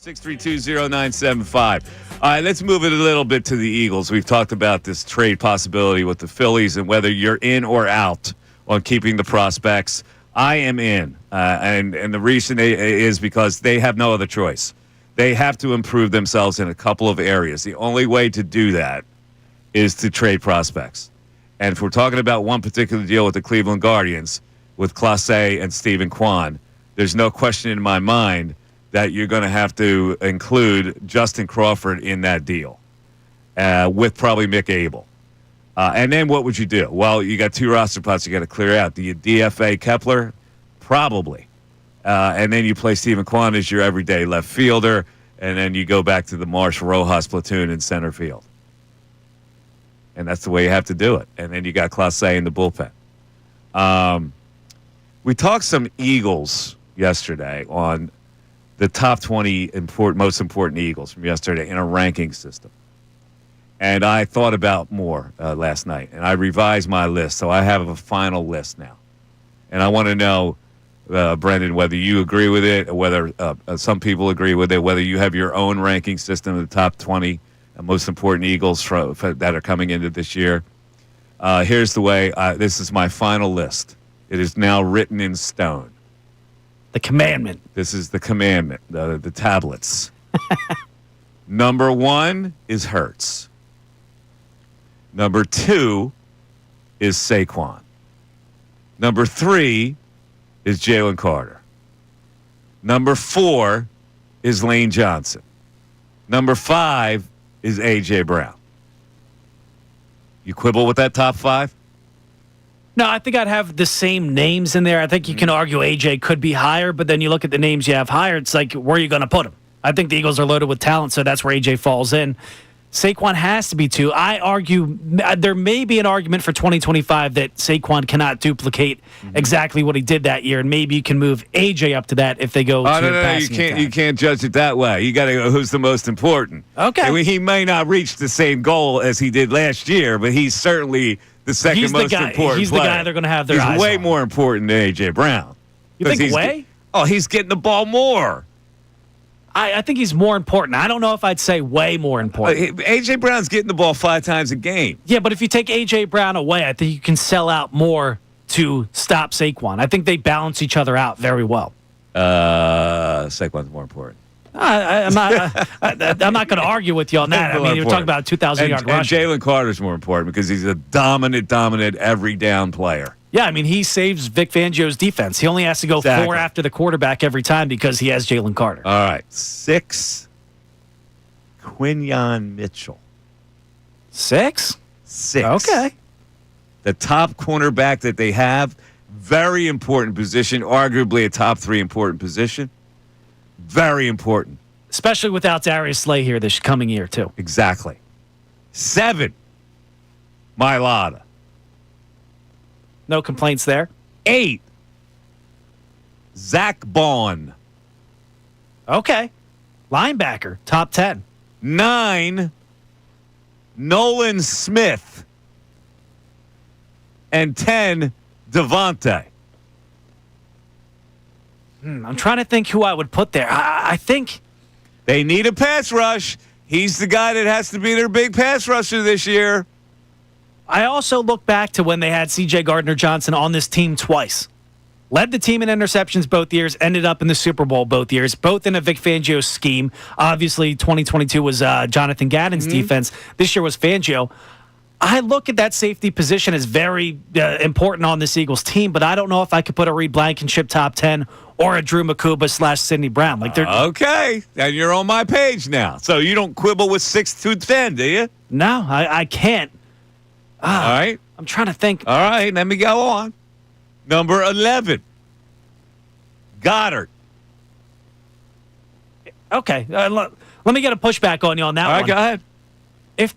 6320975. All right, let's move it a little bit to the Eagles. We've talked about this trade possibility with the Phillies and whether you're in or out on keeping the prospects. I am in, and the reason is because they have no other choice. They have to improve themselves in a couple of areas. The only way to do that is to trade prospects. And if we're talking about one particular deal with the Cleveland Guardians, with Clase and Stephen Kwan, there's no question in my mind that you're going to have to include Justin Crawford in that deal with probably Mick Abel. And then what would you do? Well, you got two roster spots you got to clear out. Do you DFA Kepler? Probably. And then you play Stephen Kwan as your everyday left fielder, and then you go back to the Marsh Rojas platoon in center field. And that's the way you have to do it. And then you got Clase in the bullpen. We talked some Eagles yesterday on the top 20 most important Eagles from yesterday in a ranking system. And I thought about more last night, and I revised my list, so I have a final list now. And I want to know, Brendan, whether you agree with it, or whether some people agree with it, whether you have your own ranking system of the top 20 most important Eagles that are coming into this year. Here's the way. This is my final list. It is now written in stone. The commandment. This is the commandment, the tablets. Number 1 is Hurts. Number 2 is Saquon. Number 3 is Jalen Carter. Number 4 is Lane Johnson. Number 5 is A.J. Brown. You quibble with that top 5? No, I think I'd have the same names in there. I think you can argue AJ could be higher, but then you look at the names you have higher, it's like, where are you going to put him? I think the Eagles are loaded with talent, so that's where AJ falls in. Saquon has to be too. I argue there may be an argument for 2025 that Saquon cannot duplicate exactly what he did that year, and maybe you can move AJ up to that if they go to passing attack. You can't judge it that way. You got to go who's the most important. Okay. I mean, he may not reach the same goal as he did last year, but he's certainly the second most important He's player. the guy they're going to have their eyes on. He's way more important than A.J. Brown. You think way? He's getting the ball more. I think he's more important. I don't know if I'd say way more important. A.J. Brown's getting the ball 5 times a game. Yeah, but if you take A.J. Brown away, I think you can sell out more to stop Saquon. I think they balance each other out very well. Saquon's more important. I'm not going to argue with you on that. I mean, you're talking about a 2,000-yard rush. And Jalen Carter's more important because he's a dominant, every down player. Yeah, I mean, he saves Vic Fangio's defense. He only has to go 4 after the quarterback every time because he has Jalen Carter. All right. 6, Quinyon Mitchell. 6? 6. Okay. The top cornerback that they have, very important position, arguably a top 3 important position. Very important. Especially without Darius Slay here this coming year, too. Exactly. 7, Mailata. No complaints there. 8, Zach Bond. Okay. Linebacker, top 10. 9, Nolan Smith. And 10, Devontae. I'm trying to think who I would put there. I think they need a pass rush. He's the guy that has to be their big pass rusher this year. I also look back to when they had C.J. Gardner-Johnson on this team twice. Led the team in interceptions both years, ended up in the Super Bowl both years, both in a Vic Fangio scheme. Obviously, 2022 was Jonathan Gaddon's defense. This year was Fangio. I look at that safety position as very important on this Eagles team, but I don't know if I could put a Reed Blankenship top 10 or a Drew Makuba / Sidney Brown. Like they're okay, and you're on my page now. So you don't quibble with 6 through 10, do you? No, I can't. All right. I'm trying to think. All right, let me go on. Number 11, Goddard. Okay, let me get a pushback on you on that one. All right, go ahead. If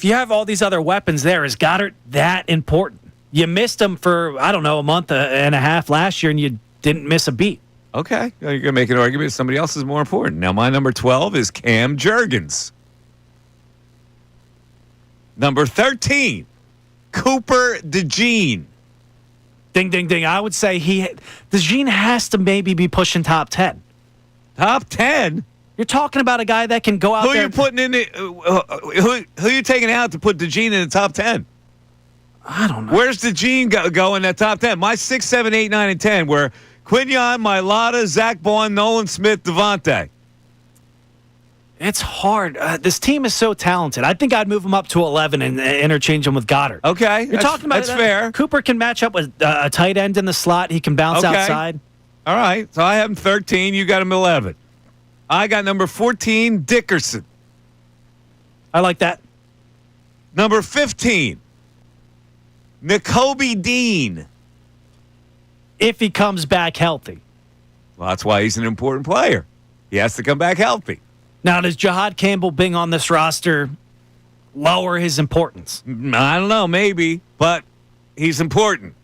you have all these other weapons there, is Goddard that important? You missed him for, I don't know, a month and a half last year, and you didn't miss a beat. Okay, you're going to make an argument somebody else is more important. Now, my number 12 is Cam Jurgens. Number 13, Cooper DeJean. Ding, ding, ding. I would say DeJean has to maybe be pushing top 10. Top 10? You're talking about a guy that can go out Who there. are you putting in the? Who are you taking out to put DeGene in the top 10? I don't know. Where's DeGene go in that top 10? My 6, 7, 8, 9, and 10 were Quinion, Mailata, Zach Bond, Nolan Smith, Devontae. It's hard. This team is so talented. I think I'd move him up to 11 and interchange him with Goddard. Okay, You're talking about that's fair. Cooper can match up with a tight end in the slot. He can bounce outside. All right, so I have him 13. You got him 11. I got number 14, Dickerson. I like that. Number 15, Nakobe Dean. If he comes back healthy. Well, that's why he's an important player. He has to come back healthy. Now, does Jahad Campbell being on this roster lower his importance? I don't know, maybe, but he's important.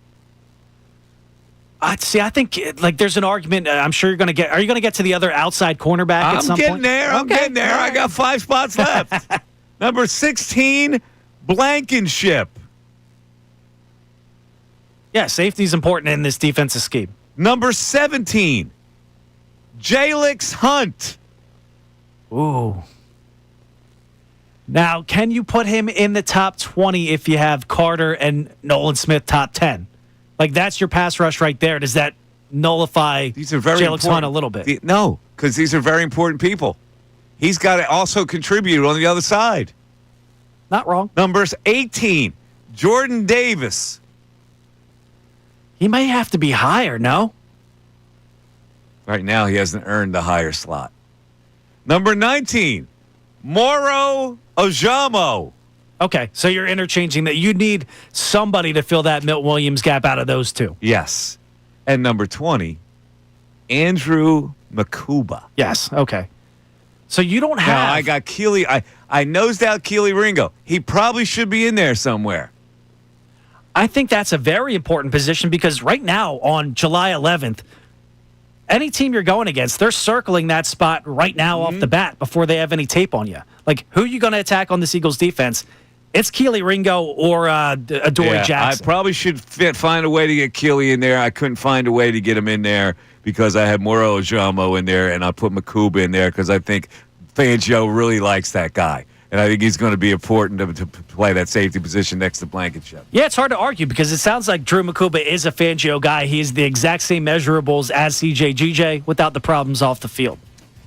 I think like there's an argument. I'm sure you're going to get. Are you going to get to the other outside cornerback at some point? I'm getting there. I got 5 spots left. Number 16, Blankenship. Yeah, safety's important in this defensive scheme. Number 17, Jalix Hunt. Ooh. Now, can you put him in the top 20 if you have Carter and Nolan Smith top 10? Like, that's your pass rush right there. Does that nullify Jalix Hunt a little bit? No, because these are very important people. He's got to also contribute on the other side. Not wrong. Numbers 18, Jordan Davis. He may have to be higher, no? Right now, he hasn't earned the higher slot. Number 19, Moro Ojamo. Okay, so you're interchanging that. You need somebody to fill that Milt Williams gap out of those two. Yes. And number 20, Andrew Makuba. Yes, okay. So you don't have... Now, I got Keely. I nosed out Keely Ringo. He probably should be in there somewhere. I think that's a very important position because right now, on July 11th, any team you're going against, they're circling that spot right now off the bat before they have any tape on you. Like, who are you going to attack on this Eagles defense? It's Keely Ringo or Adoree Jackson. I probably should find a way to get Keely in there. I couldn't find a way to get him in there because I had Moro Ojamo in there, and I put Makuba in there because I think Fangio really likes that guy. And I think he's going to be important to play that safety position next to Blankenship. Yeah, it's hard to argue because it sounds like Drew Makuba is a Fangio guy. He's the exact same measurables as CJ GJ without the problems off the field.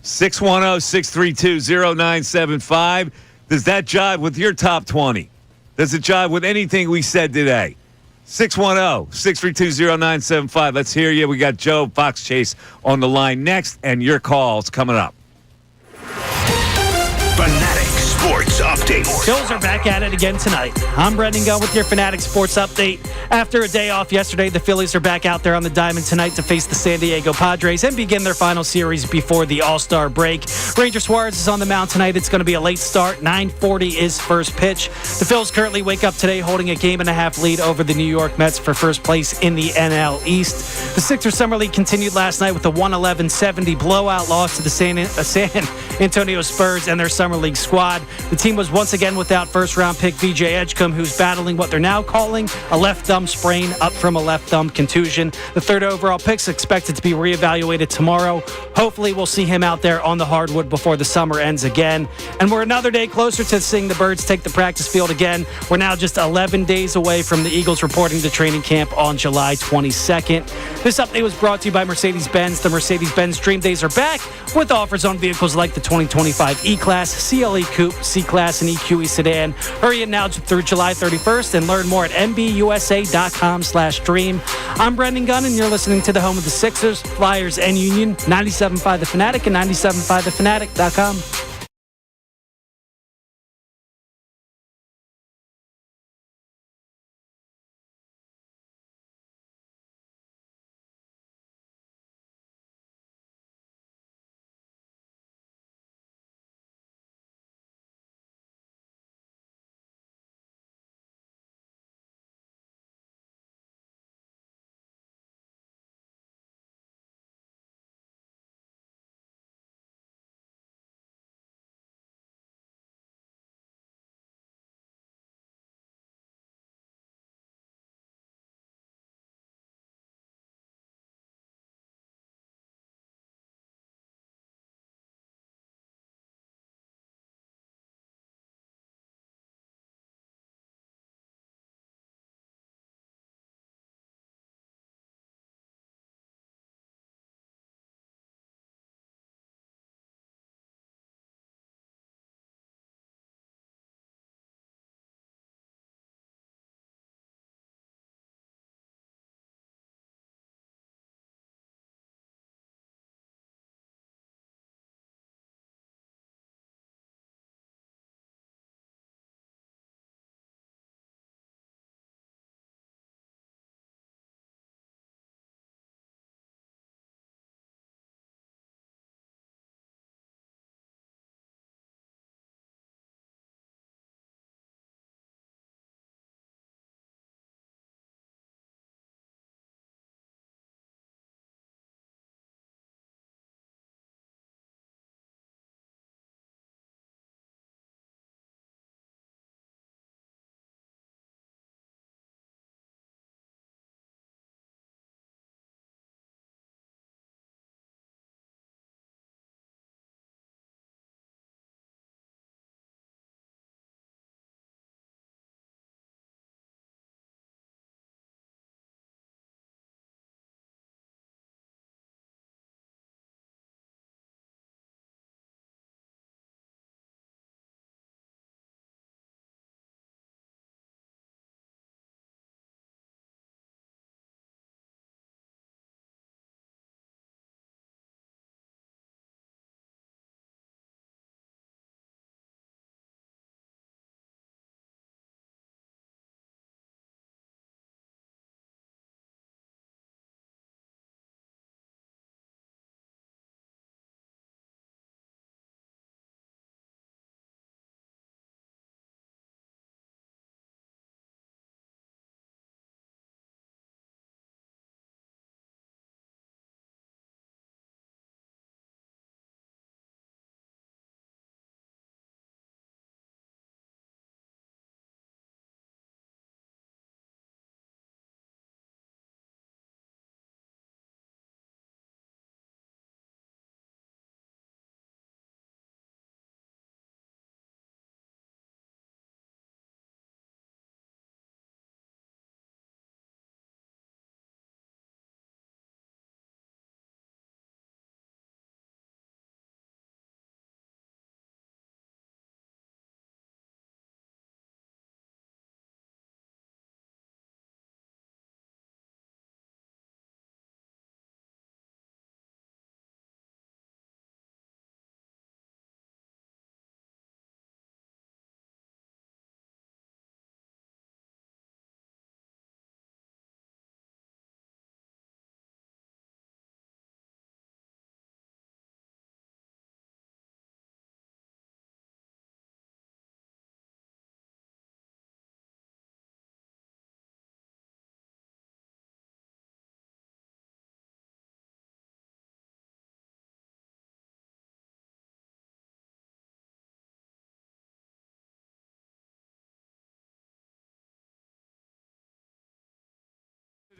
610-632-0975. Does that jive with your top 20? Does it jive with anything we said today? 610-632-0975. Let's hear you. We got Joe Fox Chase on the line next, and your call's coming up. Fanatic Sports Update. Phillies are back at it again tonight. I'm Brendan Gunn with your Fanatic Sports Update. After a day off yesterday, the Phillies are back out there on the diamond tonight to face the San Diego Padres and begin their final series before the All-Star break. Ranger Suarez is on the mound tonight. It's going to be a late start. 9:40 is first pitch. The Phillies currently wake up today holding a 1.5-game lead over the New York Mets for first place in the NL East. The Sixers Summer League continued last night with a 111-70 blowout loss to the San Antonio Spurs and their Summer League squad. The team was once again without first-round pick VJ Edgecombe, who's battling what they're now calling a left thumb sprain up from a left thumb contusion. The third overall pick's expected to be reevaluated tomorrow. Hopefully we'll see him out there on the hardwood before the summer ends again. And we're another day closer to seeing the Birds take the practice field again. We're now just 11 days away from the Eagles reporting to training camp on July 22nd. This update was brought to you by Mercedes-Benz. The Mercedes-Benz Dream Days are back with offers on vehicles like the 2025 E-Class, CLE Coupe, C-Class, and EQE Sedan. Hurry in now through July 31st and learn more at mbusa.com/dream. I'm Brendan Gunn, and you're listening to the home of the Sixers, Flyers, and Union, 97.5 The Fanatic and 97.5thefanatic.com.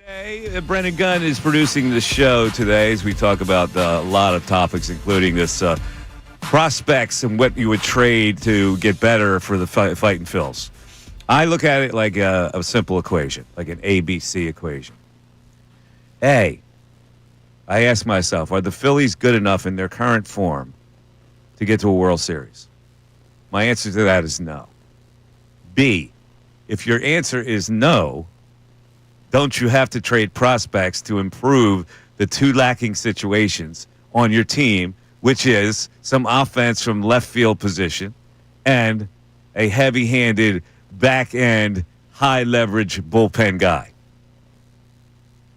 Hey, Brendan Gunn is producing the show today as we talk about a lot of topics, including this prospects and what you would trade to get better for the fighting Phils. I look at it like a simple equation, like an ABC equation. A, I ask myself, are the Phillies good enough in their current form to get to a World Series? My answer to that is no. B, if your answer is no, don't you have to trade prospects to improve the two lacking situations on your team, which is some offense from left field position and a heavy-handed, back-end, high-leverage bullpen guy?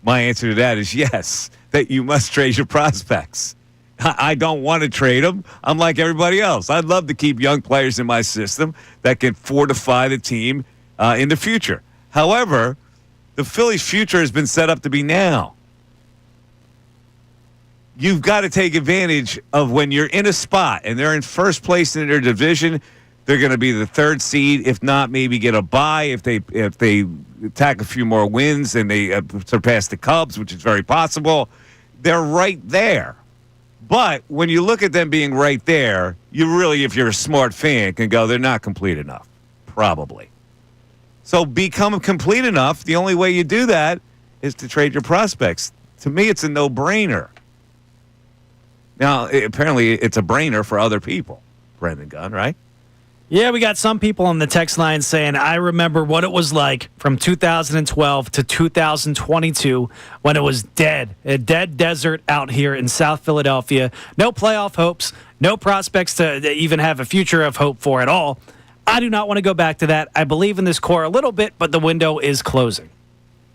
My answer to that is yes, that you must trade your prospects. I don't want to trade them. I'm like everybody else. I'd love to keep young players in my system that can fortify the team in the future. However, the Phillies' future has been set up to be now. You've got to take advantage of when you're in a spot and they're in first place in their division. They're going to be the third seed, if not maybe get a bye if they attack a few more wins and they surpass the Cubs, which is very possible. They're right there. But when you look at them being right there, you really, if you're a smart fan, can go, they're not complete enough, probably. So become complete enough. The only way you do that is to trade your prospects. To me, it's a no-brainer. Now, apparently, it's a brainer for other people. Brendan Gunn, right? Yeah, we got some people on the text line saying, I remember what it was like from 2012 to 2022 when it was a dead desert out here in South Philadelphia. No playoff hopes, no prospects to even have a future of hope for at all. I do not want to go back to that. I believe in this core a little bit, but the window is closing.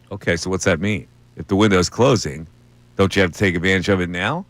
Okay, so what's that mean? If the window is closing, don't you have to take advantage of it now?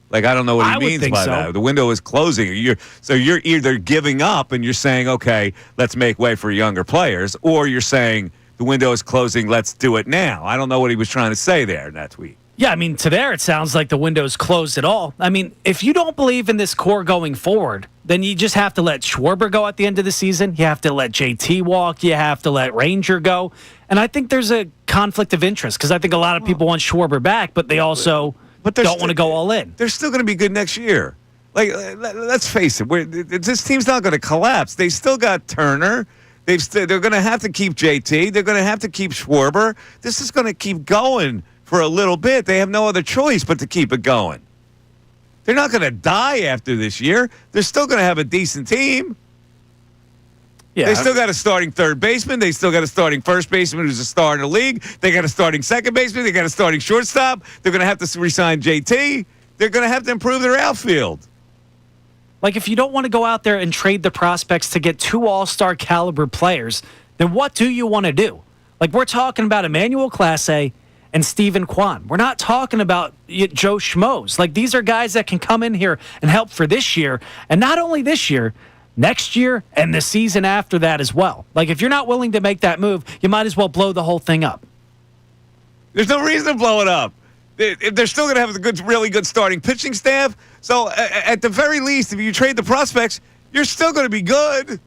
Like, I don't know what he means by that. The window is closing. So you're either giving up and you're saying, okay, let's make way for younger players, or you're saying the window is closing, let's do it now. I don't know what he was trying to say there in that tweet. Yeah, I mean, to there it sounds like the window's closed at all. I mean, if you don't believe in this core going forward, then you just have to let Schwarber go at the end of the season. You have to let JT walk. You have to let Ranger go. And I think there's a conflict of interest because I think a lot of people want Schwarber back, but they also don't want to go all in. They're still going to be good next year. Like, let's face it, this team's not going to collapse. They still got Turner. They're going to have to keep JT. They're going to have to keep Schwarber. This is going to keep going for a little bit. They have no other choice but to keep it going. They're not going to die after this year. They're still going to have a decent team. Yeah, they still got a starting third baseman. They still got a starting first baseman who's a star in the league. They got a starting second baseman. They got a starting shortstop. They're going to have to re-sign JT. They're going to have to improve their outfield. Like, if you don't want to go out there and trade the prospects to get two all-star caliber players, then what do you want to do? Like, we're talking about Emmanuel Clase and Stephen Kwan. We're not talking about Joe Schmoes. Like, these are guys that can come in here and help for this year. And not only this year, next year and the season after that as well. Like, if you're not willing to make that move, you might as well blow the whole thing up. There's no reason to blow it up. They're still going to have a really good starting pitching staff. So, at the very least, if you trade the prospects, you're still going to be good.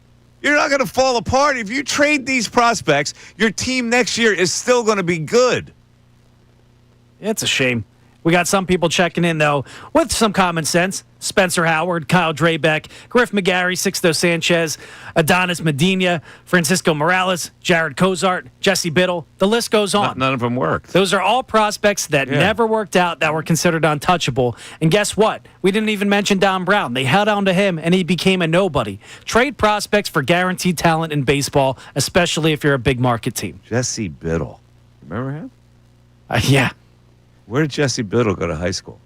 You're not going to fall apart. If you trade these prospects, your team next year is still going to be good. It's a shame. We got some people checking in, though, with some common sense. Spencer Howard, Kyle Drabeck, Griff McGarry, Sixto Sanchez, Adonis Medina, Francisco Morales, Jared Cozart, Jesse Biddle. The list goes on. None of them worked. Those are all prospects that never worked out, that were considered untouchable. And guess what? We didn't even mention Don Brown. They held on to him, and he became a nobody. Trade prospects for guaranteed talent in baseball, especially if you're a big market team. Jesse Biddle. Remember him? Yeah. Where did Jesse Biddle go to high school?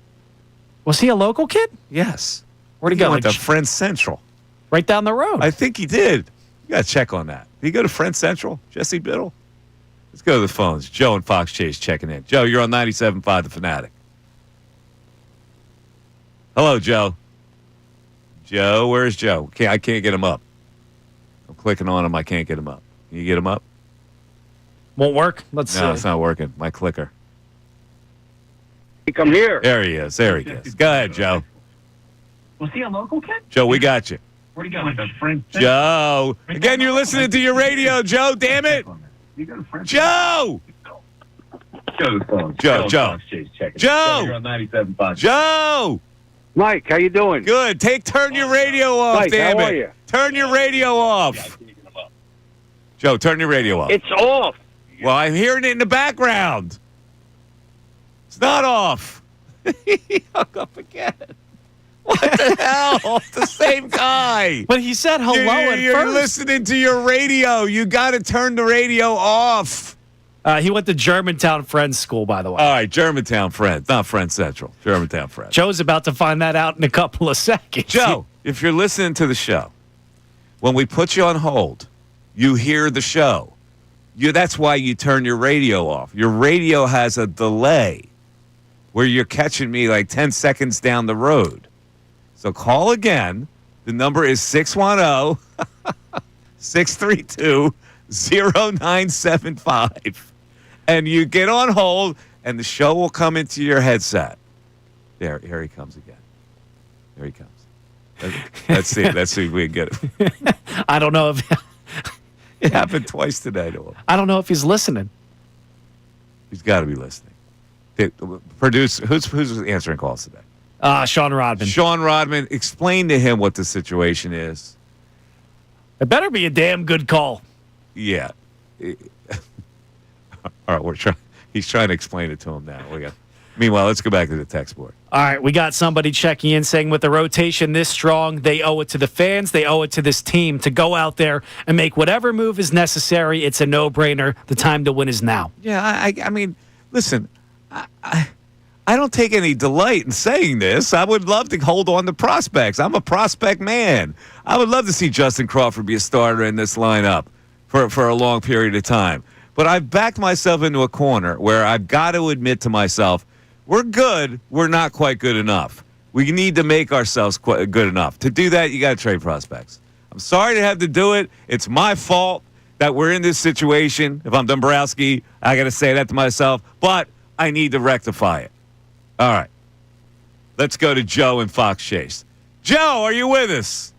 Was he a local kid? Yes. Where'd he go? He went to Friends Central. Right down the road. I think he did. You got to check on that. Did he go to Friends Central, Jesse Biddle? Let's go to the phones. Joe and Fox Chase checking in. Joe, you're on 97.5 The Fanatic. Hello, Joe. Joe, where's Joe? I can't get him up. I'm clicking on him. I can't get him up. Can you get him up? Won't work? Let's see. No, it's not working. My clicker. Come here. There he is. There he is. Go ahead, Joe. Was he a local kid? Joe, we got you. Where'd he go? Like a friend? Joe. Again, you're listening to your radio, Joe. Damn it. Joe. Joe phone. Joe. Fox Chase checking. Joe! You're on 97.5. Joe! Mike, how you doing? Good. Turn your radio off, Mike, damn how it. are you? Turn your radio off. Joe, turn your radio off. It's off. Well, I'm hearing it in the background. It's not off. He hung up again. What the hell? It's the same guy. But he said hello at You're first. listening to your radio. You got to turn the radio off. He went to Germantown Friends School, by the way. All right, Germantown Friends, not Friends Central. Germantown Friends. Joe's about to find that out in a couple of seconds. Joe, if you're listening to the show, when we put you on hold, you hear the show. That's why you turn your radio off. Your radio has a delay where you're catching me like 10 seconds down the road. So call again. The number is 610-632-0975. And you get on hold, and the show will come into your headset. Here he comes again. There he comes. Let's see if we can get it. I don't know if It happened twice today to him. I don't know if he's listening. He's got to be listening. Who's answering calls today? Sean Rodman. Sean Rodman, explain to him what the situation is. It better be a damn good call. Yeah. All right, he's trying to explain it to him now. Meanwhile, let's go back to the text board. All right, we got somebody checking in saying with the rotation this strong, they owe it to the fans, they owe it to this team to go out there and make whatever move is necessary. It's a no-brainer. The time to win is now. Yeah, I mean, listen, I don't take any delight in saying this. I would love to hold on to prospects. I'm a prospect man. I would love to see Justin Crawford be a starter in this lineup for a long period of time. But I've backed myself into a corner where I've got to admit to myself, we're good. We're not quite good enough. We need to make ourselves quite good enough. To do that, you got to trade prospects. I'm sorry to have to do it. It's my fault that we're in this situation. If I'm Dombrowski, I got to say that to myself. But I need to rectify it. All right. Let's go to Joe in Fox Chase. Joe, are you with us?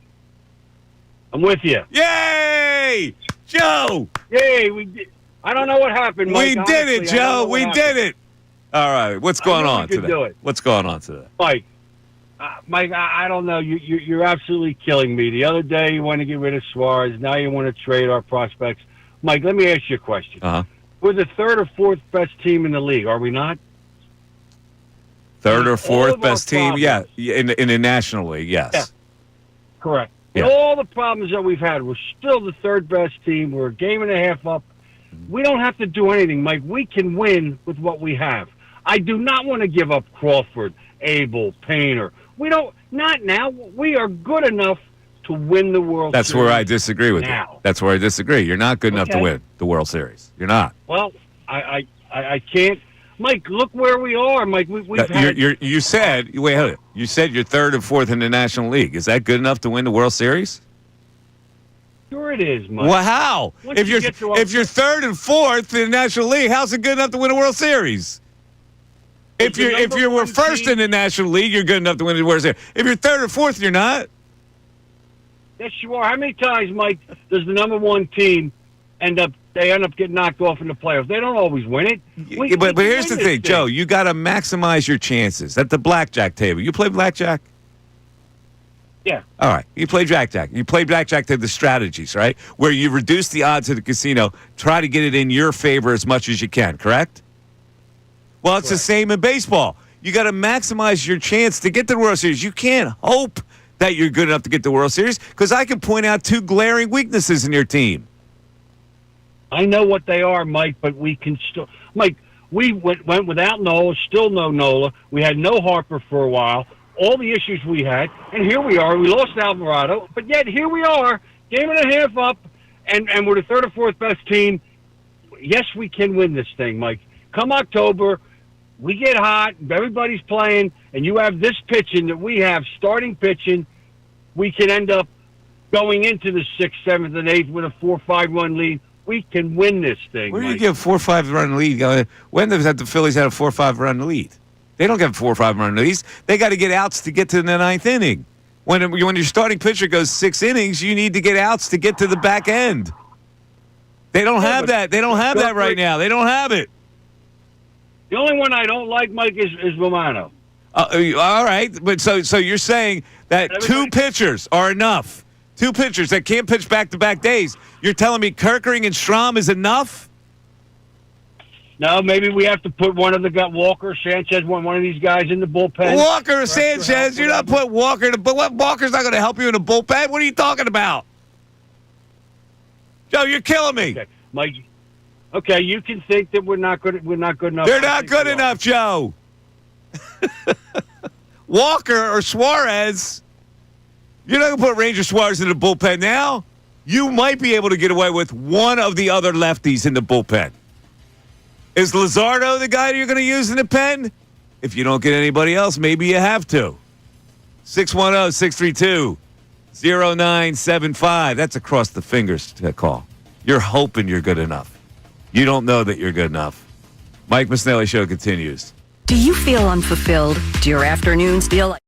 I'm with you. Yay! Joe! Yay! I don't know what happened, Mike. We did it, Joe. We did it. All right. What's going on today? Do it. What's going on today? Mike, I don't know. You're absolutely killing me. The other day you want to get rid of Suarez. Now you want to trade our prospects. Mike, let me ask you a question. Uh-huh. We're the third or fourth best team in the league, are we not? Third or fourth best team? Yeah. In the National League, yes. Yeah. Correct. Yeah. And all the problems that we've had, we're still the third best team. We're a game and a half up. We don't have to do anything, Mike. We can win with what we have. I do not want to give up Crawford, Abel, Painter. We don't. Not now. We are good enough to win the World Series. That's where I disagree with you. That's where I disagree. You're not good enough to win the World Series. You're not. Well, I can't. Mike, look where we are, Mike. We've had. You said wait. Hold it. You said you're third and fourth in the National League. Is that good enough to win the World Series? Sure, it is, Mike. Well, how? Once If you you're third and fourth in the National League, how's it good enough to win a World Series? If you were first in the National League, you're good enough to win the World Series. If you're third or fourth, you're not. Yes, you are. How many times, Mike, does the number one team end up getting knocked off in the playoffs? They don't always win it. But here's the thing, Joe. You got to maximize your chances at the blackjack table. You play blackjack? Yeah. All right. You play blackjack. You play blackjack to the strategies, right? Where you reduce the odds of the casino, try to get it in your favor as much as you can, correct? Well, it's the same in baseball. You got to maximize your chance to get to the World Series. You can't hope that you're good enough to get the World Series because I can point out two glaring weaknesses in your team. I know what they are, Mike, but we can still. Mike, we went without Nola, still no Nola. We had no Harper for a while. All the issues we had, and here we are. We lost Alvarado, but yet here we are, game and a half up, and we're the third or fourth best team. Yes, we can win this thing, Mike. Come October, we get hot, everybody's playing, and you have this pitching that we have, starting pitching, we can end up going into the 6th, 7th, and 8th with a 4-5 run lead. We can win this thing. Where do you Mike. get a 4-5 run lead? When have the Phillies had a 4-5 run lead? They don't get 4-5 run leads. They got to get outs to get to the 9th inning. When your starting pitcher goes 6 innings, you need to get outs to get to the back end. They don't have that. They don't have that right now. They don't have it. The only one I don't like, Mike, is Romano. All right, but so you're saying that two pitchers are enough? Two pitchers that can't pitch back-to-back days. You're telling me Kerkering and Strom is enough? No, maybe we have to put one of the guys, Walker, Sanchez, one of these guys in the bullpen. Walker or Sanchez? You're not putting Walker in the bullpen. Walker's not going to help you in the bullpen. What are you talking about? Joe, you're killing me. Okay, Mike. Okay, you can think that we're not good enough. They're not good enough, Joe. Walker or Suarez. You're not going to put Ranger Suarez in the bullpen now. You might be able to get away with one of the other lefties in the bullpen. Is Luzardo the guy you're going to use in the pen? If you don't get anybody else, maybe you have to. 610-632-0975. That's across the fingers to call. You're hoping you're good enough. You don't know that you're good enough. Mike Missanelli Show continues. Do you feel unfulfilled? Do your afternoons feel like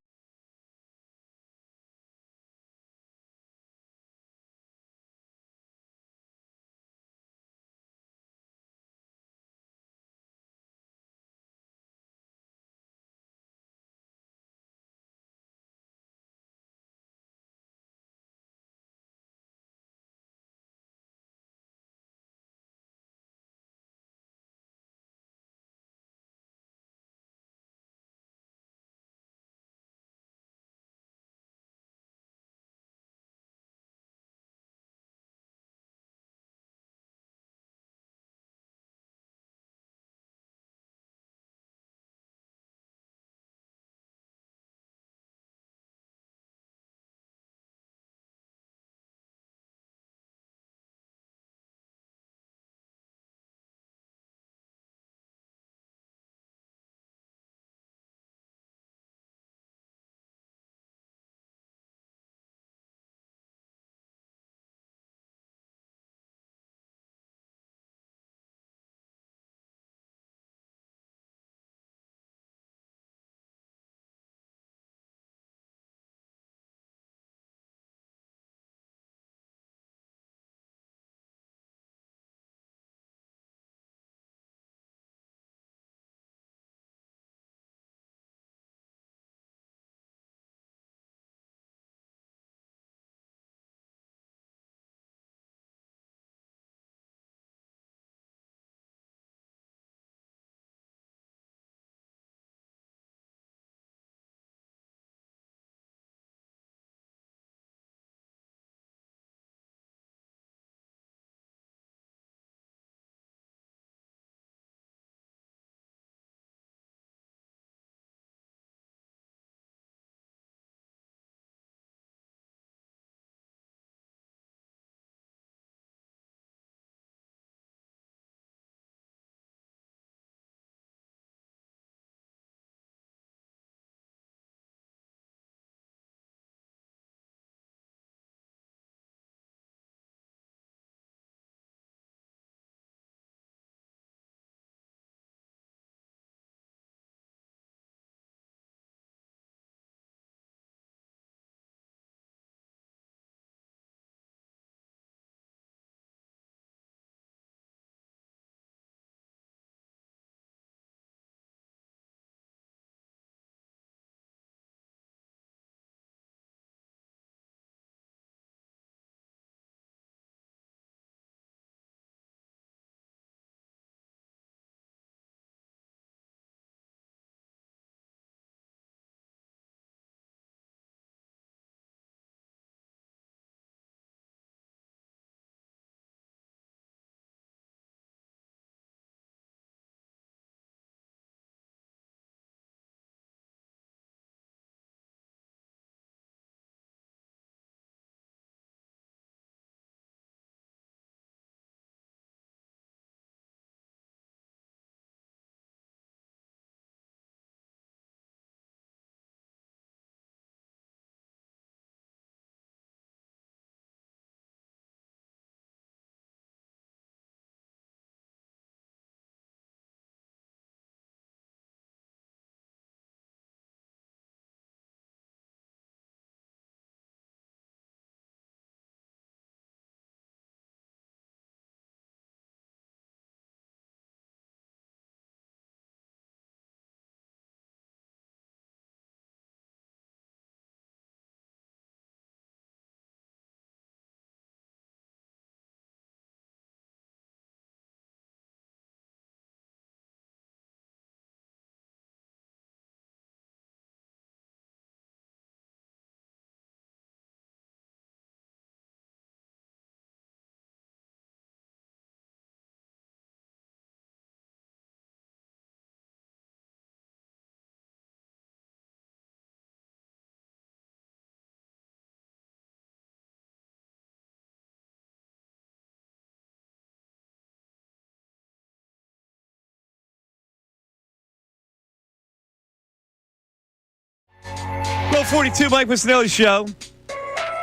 12:42, Mike Missanelli Show.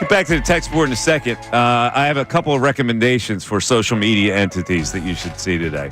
Get back to the text board in a second. I have a couple of recommendations for social media entities that you should see today.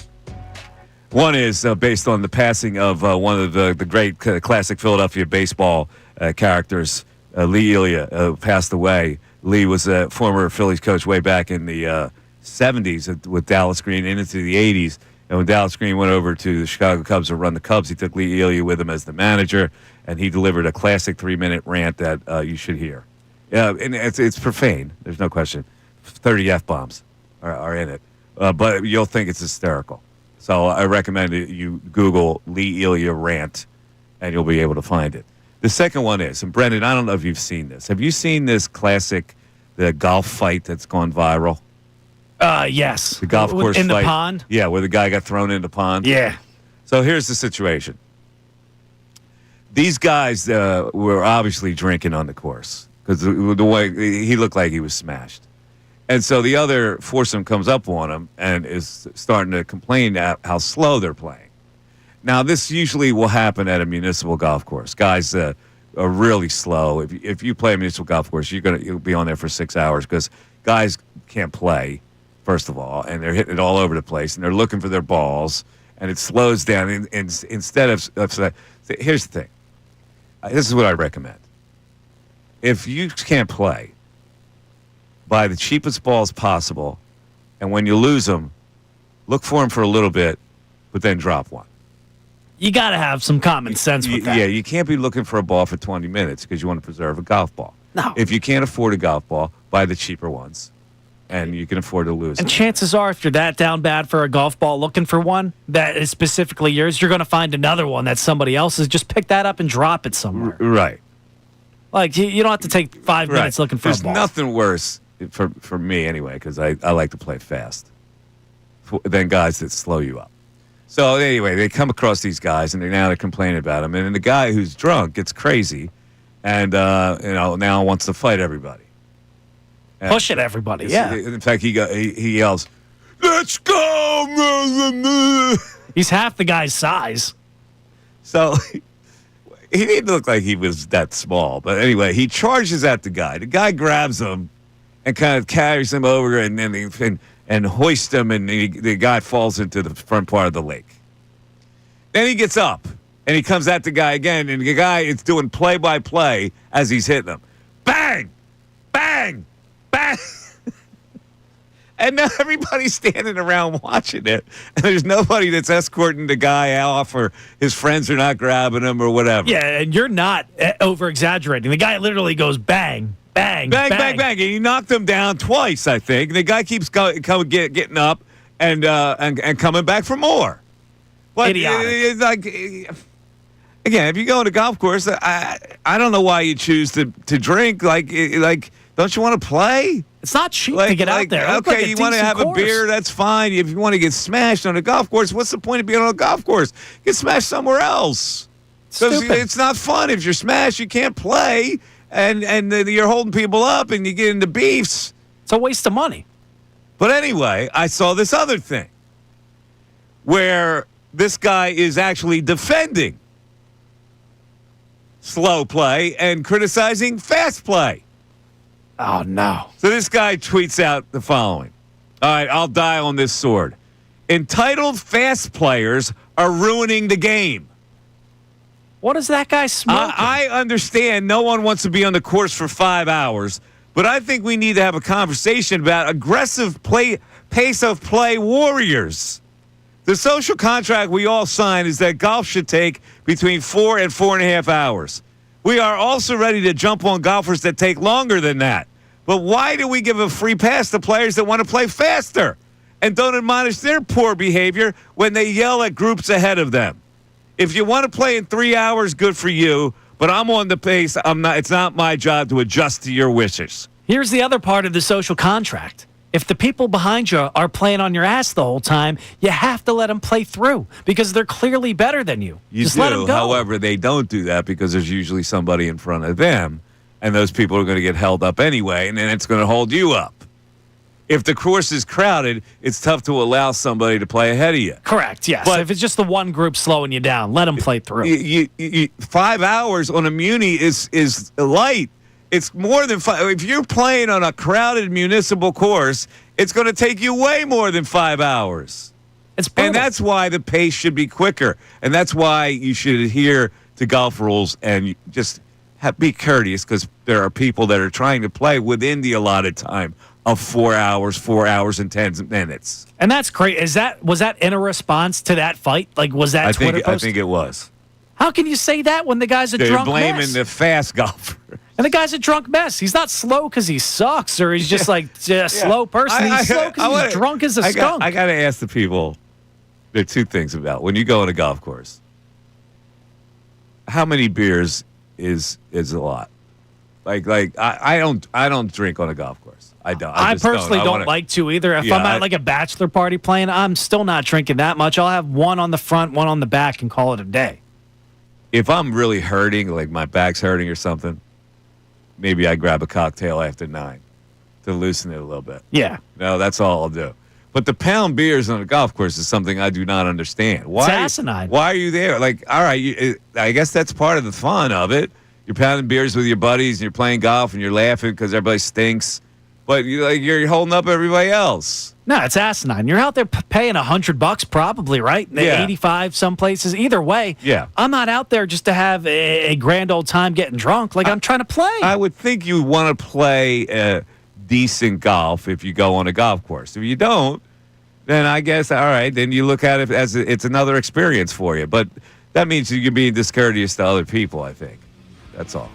One is based on the passing of one of the great classic Philadelphia baseball characters, Lee Elia, passed away. Lee was a former Phillies coach way back in the 70s with Dallas Green and into the 80s. And when Dallas Green went over to the Chicago Cubs to run the Cubs, he took Lee Elia with him as the manager, and he delivered a classic 3-minute rant that you should hear. And it's profane. There's no question. 30 F-bombs are in it. But you'll think it's hysterical. So I recommend that you Google Lee Elia rant, and you'll be able to find it. The second one is, and Brendan, I don't know if you've seen this. Have you seen this classic, the golf fight that's gone viral? Yes. The golf course in fight. the pond? Yeah, where the guy got thrown in the pond. Yeah. So here's the situation. These guys were obviously drinking on the course because the way he looked like he was smashed. And so the other foursome comes up on him and is starting to complain at how slow they're playing. Now, this usually will happen at a municipal golf course. Guys are really slow. If you play a municipal golf course, you'll be on there for 6 hours because guys can't play, first of all, and they're hitting it all over the place, and they're looking for their balls, and it slows down. And instead of here's the thing. This is what I recommend. If you can't play, buy the cheapest balls possible, and when you lose them, look for them for a little bit, but then drop one. You got to have some common sense with that. Yeah, you can't be looking for a ball for 20 minutes because you want to preserve a golf ball. No. If you can't afford a golf ball, buy the cheaper ones, and you can afford to lose And them. chances are, if you're that down bad for a golf ball looking for one that is specifically yours, you're going to find another one that's somebody else's. Just pick that up and drop it somewhere. Right. Like, you don't have to take 5 minutes looking for There's a ball. nothing worse, for me anyway, because I like to play fast, than guys that slow you up. So anyway, they come across these guys, and they're complaining about them. And then the guy who's drunk gets crazy and now wants to fight everybody. Push at everybody, yeah. In fact, he yells, "Let's go!" He's half the guy's size. So he didn't look like he was that small. But anyway, he charges at the guy. The guy grabs him and kind of carries him over and hoists him, and the guy falls into the front part of the lake. Then he gets up, and he comes at the guy again, and the guy is doing play-by-play as he's hitting him. Bang! Bang! Bang! And now everybody's standing around watching it, and there's nobody that's escorting the guy off, or his friends are not grabbing him or whatever. Yeah, and you're not over-exaggerating. The guy literally goes bang, bang, bang, bang, bang. And he knocked him down twice, I think. The guy keeps getting up and coming back for more. But idiotic. It's like, again, if you go on a golf course, I don't know why you choose to drink. Like, don't you want to play? It's not cheap to get out there. Okay, you want to have a beer, that's fine. If you want to get smashed on a golf course, what's the point of being on a golf course? Get smashed somewhere else. Because it's not fun. If you're smashed, you can't play, and you're holding people up, and you get into beefs. It's a waste of money. But anyway, I saw this other thing where this guy is actually defending slow play and criticizing fast play. Oh, no. So this guy tweets out the following. All right, I'll die on this sword. Entitled fast players are ruining the game. What is that guy smoking? I understand no one wants to be on the course for 5 hours, but I think we need to have a conversation about aggressive pace of play warriors. The social contract we all sign is that golf should take between 4 and 4.5 hours. We are also ready to jump on golfers that take longer than that. But why do we give a free pass to players that want to play faster and don't admonish their poor behavior when they yell at groups ahead of them? If you want to play in 3 hours, good for you, but I'm on the pace. It's not my job to adjust to your wishes. Here's the other part of the social contract. If the people behind you are playing on your ass the whole time, you have to let them play through because they're clearly better than you. Just let them go. However, they don't do that because there's usually somebody in front of them, and those people are going to get held up anyway, and then it's going to hold you up. If the course is crowded, it's tough to allow somebody to play ahead of you. Correct, yes. But if it's just the one group slowing you down, let them play through. 5 hours on a muni is light. It's more than 5. If you're playing on a crowded municipal course, it's going to take you way more than 5 hours. It's brutal. And that's why the pace should be quicker. And that's why you should adhere to golf rules and just be courteous, because there are people that are trying to play within the allotted time of 4 hours and 10 minutes. And that's great. Was that in a response to that fight? Like, was that Twitter post? I think it was. How can you say that when the guy's a They're drunk blaming mess? the fast golfer. And the guy's a drunk mess. He's not slow because he sucks or he's just like a slow person. He's slow because he's drunk as a skunk. I got to ask the people, there are two things about when you go on a golf course. How many beers is a lot? Like I don't drink on a golf course. I don't. I personally don't like to either. If I'm at like a bachelor party playing, I'm still not drinking that much. I'll have one on the front, one on the back, and call it a day. If I'm really hurting, like my back's hurting or something, maybe I grab a cocktail after 9 to loosen it a little bit. Yeah. No, that's all I'll do. But the pound beers on a golf course is something I do not understand. Why? It's asinine. Why are you there? Like, all right, I guess that's part of the fun of it. You're pounding beers with your buddies, and you're playing golf, and you're laughing because everybody stinks. But you're holding up everybody else. No, it's asinine. You're out there paying $100 probably, right? Yeah. 85 some places. Either way, yeah. I'm not out there just to have a grand old time getting drunk. Like, I'm trying to play. I would think you want to play decent golf if you go on a golf course. If you don't, then I guess, all right, then you look at it as it's another experience for you. But that means you're being discourteous to other people, I think. That's all.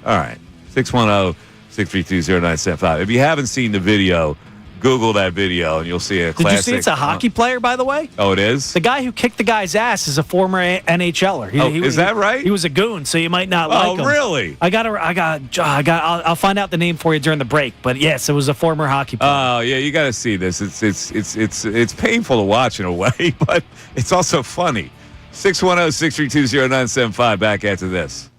All right. 610-632-0975. If you haven't seen the video, Google that video and you'll see a classic. Did you see it's a hockey player, by the way? Oh, it is? The guy who kicked the guy's ass is a former NHLer. Is that right? He was a goon, so you might not like him. Oh, really? I'll find out the name for you during the break. But yes, it was a former hockey player. Oh, yeah, you got to see this. It's painful to watch in a way, but it's also funny. 610-632-0975. Back after this.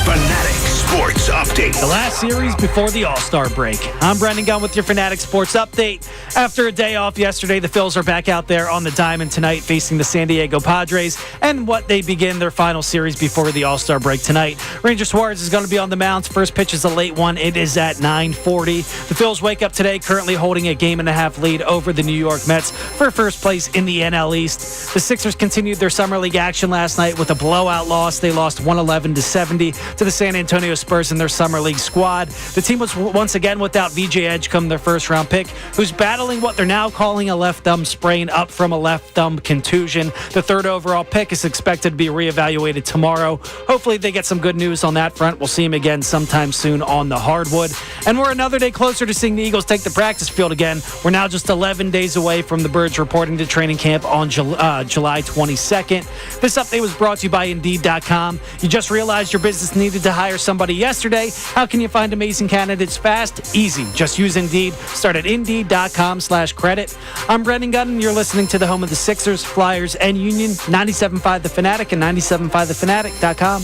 Fanatic Sports Update. The last series before the All-Star break. I'm Brendan Gunn with your Fanatic Sports Update. After a day off yesterday, the Phils are back out there on the diamond tonight facing the San Diego Padres, and what they begin their final series before the All-Star break tonight. Ranger Suarez is going to be on the mound. First pitch is a late one. It is at 9:40. The Phils wake up today currently holding a 1.5 lead over the New York Mets for first place in the NL East. The Sixers continued their summer league action last night with a blowout loss. They lost 111-70 to the San Antonio Spurs in their summer league squad. The team was once again without VJ Edgecombe, their first-round pick, who's battling what they're now calling a left thumb sprain up from a left thumb contusion. The third overall pick is expected to be reevaluated tomorrow. Hopefully they get some good news on that front. We'll see him again sometime soon on the hardwood. And we're another day closer to seeing the Eagles take the practice field again. We're now just 11 days away from the Birds reporting to training camp on July 22nd. This update was brought to you by Indeed.com. You just realized your business needed to hire somebody yesterday. How can you find amazing candidates fast? Easy. Just use Indeed. Start at Indeed.com/credit. I'm Brendan Gunn, and you're listening to the home of the Sixers, Flyers, and Union, 97.5 The Fanatic and 97.5thefanatic.com.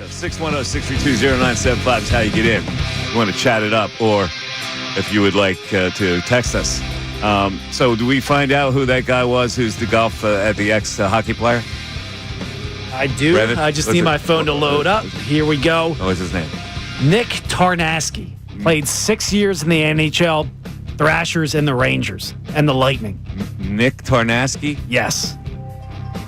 Show. 610-632-0975 is how you get in. You want to chat it up, or if you would like to text us. So do we find out who that guy was who's the golf at the ex-hockey player? I do. Brevin? I just What's need it? my phone to load up. Here we go. What was his name? Nick Tarnaski played 6 years in the NHL, Thrashers, and the Rangers, and the Lightning. Nick Tarnaski? Yes.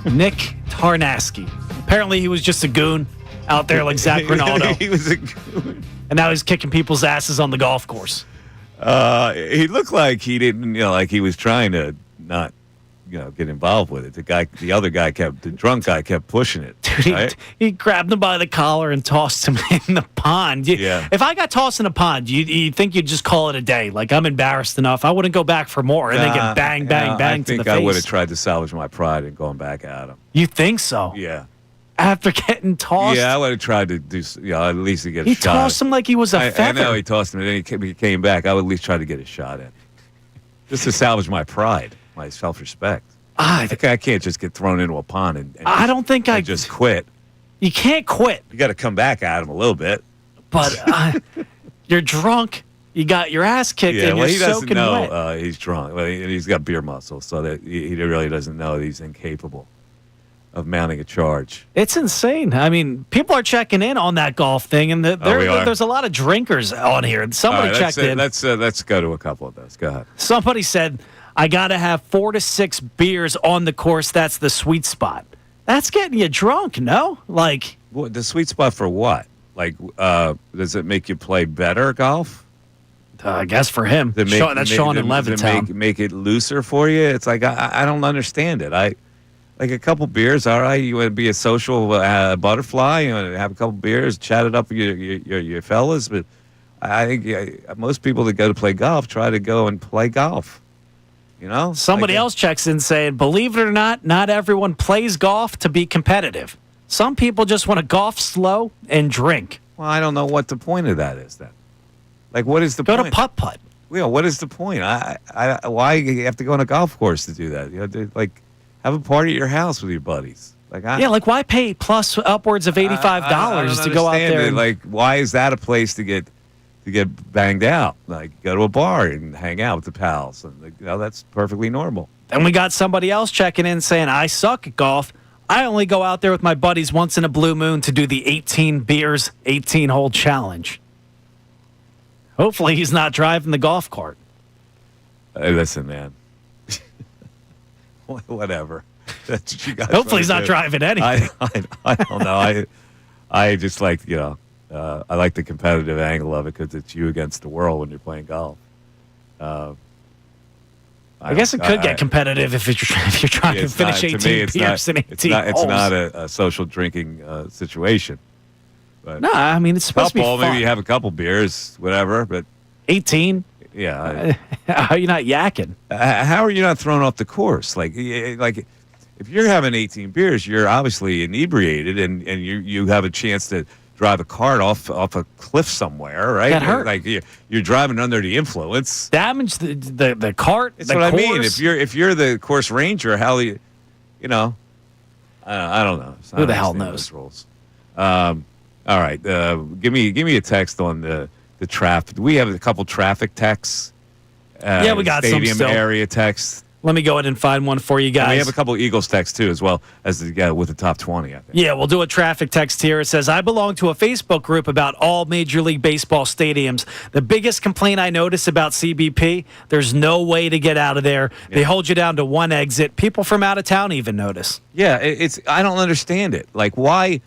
Nick Tarnaski. Apparently he was just a goon out there like Zach Ronaldo. He was a goon. And now he's kicking people's asses on the golf course. He looked like he didn't, like he was trying to not, get involved with it. The drunk guy kept pushing it. Dude, right? he grabbed him by the collar and tossed him in the pond. Yeah. If I got tossed in a pond, you think you'd just call it a day? Like, I'm embarrassed enough. I wouldn't go back for more and then get bang, bang, bang to the face. I think I would have tried to salvage my pride and going back at him. You think so? Yeah. After getting tossed? Yeah, I would have tried to do, at least to get a He shot. tossed him like he was a feather. I know he tossed him, and then he came back. I would at least try to get a shot in. Just to salvage my pride, my self-respect. I can't just get thrown into a pond and I don't think I just quit. You can't quit. You got to come back at him a little bit. But you're drunk. You got your ass kicked and you're he doesn't soaking know wet. He's drunk. Well, he's got beer muscle, so that he really doesn't know that he's incapable of mounting a charge. It's insane. I mean, people are checking in on that golf thing, and there's a lot of drinkers on here. Somebody checked in. Let's go to a couple of those. Go ahead. Somebody said, I got to have 4 to 6 beers on the course. That's the sweet spot. That's getting you drunk, no? Like, the sweet spot for what? Like, does it make you play better golf? I guess for him. That's Sean in Levittown. Make it looser for you? It's like, I don't understand it. Like a couple beers, all right. You want to be a social butterfly. You want to have a couple beers, chat it up with your fellas. But I think most people that go to play golf try to go and play golf. Somebody else checks in saying, believe it or not everyone plays golf to be competitive. Some people just want to golf slow and drink. Well, I don't know what the point of that is then. Like, what is the point? Go to putt-putt. Well, what is the point? Why you have to go on a golf course to do that? Have a party at your house with your buddies. Like why pay plus upwards of $85 to go out there? Like, why is that a place to get banged out? Like, go to a bar and hang out with the pals, and that's perfectly normal. Then we got somebody else checking in saying, I suck at golf. I only go out there with my buddies once in a blue moon to do the 18 beers, 18-hole challenge. Hopefully he's not driving the golf cart. Hey, listen, man. Whatever. That's what you guys. Hopefully he's not driving anything. I don't know. I just like, I like the competitive angle of it because it's you against the world when you're playing golf. I guess it could get competitive if you're trying to finish 18 beers in 18 holes. It's not a social drinking situation. But no, I mean, it's supposed to be fun. Maybe you have a couple beers, whatever, but 18? Yeah. How are you not yakking? How are you not thrown off the course? Like if you're having 18 beers, you're obviously inebriated, and you have a chance to drive a cart off a cliff somewhere, right? Get hurt. Like you're driving under the influence. Damage the cart. That's what I mean. If you're the course ranger, how I don't know. Who the hell knows? Rules. All right, give me a text on the traffic. We have a couple traffic texts. Yeah, we got stadium some still. Area texts. Let me go ahead and find one for you guys. And we have a couple Eagles texts too, as well as with the top 20. I think. Yeah, we'll do a traffic text here. It says, I belong to a Facebook group about all Major League Baseball stadiums. The biggest complaint I notice about CBP, there's no way to get out of there. Yeah. They hold you down to one exit. People from out of town even notice. Yeah, I don't understand it. Like, why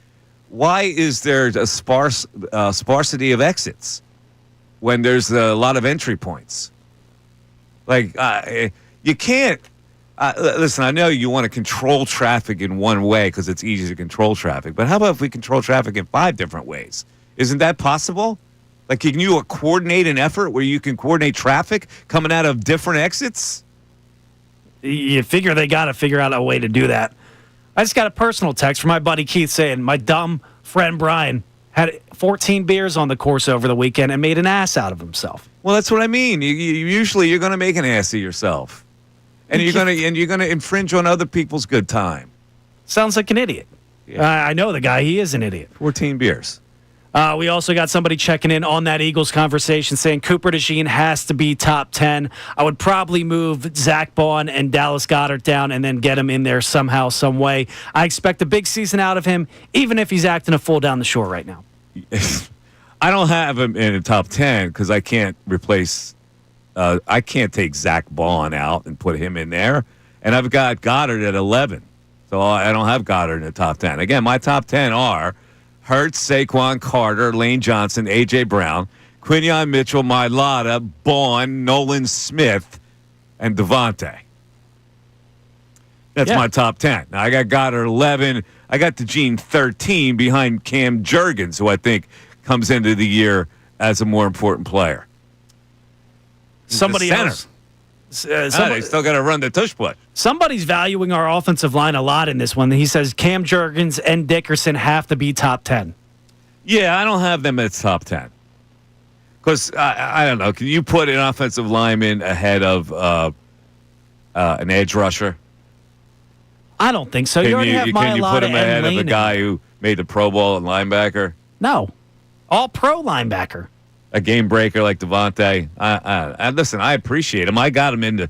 is there a sparsity of exits when there's a lot of entry points? Like, you can't. Listen, I know you want to control traffic in one way because it's easy to control traffic. But how about if we control traffic in 5 different ways? Isn't that possible? Like, can you coordinate an effort where you can coordinate traffic coming out of different exits? You figure they got to figure out a way to do that. I just got a personal text from my buddy Keith saying, my dumb friend Brian had 14 beers on the course over the weekend and made an ass out of himself. Well, that's what I mean. Usually you're going to make an ass of yourself. And you're going to infringe on other people's good time. Sounds like an idiot. I know the guy. He is an idiot. 14 beers. We also got somebody checking in on that Eagles conversation saying Cooper DeJean has to be top 10. I would probably move Zach Bond and Dallas Goedert down and then get him in there somehow, some way. I expect a big season out of him, even if he's acting a fool down the shore right now. I don't have him in the top 10 because I can't replace I can't take Zach Bond out and put him in there. And I've got Goddard at 11. So I don't have Goddard in the top 10. Again, my top 10 are Hurts, Saquon, Carter, Lane Johnson, A.J. Brown, Quinion Mitchell, Mailata, Bond, Nolan Smith, and Devontae. That's my top 10. Now, I got Goddard 11. I got DeJean 13 behind Cam Jurgens, who I think comes into the year as a more important player. Somebody else. They still got to run the tush push. Somebody's valuing our offensive line a lot in this one. He says Cam Jurgens and Dickerson have to be top 10. Yeah, I don't have them at top 10. Because, I don't know, can you put an offensive lineman ahead of an edge rusher? I don't think so. Can you already have can you put him ahead of a Lane guy who made the Pro Bowl and linebacker? No. All-pro linebacker. A game breaker like Devontae. Listen, I appreciate him. I got him into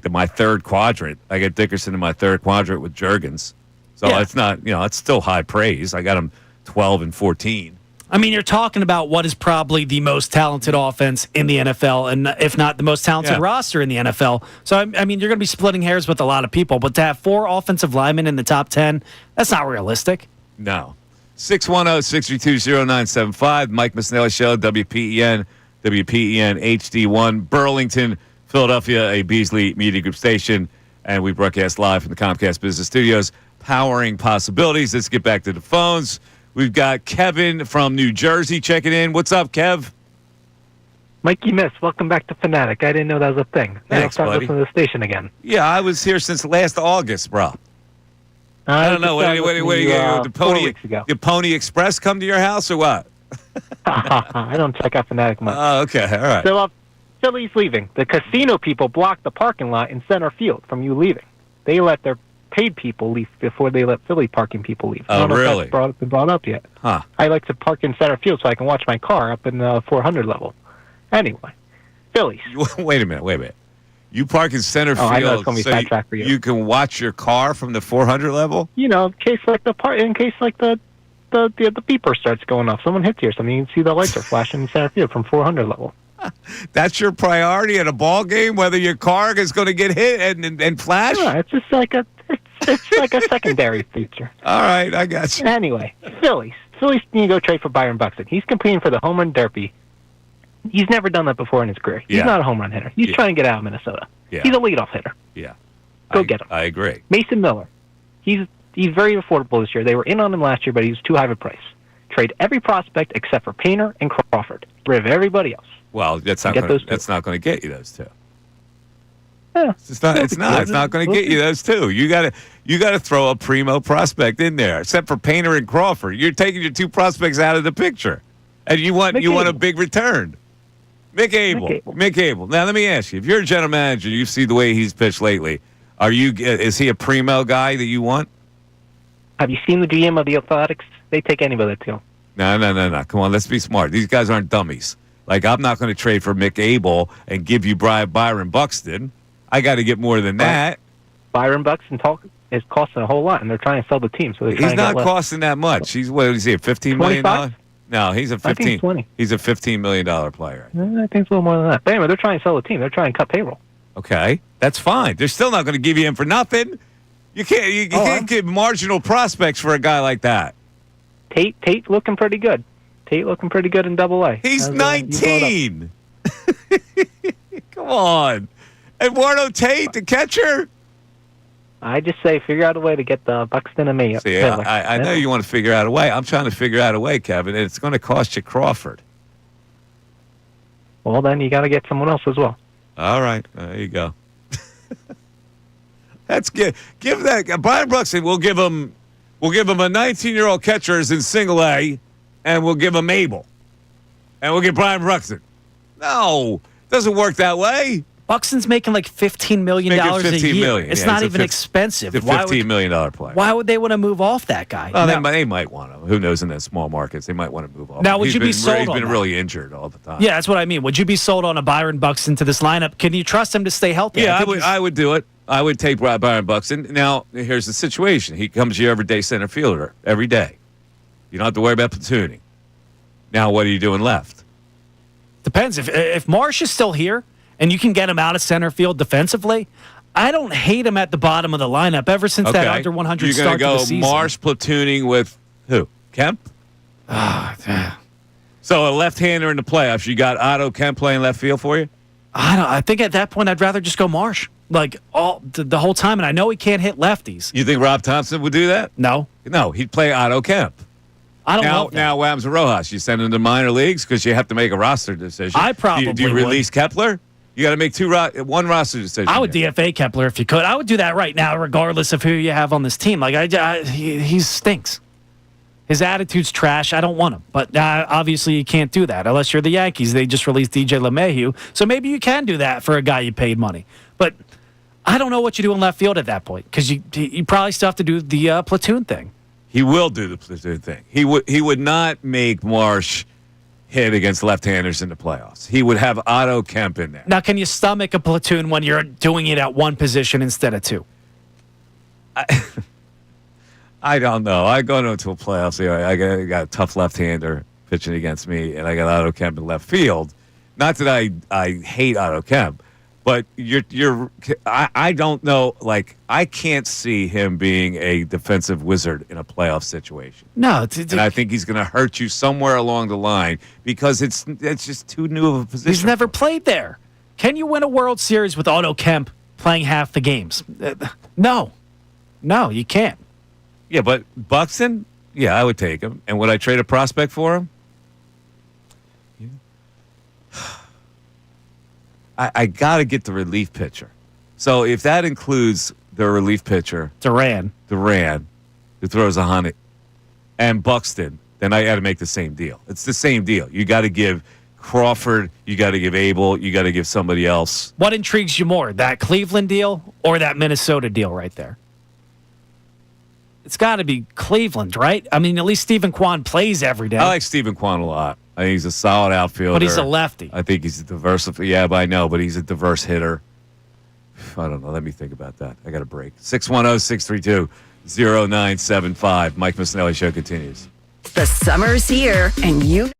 my third quadrant. I got Dickerson in my third quadrant with Jurgens. So it's not, it's still high praise. I got him 12 and 14. I mean, you're talking about what is probably the most talented offense in the NFL, and if not the most talented roster in the NFL. So, I mean, you're going to be splitting hairs with a lot of people, but to have 4 offensive linemen in the top 10, that's not realistic. No. 610-632-0975. Mike Missanelli Show, WPEN HD1, Burlington, Philadelphia, a Beasley Media Group station. And we broadcast live from the Comcast Business Studios, powering possibilities. Let's get back to the phones. We've got Kevin from New Jersey checking in. What's up, Kev? Mikey Miss, welcome back to Fanatic. I didn't know that was a thing. Thanks, start buddy. listening to the station again. Yeah, I was here since last August, bro. I don't know. What, the Pony Express come to your house or what? I don't check out Fanatic much. Oh, okay. All right. So, Philly's leaving. The casino people blocked the parking lot in center field from you leaving. They let their paid people leave before they let Philly parking people leave. I don't know really? if that's been brought up yet. Huh. I like to park in center field so I can watch my car up in the 400 level. Anyway, Phillies. Wait a minute. You park in center field, I know it's gonna be sidetrack for you. You can watch your car from the 400 level? In case the beeper starts going off, someone hits you or something, you can see the lights are flashing in center field from 400 level. That's your priority at a ball game, whether your car is going to get hit and flash? Yeah, it's just like a secondary feature. All right, I got you. Anyway, Phillies need to go trade for Byron Buxton. He's competing for the home run derby. He's never done that before in his career. He's not a home run hitter. He's trying to get out of Minnesota. Yeah. He's a leadoff hitter. Yeah. Go get him. I agree. Mason Miller. He's very affordable this year. They were in on him last year, but he was too high of a price. Trade every prospect except for Painter and Crawford. Get rid of everybody else. Well, that's not going to get you those two. Yeah, it's not going to get you those two. You got to throw a primo prospect in there, except for Painter and Crawford. You're taking your two prospects out of the picture, and you want a big return. Mick Abel. Now let me ask you: if you're a general manager, you see the way he's pitched lately. Is he a primo guy that you want? Have you seen the GM of the Athletics? They take anybody that's going. No. Come on, let's be smart. These guys aren't dummies. Like, I'm not going to trade for Mick Abel and give you Byron Buxton. I got to get more than that. Byron Buxton is costing a whole lot, and they're trying to sell the team. So he's not costing that much. He's what is he? A $15 million? No, he's a 15. 20. He's a $15 million player. I think it's a little more than that. But anyway, they're trying to sell the team. They're trying to cut payroll. Okay, that's fine. They're still not going to give you him for nothing. You can't. You can't give marginal prospects for a guy like that. Tate looking pretty good. In Double-A. He's 19. Come on, Eduardo Tate, the catcher. I just say figure out a way to get the Buxton and me. See, I know you want to figure out a way. I'm trying to figure out a way, Kevin, and it's going to cost you Crawford. Well, then you got to get someone else as well. All right, there you go. That's good. Give that Brian Buxton. We'll give him a 19-year-old catcher as in single A, and we'll give him Abel, and we'll get Brian Buxton. No, doesn't work that way. Buxton's making like $15 million a $15 year. million. It's Yeah, not he's a even fif- expensive. He's a $15 million player. Why would they want to move off that guy? Well, Now- they might want to. Who knows in the small markets? They might want to move off. Now, would you be sold He's on been that? really injured all the time. Yeah, that's what I mean. Would you be sold on a Byron Buxton to this lineup? Can you trust him to stay healthy? Yeah, think I would do it. I would take Byron Buxton. Now, here's the situation. He comes your everyday center fielder every day. You don't have to worry about platooning. Now, what are you doing left? Depends. If Marsh is still here and you can get him out of center field defensively, I don't hate him at the bottom of the lineup ever since that under 100 start to the season. You're going to go Marsh platooning with who? Kemp? So a left-hander in the playoffs. You got Otto Kemp playing left field for you? I think at that point I'd rather just go Marsh like the whole time. And I know he can't hit lefties. You think Rob Thompson would do that? No. No, he'd play Otto Kemp. I don't know. Now, what happens to Rojas? You send him to minor leagues because you have to make a roster decision. I probably do you would. release Kepler? You got to make one roster decision. I would DFA Kepler if you could. I would do that right now, regardless of who you have on this team. Like he stinks. His attitude's trash. I don't want him. But obviously you can't do that unless you're the Yankees. They just released DJ LeMahieu. So maybe you can do that for a guy you paid money. But I don't know what you do in left field at that point because you probably still have to do the platoon thing. He will do the platoon thing. He would not make Marsh hit against left-handers in the playoffs. He would have Otto Kemp in there. Now, can you stomach a platoon when you're doing it at one position instead of two? I don't know. I go into a playoffs. I got a tough left-hander pitching against me, and I got Otto Kemp in left field. Not that I hate Otto Kemp, but I don't know. Like, I can't see him being a defensive wizard in a playoff situation. No, and I think he's going to hurt you somewhere along the line because it's just too new of a position. He's never played there. Can you win a World Series with Otto Kemp playing half the games? No, you can't. Yeah, but Buxton, yeah, I would take him. And would I trade a prospect for him? I got to get the relief pitcher. So if that includes the relief pitcher, Duran, who throws 100, and Buxton, then I got to make the same deal. It's the same deal. You got to give Crawford, you got to give Abel, you got to give somebody else. What intrigues you more, that Cleveland deal or that Minnesota deal right there? It's got to be Cleveland, right? I mean, at least Stephen Kwan plays every day. I like Stephen Kwan a lot. I think he's a solid outfielder. But he's a lefty. I think he's a diverse. Yeah, but I know, but he's a diverse hitter. I don't know. Let me think about that. I got a break. 610-632-0975. Mike Missanelli Show continues. The summer's here, and you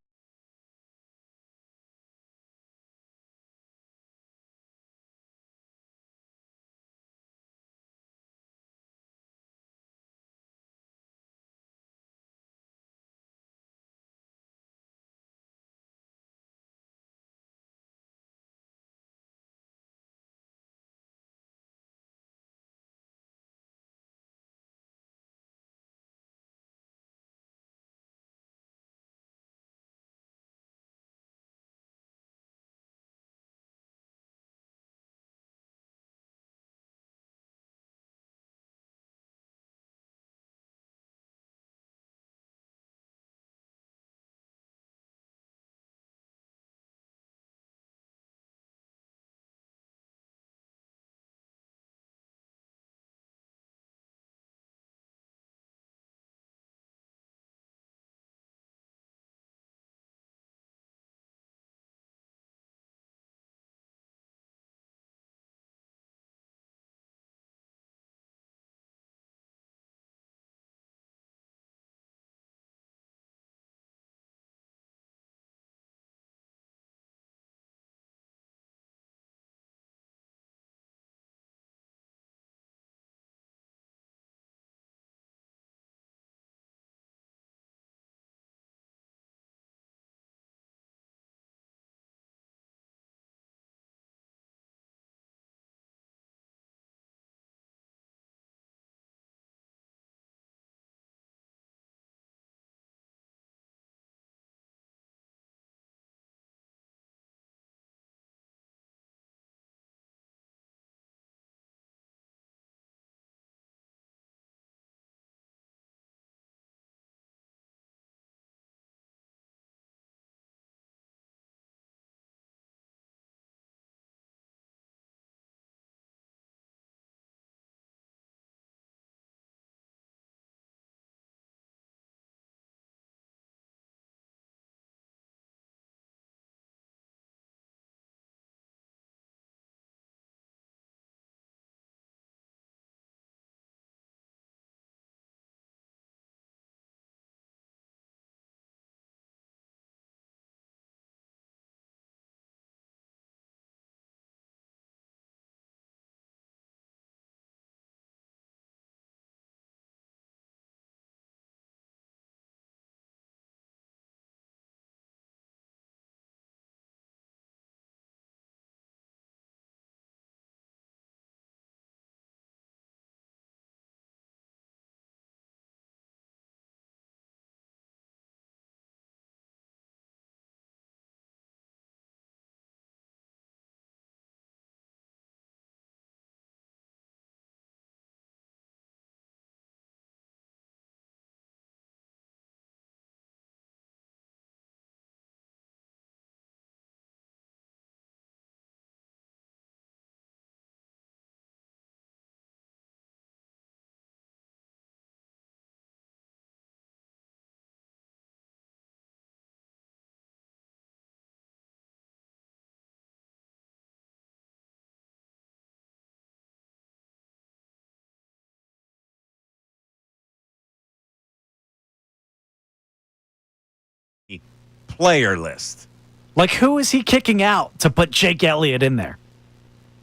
player list. Like, who is he kicking out to put Jake Elliott in there?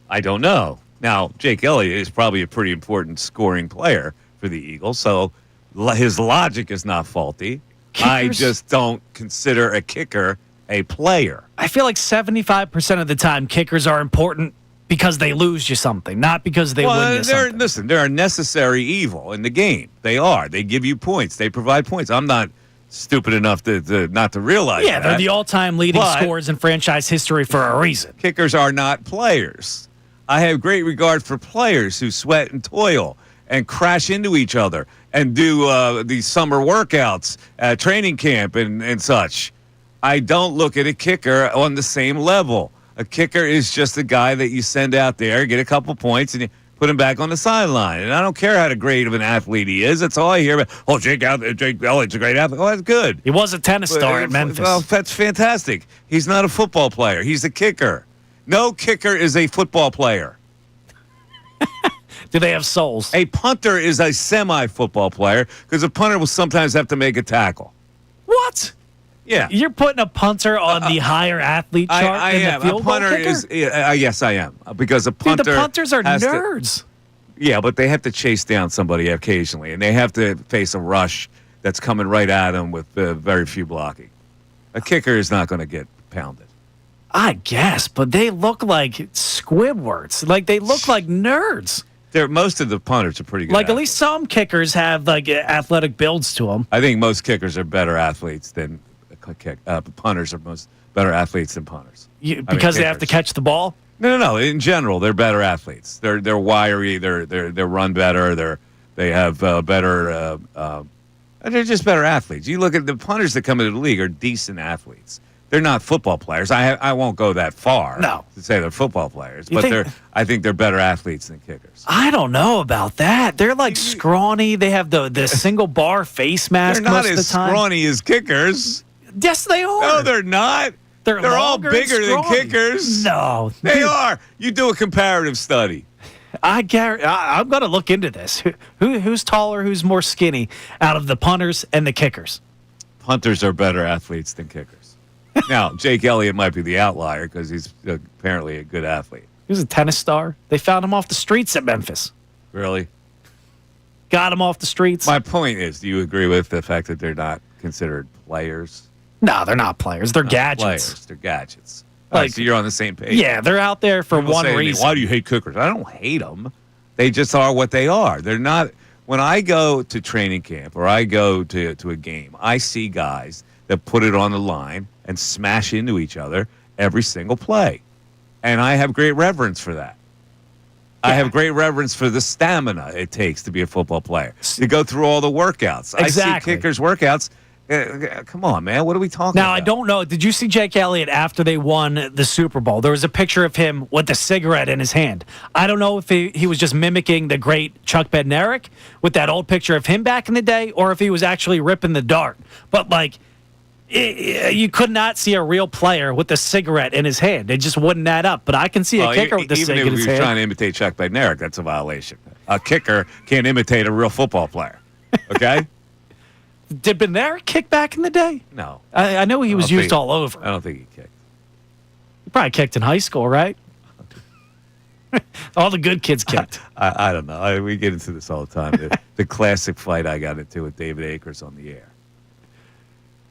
I don't know. Now, Jake Elliott is probably a pretty important scoring player for the Eagles, so his logic is not faulty. I just don't consider a kicker a player. I feel like 75% of the time kickers are important because they lose you something, not because they win you something. Listen, they're a necessary evil in the game. They are. They give you points. They provide points. I'm not stupid enough to not to realize that. They're the all-time leading scorers in franchise history for a reason. Kickers are not players. I have great regard for players who sweat and toil and crash into each other and do these summer workouts at training camp and such. I don't look at a kicker on the same level. A kicker is just a guy that you send out there, get a couple points, and you put him back on the sideline. And I don't care how great of an athlete he is. That's all I hear about. Oh, Jake Elliott's a great athlete. Oh, that's good. He was a tennis star at Memphis. Well, that's fantastic. He's not a football player. He's a kicker. No kicker is a football player. Do they have souls? A punter is a semi-football player because a punter will sometimes have to make a tackle. What? Yeah. You're putting a punter on the higher athlete chart I than am. the field a punter goal kicker? is yes, I am, because a punter. Dude, the punters are nerds. Yeah, but they have to chase down somebody occasionally, and they have to face a rush that's coming right at them with very few blocking. A kicker is not going to get pounded. I guess, but they look like Squidwards. Like, they look like nerds. Most of the punters are pretty good. Like, at least some kickers have, like, athletic builds to them. I think most kickers are better athletes than punters are better athletes than punters. Because they have to catch the ball? No. In general, they're better athletes. They're wiry. They run better. They have better. They're just better athletes. You look at the punters that come into the league are decent athletes. They're not football players. I won't go that far. No. To say they're football players, but I think they're better athletes than kickers. I don't know about that. They're like scrawny. They have the single bar face mask They're not most of the as time. scrawny as kickers. Yes, they are. No, they're not. They're all longer bigger and than scrawny. kickers. No, they are. You do a comparative study. I'm going to look into this. Who's taller? Who's more skinny out of the punters and the kickers? Punters are better athletes than kickers. Now, Jake Elliott might be the outlier because he's apparently a good athlete. He was a tennis star. They found him off the streets at Memphis. Really? Got him off the streets. My point is, do you agree with the fact that they're not considered players? No, they're not players. They're gadgets. Players. They're gadgets. All right, so you're on the same page. Yeah, they're out there for People one say to me, reason. why do you hate kickers? I don't hate them. They just are what they are. They're not. When I go to training camp or I go to a game, I see guys that put it on the line and smash into each other every single play. And I have great reverence for that. Yeah. I have great reverence for the stamina it takes to be a football player, to go through all the workouts. Exactly. I see kickers' workouts. Come on, man. What are we talking about? Now, I don't know. Did you see Jake Elliott after they won the Super Bowl? There was a picture of him with a cigarette in his hand. I don't know if he was just mimicking the great Chuck Bednarik with that old picture of him back in the day, or if he was actually ripping the dart. But, like, you could not see a real player with a cigarette in his hand. It just wouldn't add up. But I can see a kicker with a cigarette in his hand. Even if he was trying to imitate Chuck Bednarik, that's a violation. A kicker can't imitate a real football player. Okay? Did Bednarik kick back in the day? No. I know he was used all over. I don't think he kicked. He probably kicked in high school, right? All the good kids kicked. I don't know. We get into this all the time. The classic fight I got into with David Akers on the air,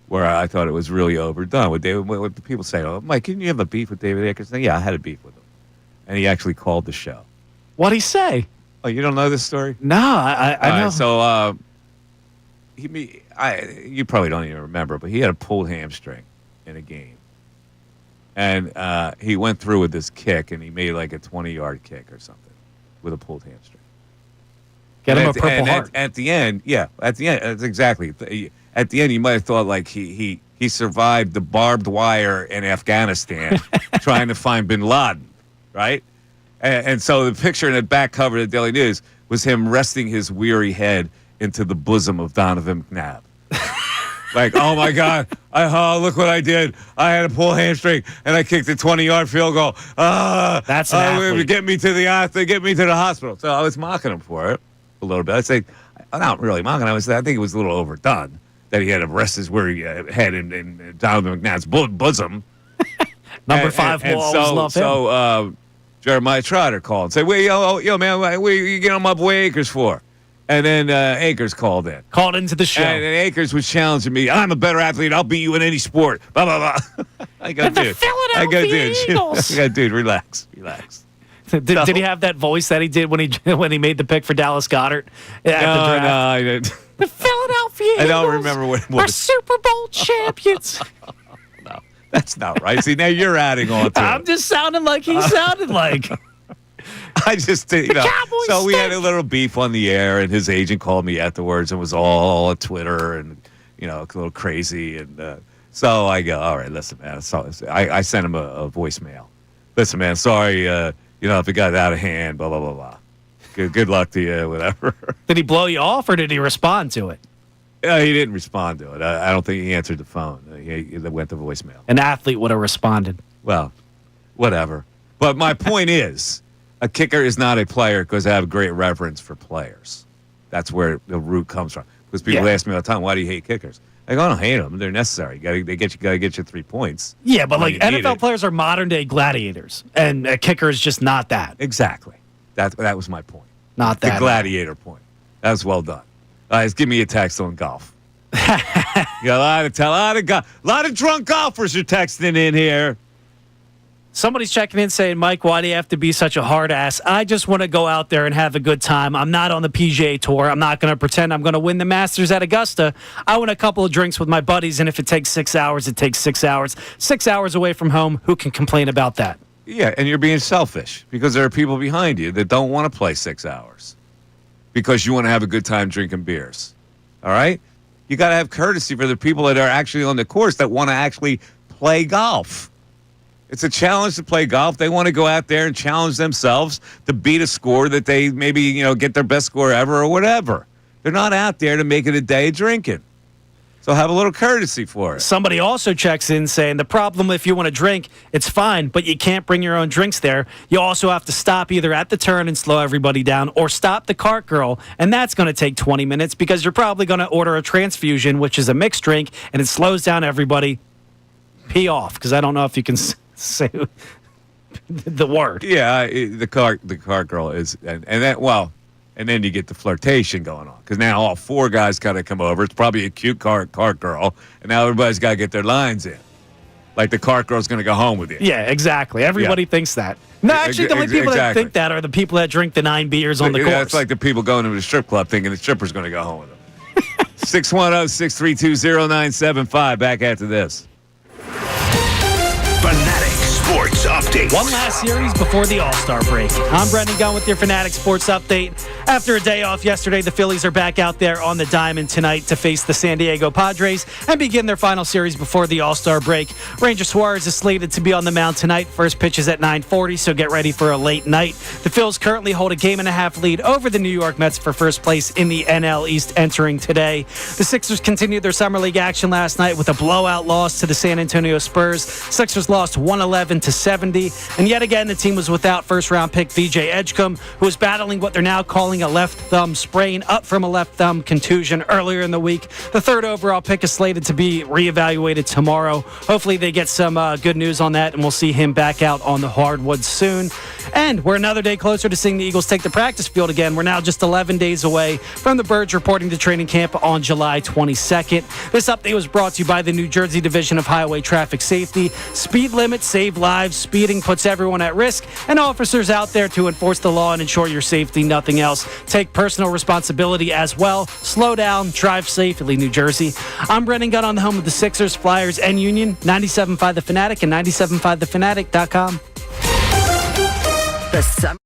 where I thought it was really overdone. What the people say, oh, Mike, didn't you have a beef with David Akers? Yeah, I had a beef with him. And he actually called the show. What'd he say? Oh, you don't know this story? No, I know. Right, so you probably don't even remember, but he had a pulled hamstring in a game. And he went through with this kick, and he made like a 20-yard kick or something with a pulled hamstring. Get him a Purple Heart. At the end, that's exactly. At the end, you might have thought like he survived the barbed wire in Afghanistan trying to find bin Laden, right? And so the picture in the back cover of the Daily News was him resting his weary head into the bosom of Donovan McNabb. Like, oh my God, look what I did. I had a pulled hamstring and I kicked a 20-yard field goal. That's an athlete. Get me to the hospital. So I was mocking him for it a little bit. I'd say, I'm not really mocking him. I think it was a little overdone that he had to rest his weary head in Donovan McNabb's bosom. Number 5 will always love him. So Jeremiah Trotter called and said, yo, man, what you getting on my boy Akers for? And then Akers called in. Called into the show. And Akers was challenging me. I'm a better athlete. I'll beat you in any sport. Blah, blah, blah. I go, dude. I go, dude, relax. Did he have that voice that he did when he made the pick for Dallas Goedert at the draft? No, I didn't. The Philadelphia Eagles I don't remember what it was. are Super Bowl champions. No, that's not right. See, now you're adding on to I'm it. just sounding like he sounded like. I just, you know. Cowboys So we had a stink. little beef on the air, and his agent called me afterwards and was all on Twitter and, you know, a little crazy. And so I go, all right, listen, man. So I sent him a voicemail. Listen, man, sorry, if it got out of hand, blah, blah, blah, blah. Good luck to you, whatever. Did he blow you off or did he respond to it? He didn't respond to it. I don't think he answered the phone. He went to voicemail. An athlete would have responded. Well, whatever. But my point is, a kicker is not a player because I have great reverence for players. That's where the root comes from. Because people ask me all the time, why do you hate kickers? I go, I don't hate them. They're necessary. Gotta get you 3 points. Yeah, but when like you need NFL it. players are modern day gladiators, and a kicker is just not that. Exactly. That was my point. Not that. The gladiator point. That was well done. Just give me a text on golf. You got a lot of drunk golfers are texting in here. Somebody's checking in saying, Mike, why do you have to be such a hard ass? I just want to go out there and have a good time. I'm not on the PGA Tour. I'm not going to pretend I'm going to win the Masters at Augusta. I want a couple of drinks with my buddies, and if it takes 6 hours, it takes 6 hours. 6 hours away from home. Who can complain about that? Yeah, and you're being selfish because there are people behind you that don't want to play 6 hours because you want to have a good time drinking beers. All right? You got to have courtesy for the people that are actually on the course that want to actually play golf. It's a challenge to play golf. They want to go out there and challenge themselves to beat a score that they maybe, get their best score ever or whatever. They're not out there to make it a day of drinking. So have a little courtesy for it. Somebody also checks in saying the problem if you want to drink, it's fine, but you can't bring your own drinks there. You also have to stop either at the turn and slow everybody down or stop the cart girl, and that's going to take 20 minutes because you're probably going to order a transfusion, which is a mixed drink, and it slows down everybody. Pee off, because I don't know if you can say the word. Yeah, the cart girl is, and then you get the flirtation going on because now all 4 guys got to come over. It's probably a cute cart girl, and now everybody's got to get their lines in. Like the cart girl's going to go home with you. Yeah, exactly. Everybody thinks that. No, actually, the only people that think that are the people that drink the 9 beers on the course. It's like the people going to the strip club thinking the stripper's going to go home with them. 610-632-0975. Back after this. Fanatic Sports Update. One last series before the All-Star break. I'm Brendan Gunn with your Fanatic Sports Update. After a day off yesterday, the Phillies are back out there on the diamond tonight to face the San Diego Padres and begin their final series before the All-Star break. Ranger Suarez is slated to be on the mound tonight. First pitch is at 9:40, so get ready for a late night. The Phils currently hold a 1.5 lead over the New York Mets for first place in the NL East entering today. The Sixers continued their summer league action last night with a blowout loss to the San Antonio Spurs. Sixers lost 111-70, and yet again the team was without first-round pick VJ Edgecombe, who is battling what they're now calling a left thumb sprain, up from a left thumb contusion earlier in the week. The third overall pick is slated to be reevaluated tomorrow. Hopefully they get some good news on that, and we'll see him back out on the hardwood soon. And we're another day closer to seeing the Eagles take the practice field again. We're now just 11 days away from the Birds reporting to training camp on July 22nd. This update was brought to you by the New Jersey Division of Highway Traffic Safety. Speed limits save lives. Speeding puts everyone at risk, and officers out there to enforce the law and ensure your safety, nothing else. Take personal responsibility as well. Slow down, drive safely, New Jersey. I'm Brendan Gunn on the home of the Sixers, Flyers, and Union. 97.5 The Fanatic and 97.5thefanatic.com. The summer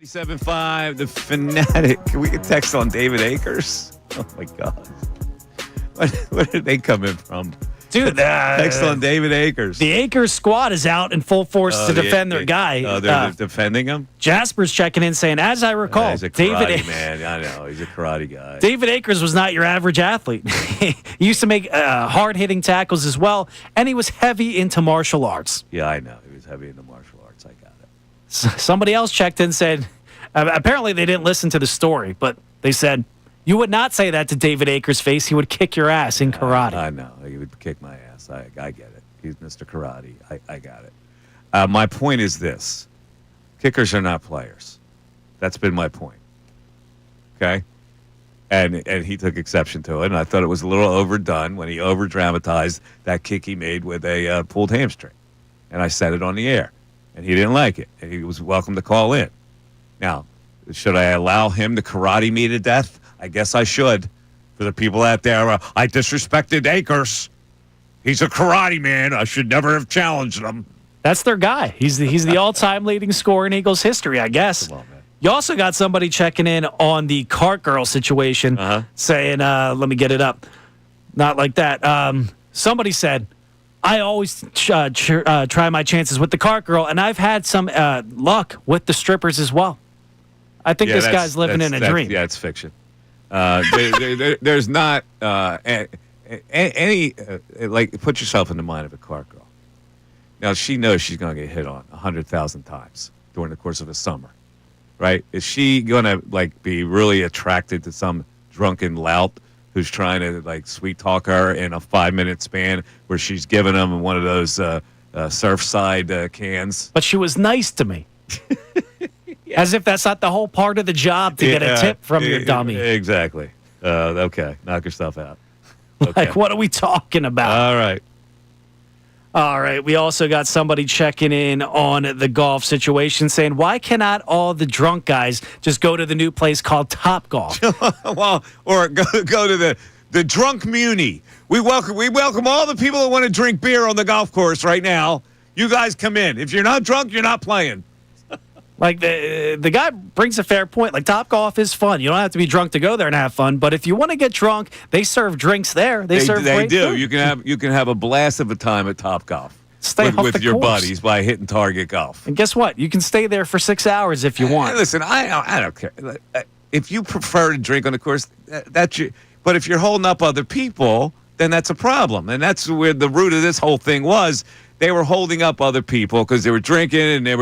97.5, the Fanatic. Can we get text on David Akers? Oh, my God. Where did they come in from? Dude, text on David Akers. The Akers squad is out in full force to defend their guy. Oh, they're defending him? Jasper's checking in saying, as I recall, he's a David karate man. I know. He's a karate guy. David Akers was not your average athlete. He used to make hard-hitting tackles as well, and he was heavy into martial arts. Yeah, I know. He was heavy into martial arts. I got it. Somebody else checked in and said, apparently they didn't listen to the story, but they said, you would not say that to David Akers' face. He would kick your ass in karate. I know. He would kick my ass. I get it. He's Mr. Karate. I got it. My point is this. Kickers are not players. That's been my point. Okay? And he took exception to it, and I thought it was a little overdone when he over-dramatized that kick he made with a pulled hamstring. And I said it on the air, and he didn't like it, and he was welcome to call in. Now, should I allow him to karate me to death? I guess I should. For the people out there, I disrespected Akers. He's a karate man. I should never have challenged him. That's their guy. He's the all-time leading scorer in Eagles history, I guess. Come on, man. You also got somebody checking in on the cart girl situation, saying, let me get it up. Not like that. Somebody said, I always try my chances with the cart girl, and I've had some luck with the strippers as well. I think this guy's living in a dream. Yeah, it's fiction. There's not any like, put yourself in the mind of a cart girl. Now, she knows she's going to get hit on 100,000 times during the course of a summer, right? Is she going to, like, be really attracted to some drunken lout who's trying to, like, sweet talk her in a 5-minute span where she's giving them one of those Surfside cans? But she was nice to me. As if that's not the whole part of the job to get a tip from your dummy. Exactly. Okay, knock yourself out. Okay. Like, what are we talking about? All right. We also got somebody checking in on the golf situation saying, why cannot all the drunk guys just go to the new place called Top Golf? Well, or go to the drunk muni. We welcome all the people that want to drink beer on the golf course right now. You guys come in. If you're not drunk, you're not playing. Like, the guy brings a fair point. Like, Top Golf is fun. You don't have to be drunk to go there and have fun. But if you want to get drunk, they serve drinks there. They serve great do. food. You can have a blast of a time at Top Golf. Stay off with the your course. buddies by hitting Target Golf. And guess what? You can stay there for 6 hours if you want. Listen, I don't care. If you prefer to drink on the course, that's you. But if you're holding up other people, then that's a problem. And that's where the root of this whole thing was. They were holding up other people because they were drinking, and they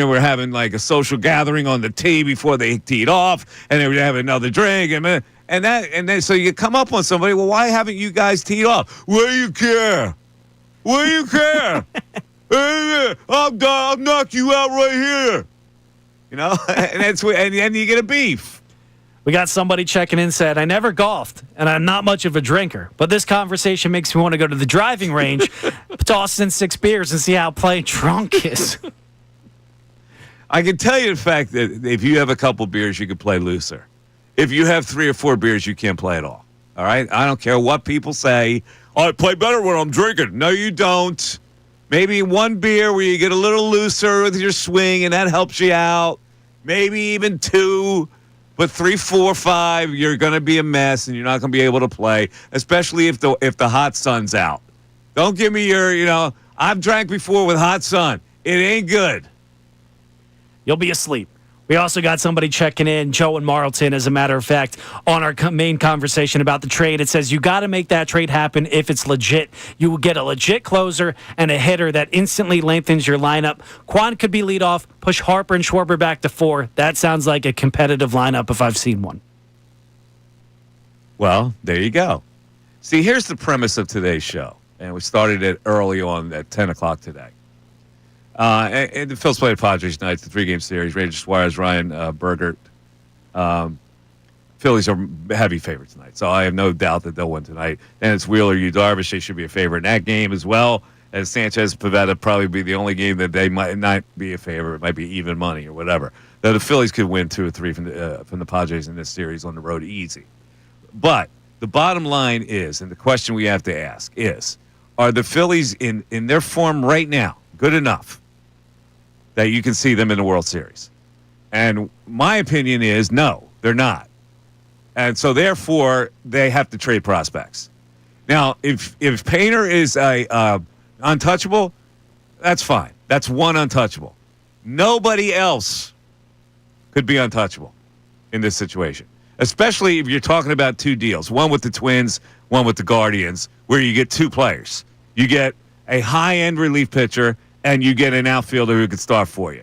were having like a social gathering on the tee before they teed off, and they were having another drink, and then so you come up on somebody. Well, why haven't you guys teed off? What do you care? What do you care? I'll knock you out right here. You know, and then you get a beef. We got somebody checking in said, I never golfed, and I'm not much of a drinker, but this conversation makes me want to go to the driving range, toss in 6 beers, and see how playing drunk is. I can tell you the fact that if you have a couple beers, you can play looser. If you have 3 or 4 beers, you can't play at all. All right? I don't care what people say. Oh, I play better when I'm drinking. No, you don't. Maybe 1 beer where you get a little looser with your swing, and that helps you out. Maybe even 2. But 3, 4, 5, you're going to be a mess, and you're not going to be able to play, especially if the hot sun's out. Don't give me your, I've drank before with hot sun. It ain't good. You'll be asleep. We also got somebody checking in, Joe in Marlton, as a matter of fact, on our main conversation about the trade. It says you got to make that trade happen if it's legit. You will get a legit closer and a hitter that instantly lengthens your lineup. Quan could be leadoff, push Harper and Schwarber back to 4. That sounds like a competitive lineup if I've seen one. Well, there you go. See, here's the premise of today's show, and we started it early on at 10 o'clock today. And the Phillies played Padres tonight. It's a 3-game series. Rangers, Suarez, Ryan, Bergert. Phillies are heavy favorites tonight, so I have no doubt that they'll win tonight. And it's Wheeler, Darvish. They should be a favorite in that game as well. And Sanchez, Pivetta probably be the only game that they might not be a favorite. It might be even money or whatever. Now, the Phillies could win 2 or 3 from the Padres in this series on the road easy. But the bottom line is, and the question we have to ask is, are the Phillies in their form right now good enough that you can see them in the World Series? And my opinion is no, they're not. And so therefore, they have to trade prospects. Now, if Painter is a untouchable, that's fine. That's one untouchable. Nobody else could be untouchable in this situation, especially if you're talking about two deals, one with the Twins, one with the Guardians, where you get two players. You get a high-end relief pitcher, and you get an outfielder who could start for you.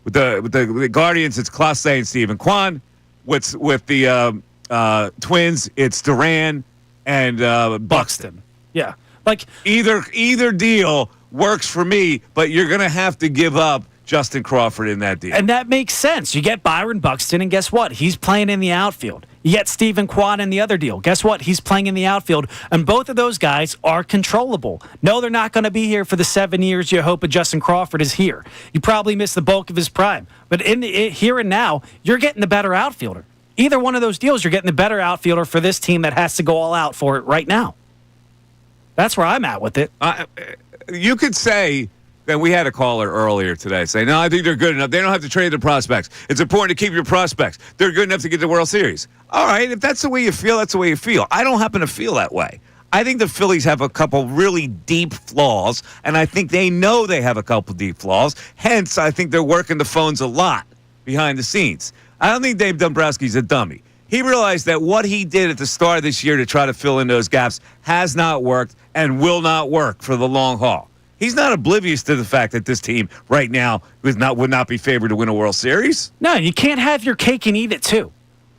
With the Guardians, it's Clase and Stephen Kwan. With the Twins, it's Duran and Buxton. Yeah. Like either deal works for me, but you're going to have to give up Justin Crawford in that deal. And that makes sense. You get Byron Buxton, and guess what? He's playing in the outfield. You get Stephen Kwan in the other deal. Guess what? He's playing in the outfield. And both of those guys are controllable. No, they're not going to be here for the 7 years you hope Justin Crawford is here. You probably missed the bulk of his prime. But here and now, you're getting the better outfielder. Either one of those deals, you're getting the better outfielder for this team that has to go all out for it right now. That's where I'm at with it. You could say that we had a caller earlier today say, no, I think they're good enough. They don't have to trade their prospects. It's important to keep your prospects. They're good enough to get the World Series. All right, if that's the way you feel, that's the way you feel. I don't happen to feel that way. I think the Phillies have a couple really deep flaws, and I think they know they have a couple deep flaws. Hence, I think they're working the phones a lot behind the scenes. I don't think Dave Dombrowski's a dummy. He realized that what he did at the start of this year to try to fill in those gaps has not worked and will not work for the long haul. He's not oblivious to the fact that this team right now would not be favored to win a World Series. No, you can't have your cake and eat it too.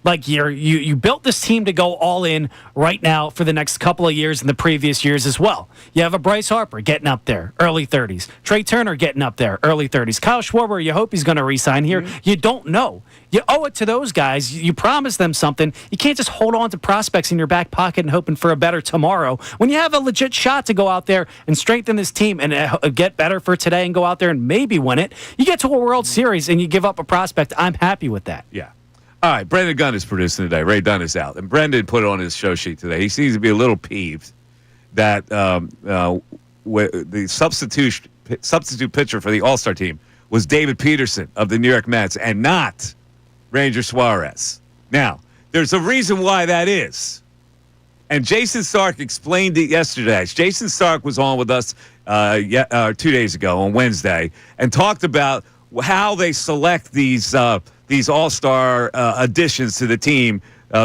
Like you built this team to go all in right now for the next couple of years and the previous years as well. You have a Bryce Harper getting up there, early 30s. Trey Turner getting up there, early 30s. Kyle Schwarber, you hope he's going to re-sign here. Mm-hmm. You don't know. You owe it to those guys. You promise them something. You can't just hold on to prospects in your back pocket and hoping for a better tomorrow. When you have a legit shot to go out there and strengthen this team and get better for today and go out there and maybe win it, you get to a World Series and you give up a prospect. I'm happy with that. Yeah. All right, Brendan Gunn is producing today. Ray Dunn is out. And Brendan put it on his show sheet today. He seems to be a little peeved that the substitute pitcher for the All-Star team was David Peterson of the New York Mets and not Ranger Suarez. Now, there's a reason why that is. And Jason Stark explained it yesterday. Jason Stark was on with us 2 days ago on Wednesday and talked about how they select these all-star additions to the team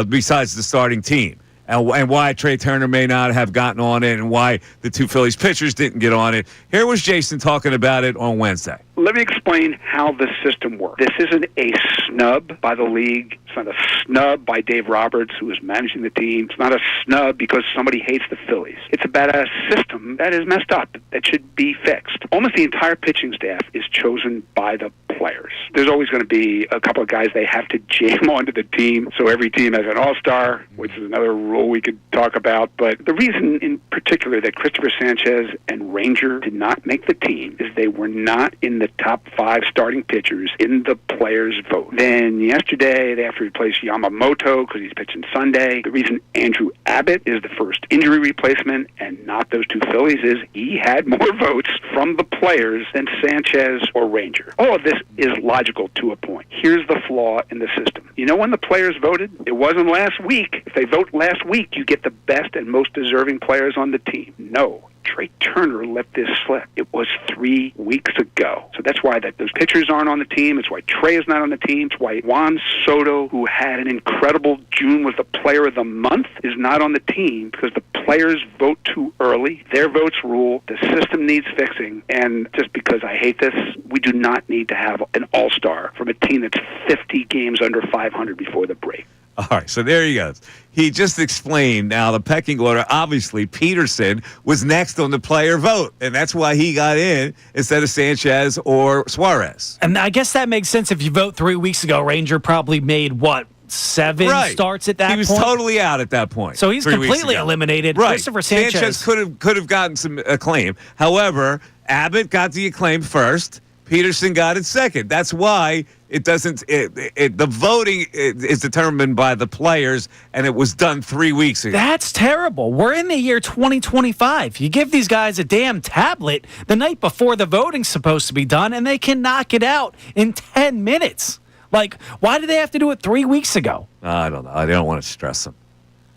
besides the starting team, and why Trey Turner may not have gotten on it and why the two Phillies pitchers didn't get on it. Here was Jason talking about it on Wednesday. Let me explain how the system works. This isn't a snub by the league. It's not a snub by Dave Roberts, who is managing the team. It's not a snub because somebody hates the Phillies. It's about a system that is messed up, that should be fixed. Almost the entire pitching staff is chosen by the players. There's always going to be a couple of guys they have to jam onto the team, so every team has an all-star, which is another rule we could talk about. But the reason in particular that Christopher Sanchez and Ranger did not make the team is they were not in the top 5 starting pitchers in the players' vote. Then yesterday, they have to replace Yamamoto because he's pitching Sunday. The reason Andrew Abbott is the first injury replacement and not those two Phillies is he had more votes from the players than Sanchez or Ranger. All of this is logical to a point. Here's the flaw in the system. You know when the players voted? It wasn't last week. If they vote last week, you get the best and most deserving players on the team. No. Trey Turner let this slip. It was 3 weeks ago. So that's why those pitchers aren't on the team. It's why Trey is not on the team. It's why Juan Soto, who had an incredible June, was the player of the month, is not on the team because the players vote too early. Their votes rule. The system needs fixing. And just because I hate this, we do not need to have an all-star from a team that's 50 games under 500 before the break. All right, so there he goes. He just explained now the pecking order. Obviously, Peterson was next on the player vote, and that's why he got in instead of Sanchez or Suarez. And I guess that makes sense if you vote 3 weeks ago. Ranger probably made, 7 starts at that point? He was totally out at that point. So he's completely eliminated. Right. Christopher Sanchez could have gotten some acclaim. However, Abbott got the acclaim first. Peterson got it second. That's why it doesn't. The voting is determined by the players, and it was done 3 weeks ago. That's terrible. We're in the year 2025. You give these guys a damn tablet the night before the voting's supposed to be done, and they can knock it out in 10 minutes. Like, why did they have to do it 3 weeks ago? I don't know. I don't want to stress them.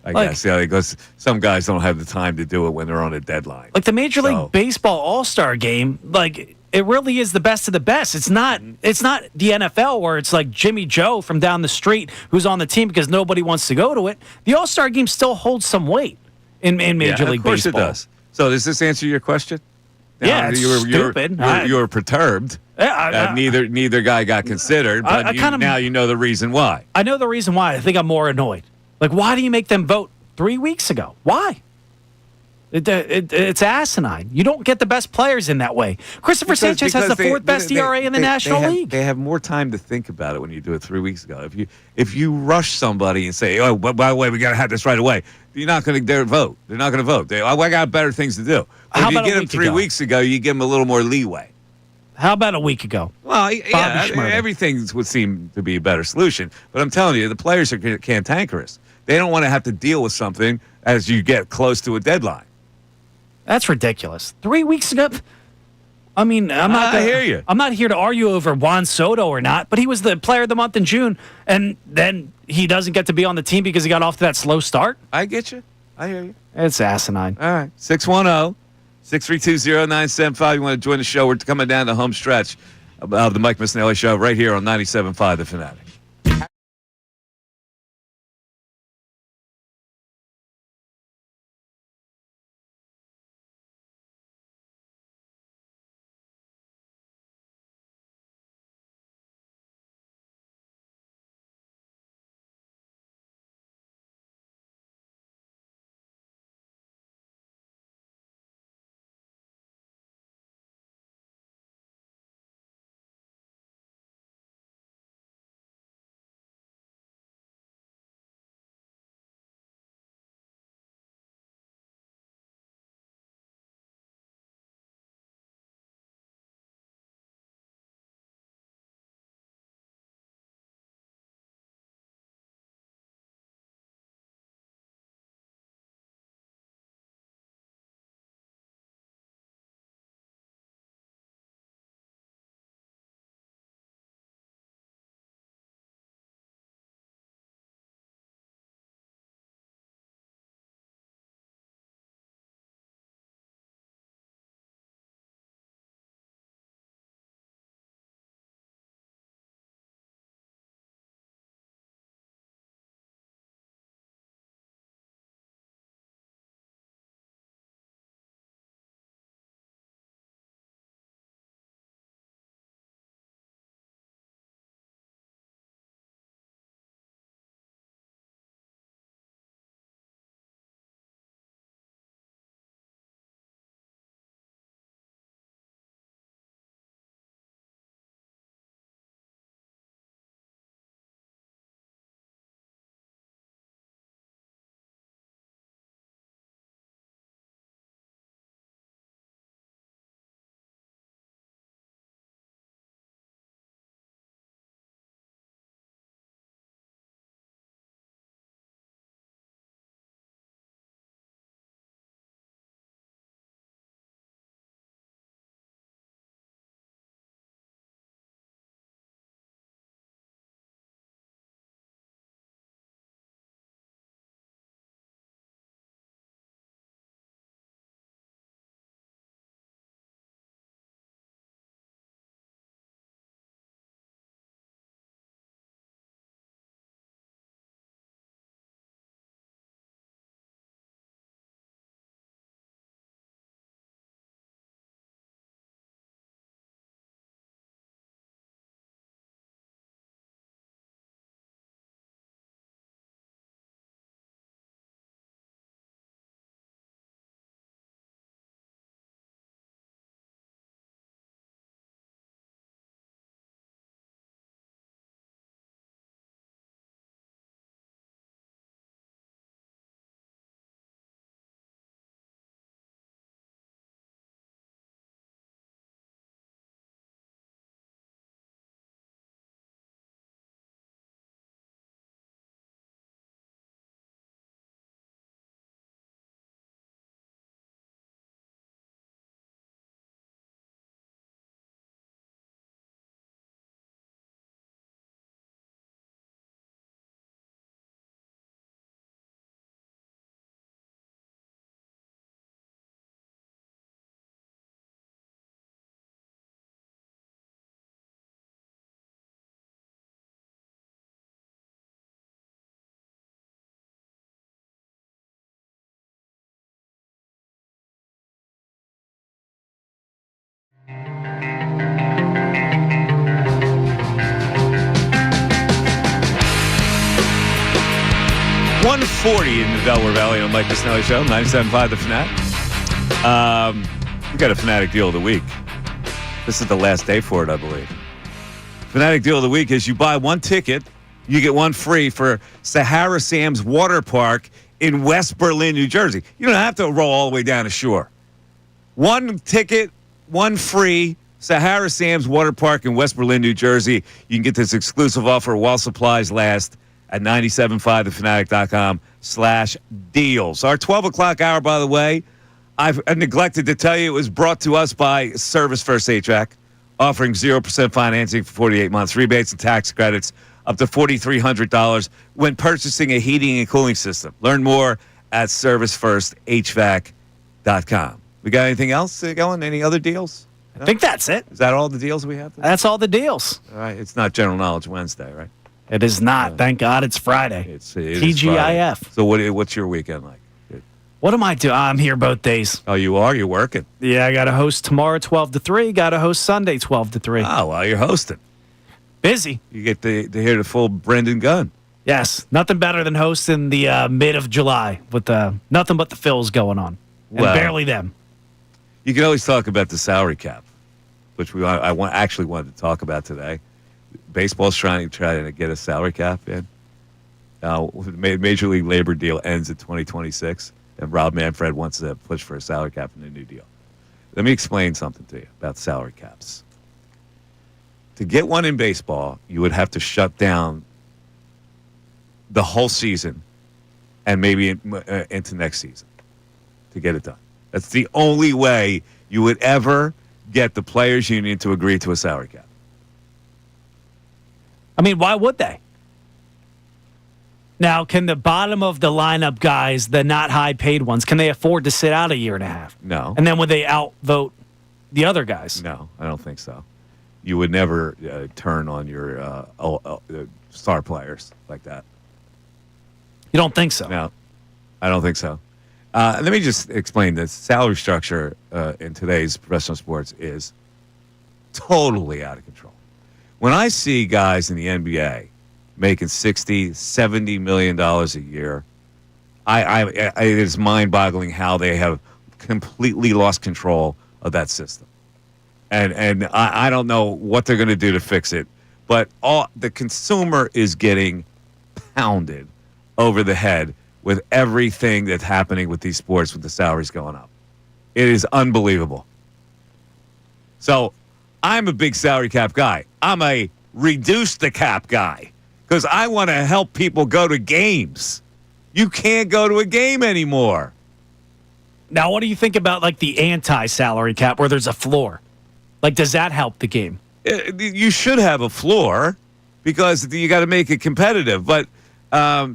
I Like- guess. Yeah, because some guys don't have the time to do it when they're on a deadline. Like the Major League Baseball All-Star game, like it really is the best of the best. It's not the NFL where it's like Jimmy Joe from down the street who's on the team because nobody wants to go to it. The All-Star game still holds some weight in Major League of course Baseball. it does. So does this answer your question? Yeah, it's stupid. You were perturbed. Yeah, Neither guy got considered, but now you know the reason why. I know the reason why. I think I'm more annoyed. Like, why do you make them vote 3 weeks ago? Why? It's asinine. You don't get the best players in that way. Christopher Sanchez has the fourth best ERA in the National League. They have more time to think about it when you do it 3 weeks ago. If you rush somebody and say, "Oh, by the way, we got to have this right away," you're not going to vote. They're not going to vote. I got better things to do. But How if you about a get them week 3 ago? weeks ago, you give them a little more leeway. How about a week ago? Well, yeah, Bobby Schmurda. everything would seem to be a better solution. But I'm telling you, the players are cantankerous. They don't want to have to deal with something as you get close to a deadline. That's ridiculous. 3 weeks ago. I mean, I hear you. I'm not here to argue over Juan Soto or not, but he was the player of the month in June, and then he doesn't get to be on the team because he got off to that slow start. I get you. I hear you. It's asinine. All right. 610-632-0975. You want to join the show? We're coming down the home stretch of the Mike Missanelli Show right here on 97.5 The Fanatic. 1:40 in the Delaware Valley on Mike Missanelli Show, 97.5 The Fanatic. We got a Fanatic Deal of the Week. This is the last day for it, I believe. Fanatic Deal of the Week is you buy one ticket, you get one free for Sahara Sam's Water Park in West Berlin, New Jersey. You don't have to roll all the way down the shore. One ticket, one free, Sahara Sam's Water Park in West Berlin, New Jersey. You can get this exclusive offer while supplies last at 975thefanatic.com/deals. Our 12 o'clock hour, by the way, I've neglected to tell you, it was brought to us by Service First HVAC, offering 0% financing for 48 months, rebates and tax credits up to $4,300 when purchasing a heating and cooling system. Learn more at servicefirsthvac.com. We got anything else going? Any other deals? I think that's it. Is that all the deals we have? That's all the deals. All right. It's not General Knowledge Wednesday, right? It is not. Thank God it's Friday. It is Friday. TGIF. So what's your weekend like? What am I doing? I'm here both days. Oh, you are? You're working? Yeah, I got to host tomorrow 12 to 3. Got to host Sunday 12 to 3. Oh, well, you're hosting. Busy. You get to hear the full Brendan Gunn. Yes. Nothing better than hosting the mid of July with nothing but the Phillies going on. And barely them. You can always talk about the salary cap, which I actually wanted to talk about today. Baseball's trying to get a salary cap in. Major League Labor deal ends in 2026, and Rob Manfred wants to push for a salary cap in the new deal. Let me explain something to you about salary caps. To get one in baseball, you would have to shut down the whole season and maybe into next season to get it done. That's the only way you would ever get the players' union to agree to a salary cap. I mean, why would they? Now, can the bottom of the lineup guys, the not high-paid ones, can they afford to sit out a year and a half? No. And then would they outvote the other guys? No, I don't think so. You would never turn on your star players like that. You don't think so? No, I don't think so. Let me just explain this. Salary structure in today's professional sports is totally out of control. When I see guys in the NBA making $60, $70 million a year, it is mind-boggling how they have completely lost control of that system. And I don't know what they're going to do to fix it, but the consumer is getting pounded over the head with everything that's happening with these sports with the salaries going up. It is unbelievable. So I'm a big salary cap guy. I'm a reduce the cap guy because I want to help people go to games. You can't go to a game anymore. Now, what do you think about like the anti-salary cap where there's a floor? Like, does that help the game? You should have a floor because you got to make it competitive. But, like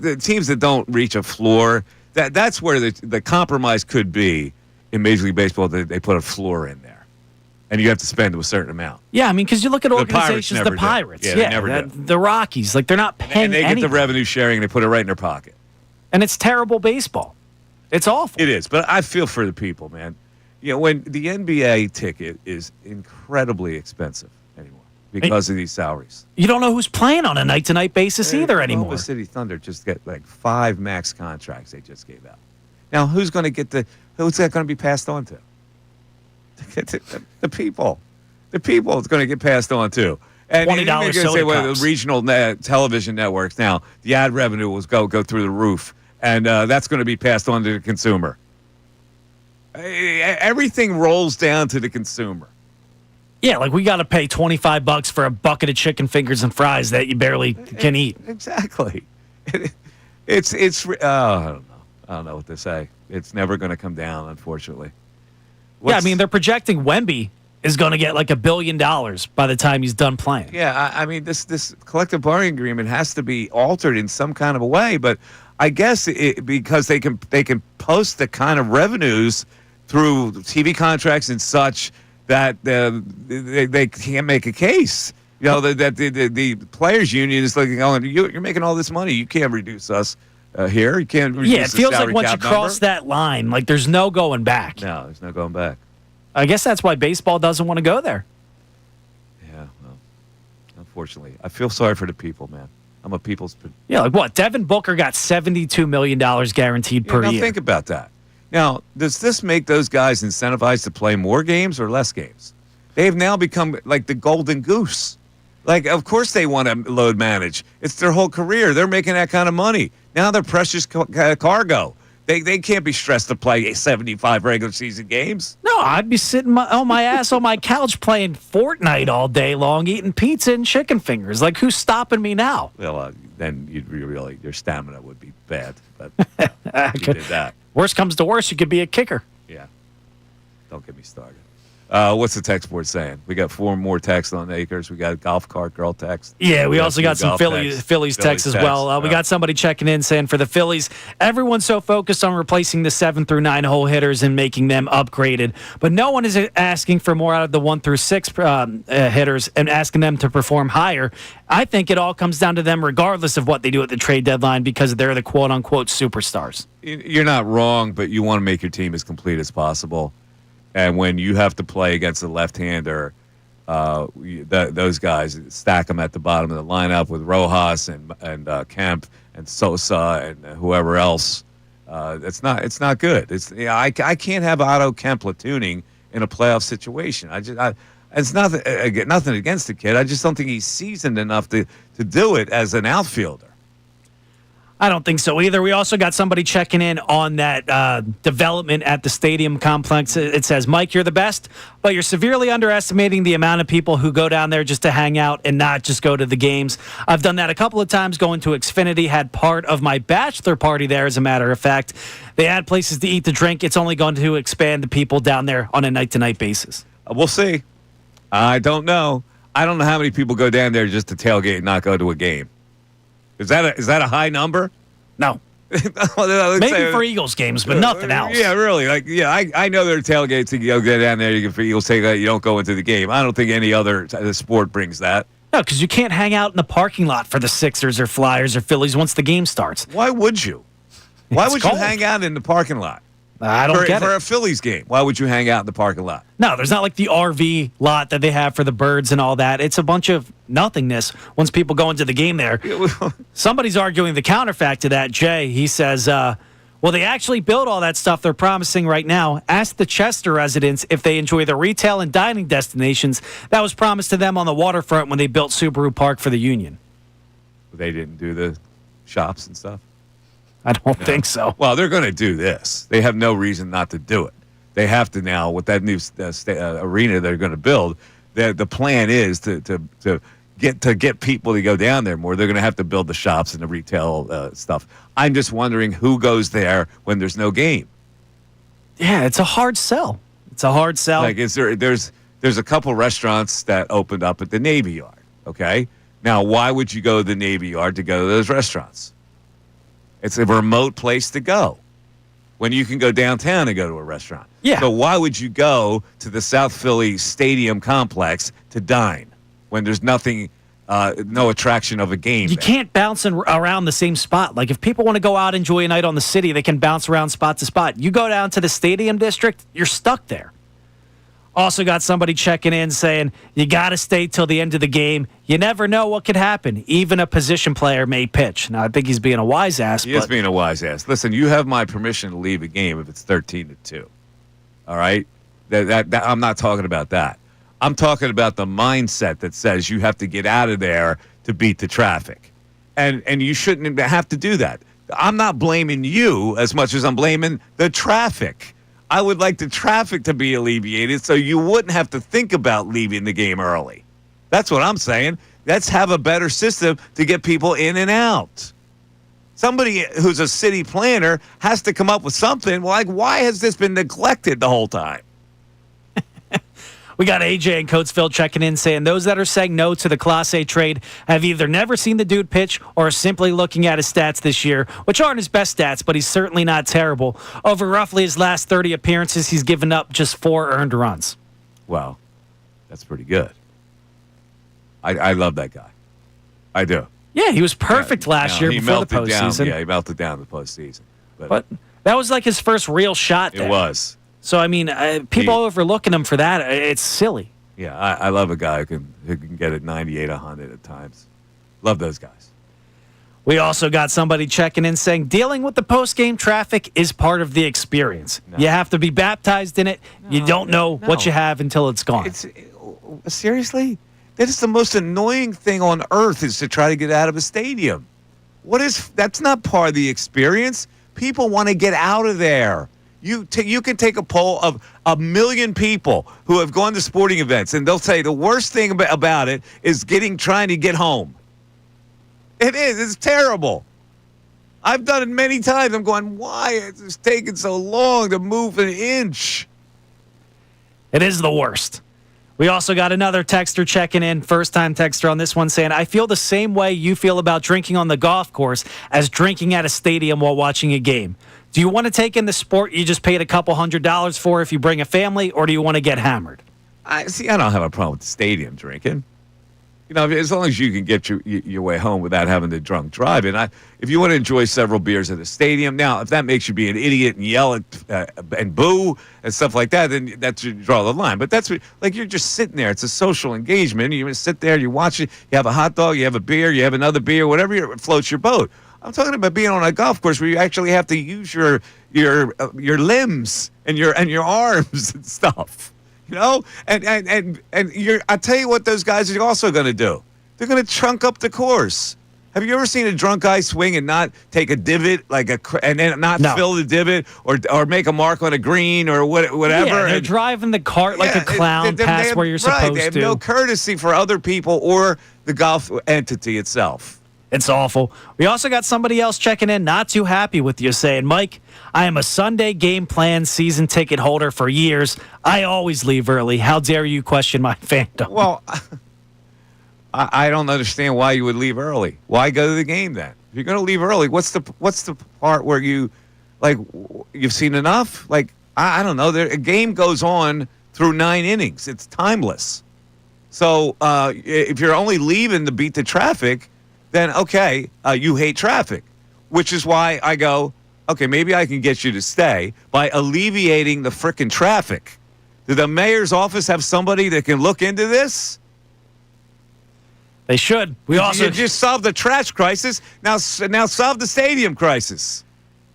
the teams that don't reach a floor, that's where the compromise could be in Major League Baseball. They put a floor in there. And you have to spend a certain amount. Yeah, I mean, because you look at organizations, the Pirates, they never do. The Rockies, like they're not paying And they get anything. the revenue sharing and they put it right in their pocket. And it's terrible baseball. It's awful. It is, but I feel for the people, man. You know, when the NBA ticket is incredibly expensive anymore because of these salaries. You don't know who's playing on a night-to-night basis either anymore. Oklahoma City Thunder just get like 5 max contracts they just gave out. Now, who's that going to be passed on to? The people. The people it's going to get passed on to. And $20 you're soda say, well, cups. the regional television networks now, the ad revenue will go through the roof, and that's going to be passed on to the consumer. Everything rolls down to the consumer. Yeah, like we got to pay $25 for a bucket of chicken fingers and fries that you barely can eat. Exactly. It's I don't know what to say. It's never going to come down, unfortunately. I mean, they're projecting Wemby is going to get like $1 billion by the time he's done playing. Yeah, I mean, this collective bargaining agreement has to be altered in some kind of a way, but I guess because they can post the kind of revenues through TV contracts and such that they can't make a case. You know, that the players' union is like, oh, you're making all this money. You can't reduce us here. You can't reduce it feels the like once you cross number. that line, like there's no going back. No, there's no going back. I guess that's why baseball doesn't want to go there. Yeah, well, unfortunately. I feel sorry for the people, man. I'm a people's. Yeah, like what? Devin Booker got $72 million guaranteed per now year. Think about that. Now, does this make those guys incentivized to play more games or less games? They've now become like the golden goose. Like, of course they want to load manage. It's their whole career. They're making that kind of money. Now they're precious cargo. They can't be stressed to play 75 regular season games. No, I'd be sitting on my ass on my couch playing Fortnite all day long, eating pizza and chicken fingers. Like, who's stopping me now? Well, then you'd really, your stamina would be bad. But if you did that. Worst comes to worst, you could be a kicker. Yeah. Don't get me started. What's the text board saying? We got 4 more texts on Acres. We got a golf cart girl text. Yeah, we also got some Phillies text as well. We got somebody checking in saying for the Phillies, everyone's so focused on replacing the 7 through 9 hole hitters and making them upgraded, but no one is asking for more out of the 1 through 6 hitters and asking them to perform higher. I think it all comes down to them regardless of what they do at the trade deadline because they're the quote-unquote superstars. You're not wrong, but you want to make your team as complete as possible. And when you have to play against a left-hander, those guys, stack them at the bottom of the lineup with Rojas and Kemp and Sosa and whoever else. It's not good. I can't have Otto Kemp platooning in a playoff situation. It's nothing against the kid. I just don't think he's seasoned enough to do it as an outfielder. I don't think so either. We also got somebody checking in on that development at the stadium complex. It says, Mike, you're the best, but you're severely underestimating the amount of people who go down there just to hang out and not just go to the games. I've done that a couple of times going to Xfinity, had part of my bachelor party there, as a matter of fact. They had places to eat, to drink. It's only going to expand the people down there on a night-to-night basis. We'll see. I don't know. I don't know how many people go down there just to tailgate and not go to a game. Is that a high number? No. Maybe for Eagles games, but nothing else. Yeah, really. I know there are tailgates. You go down there. For Eagles tailgate, you don't go into the game. I don't think any other sport brings that. No, because you can't hang out in the parking lot for the Sixers or Flyers or Phillies once the game starts. Why would you? Why would you hang out in the parking lot? I don't get it. For a Phillies game, why would you hang out in the parking lot? No, there's not like the RV lot that they have for the birds and all that. It's a bunch of nothingness once people go into the game there. Somebody's arguing the counterfact to that, Jay. He says, well, they actually build all that stuff they're promising right now. Ask the Chester residents if they enjoy the retail and dining destinations that was promised to them on the waterfront when they built Subaru Park for the Union. They didn't do the shops and stuff? I don't think so. Well, they're going to do this. They have no reason not to do it. They have to now with that new arena they're going to build. The plan is to get people to go down there more. They're going to have to build the shops and the retail stuff. I'm just wondering who goes there when there's no game. Yeah, it's a hard sell. Like, there's a couple restaurants that opened up at the Navy Yard. Okay, now why would you go to the Navy Yard to go to those restaurants? It's a remote place to go when you can go downtown and go to a restaurant. Yeah. So why would you go to the South Philly Stadium complex to dine when there's nothing, no attraction of a game? You can't bounce around the same spot. Like, if people want to go out and enjoy a night on the city, they can bounce around spot to spot. You go down to the stadium district, you're stuck there. Also got somebody checking in saying, you got to stay till the end of the game. You never know what could happen. Even a position player may pitch. Now, I think he's being a wise ass. He is being a wise ass. Listen, you have my permission to leave a game if it's 13-2. All right? That I'm not talking about that. I'm talking about the mindset that says you have to get out of there to beat the traffic. And you shouldn't have to do that. I'm not blaming you as much as I'm blaming the traffic. I would like the traffic to be alleviated so you wouldn't have to think about leaving the game early. That's what I'm saying. Let's have a better system to get people in and out. Somebody who's a city planner has to come up with something. Like, why has this been neglected the whole time? We got AJ in Coatesville checking in saying those that are saying no to the Class A trade have either never seen the dude pitch or are simply looking at his stats this year, which aren't his best stats, but he's certainly not terrible. Over roughly his last 30 appearances, he's given up just 4 earned runs. Wow. That's pretty good. I love that guy. I do. Yeah, he was perfect last year before the postseason. He melted down in the postseason. But that was like his first real shot there. It was. So, I mean, people overlooking him for that, it's silly. Yeah, I love a guy who can get it 98, 100 at times. Love those guys. We also got somebody checking in saying dealing with the post-game traffic is part of the experience. No. You have to be baptized in it. You don't know what you have until it's gone. Seriously? That is the most annoying thing on earth is to try to get out of a stadium. That's not part of the experience. People want to get out of there. You can take a poll of 1 million people who have gone to sporting events, and they'll say the worst thing about it is trying to get home. It is. It's terrible. I've done it many times. I'm going, why is this taking so long to move an inch? It is the worst. We also got another texter checking in, first-time texter on this one, saying, I feel the same way you feel about drinking on the golf course as drinking at a stadium while watching a game. Do you want to take in the sport you just paid a couple $100s for if you bring a family, or do you want to get hammered? I don't have a problem with the stadium drinking. As long as you can get your way home without having to drunk drive. And if you want to enjoy several beers at the stadium, now, if that makes you be an idiot and yell at and boo and stuff like that, then that's you draw the line. But that's you're just sitting there. It's a social engagement. You sit there, you watch it. You have a hot dog, you have a beer, you have another beer, whatever floats your boat. I'm talking about being on a golf course where you actually have to use your limbs and your arms and stuff. And I tell you what those guys are also going to do. They're going to chunk up the course. Have you ever seen a drunk guy swing and not take a divot and then not fill the divot or make a mark on a green or whatever? Yeah, they're driving the cart like a clown past where you're supposed to. They have no courtesy for other people or the golf entity itself. It's awful. We also got somebody else checking in, not too happy with you, saying, Mike, I am a Sunday game plan season ticket holder for years. I always leave early. How dare you question my fandom? Well, I don't understand why you would leave early. Why go to the game then? If you're going to leave early, what's the part where you've seen enough? I don't know. A game goes on through 9 innings. It's timeless. So if you're only leaving to beat the traffic, then, okay, you hate traffic, which is why I go, okay, maybe I can get you to stay by alleviating the frickin' traffic. Did the mayor's office have somebody that can look into this? They should. You just solved the trash crisis. Now solve the stadium crisis.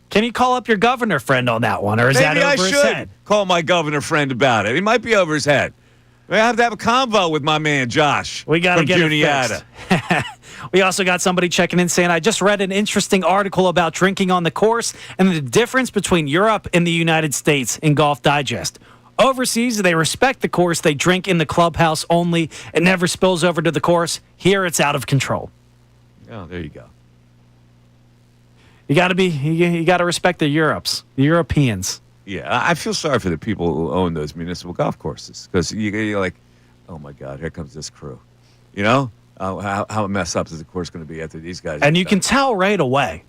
Can you call up your governor friend on that one, or is that over his head? Call my governor friend about it. He might be over his head. We have to have a convo with my man Josh. We got to get Juniata. it fixed. We also got somebody checking in saying, I just read an interesting article about drinking on the course and the difference between Europe and the United States in Golf Digest. Overseas, they respect the course. They drink in the clubhouse only. It never spills over to the course. Here, it's out of control. Oh, there you go. You got to respect the Europeans. Yeah, I feel sorry for the people who own those municipal golf courses because you're like, oh my God, here comes this crew. How messed up is the course going to be after these guys? And you can tell right away.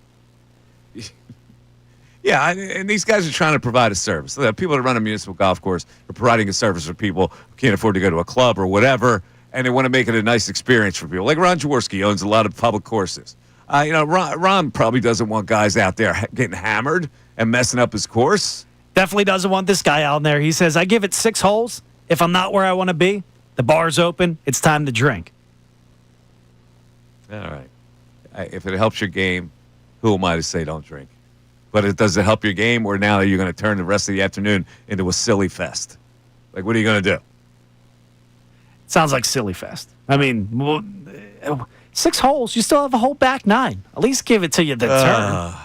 Yeah, and these guys are trying to provide a service. The people that run a municipal golf course are providing a service for people who can't afford to go to a club or whatever, and they want to make it a nice experience for people. Like Ron Jaworski owns a lot of public courses. Ron probably doesn't want guys out there getting hammered and messing up his course. Definitely doesn't want this guy out there. He says, I give it 6 holes. If I'm not where I want to be, the bar's open. It's time to drink. All right. If it helps your game, who am I to say don't drink? But does it help your game, or now you're going to turn the rest of the afternoon into a silly fest? What are you going to do? Sounds like silly fest. I mean, 6 holes, you still have a whole back 9. At least give it to you the turn.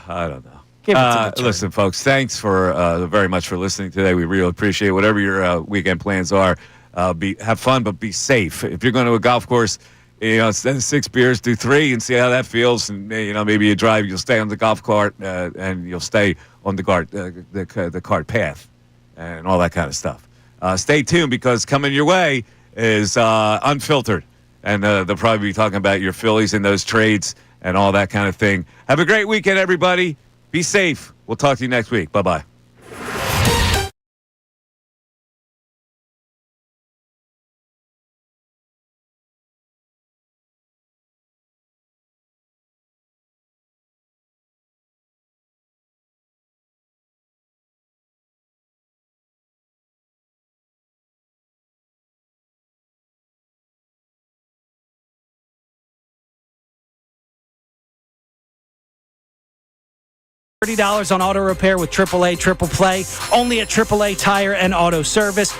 I don't know. Give it to the turn. Listen, folks, thanks for very much for listening today. We really appreciate it. Whatever your weekend plans are, have fun, but be safe. If you're going to a golf course, instead of 6 beers, do 3 and see how that feels. And maybe you drive, you'll stay on the golf cart, and you'll stay on the cart path, and all that kind of stuff. Stay tuned because coming your way is Unfiltered, and they'll probably be talking about your Phillies and those trades and all that kind of thing. Have a great weekend, everybody. Be safe. We'll talk to you next week. Bye-bye. $30 on auto repair with AAA Triple Play, only at AAA Tire and Auto Service.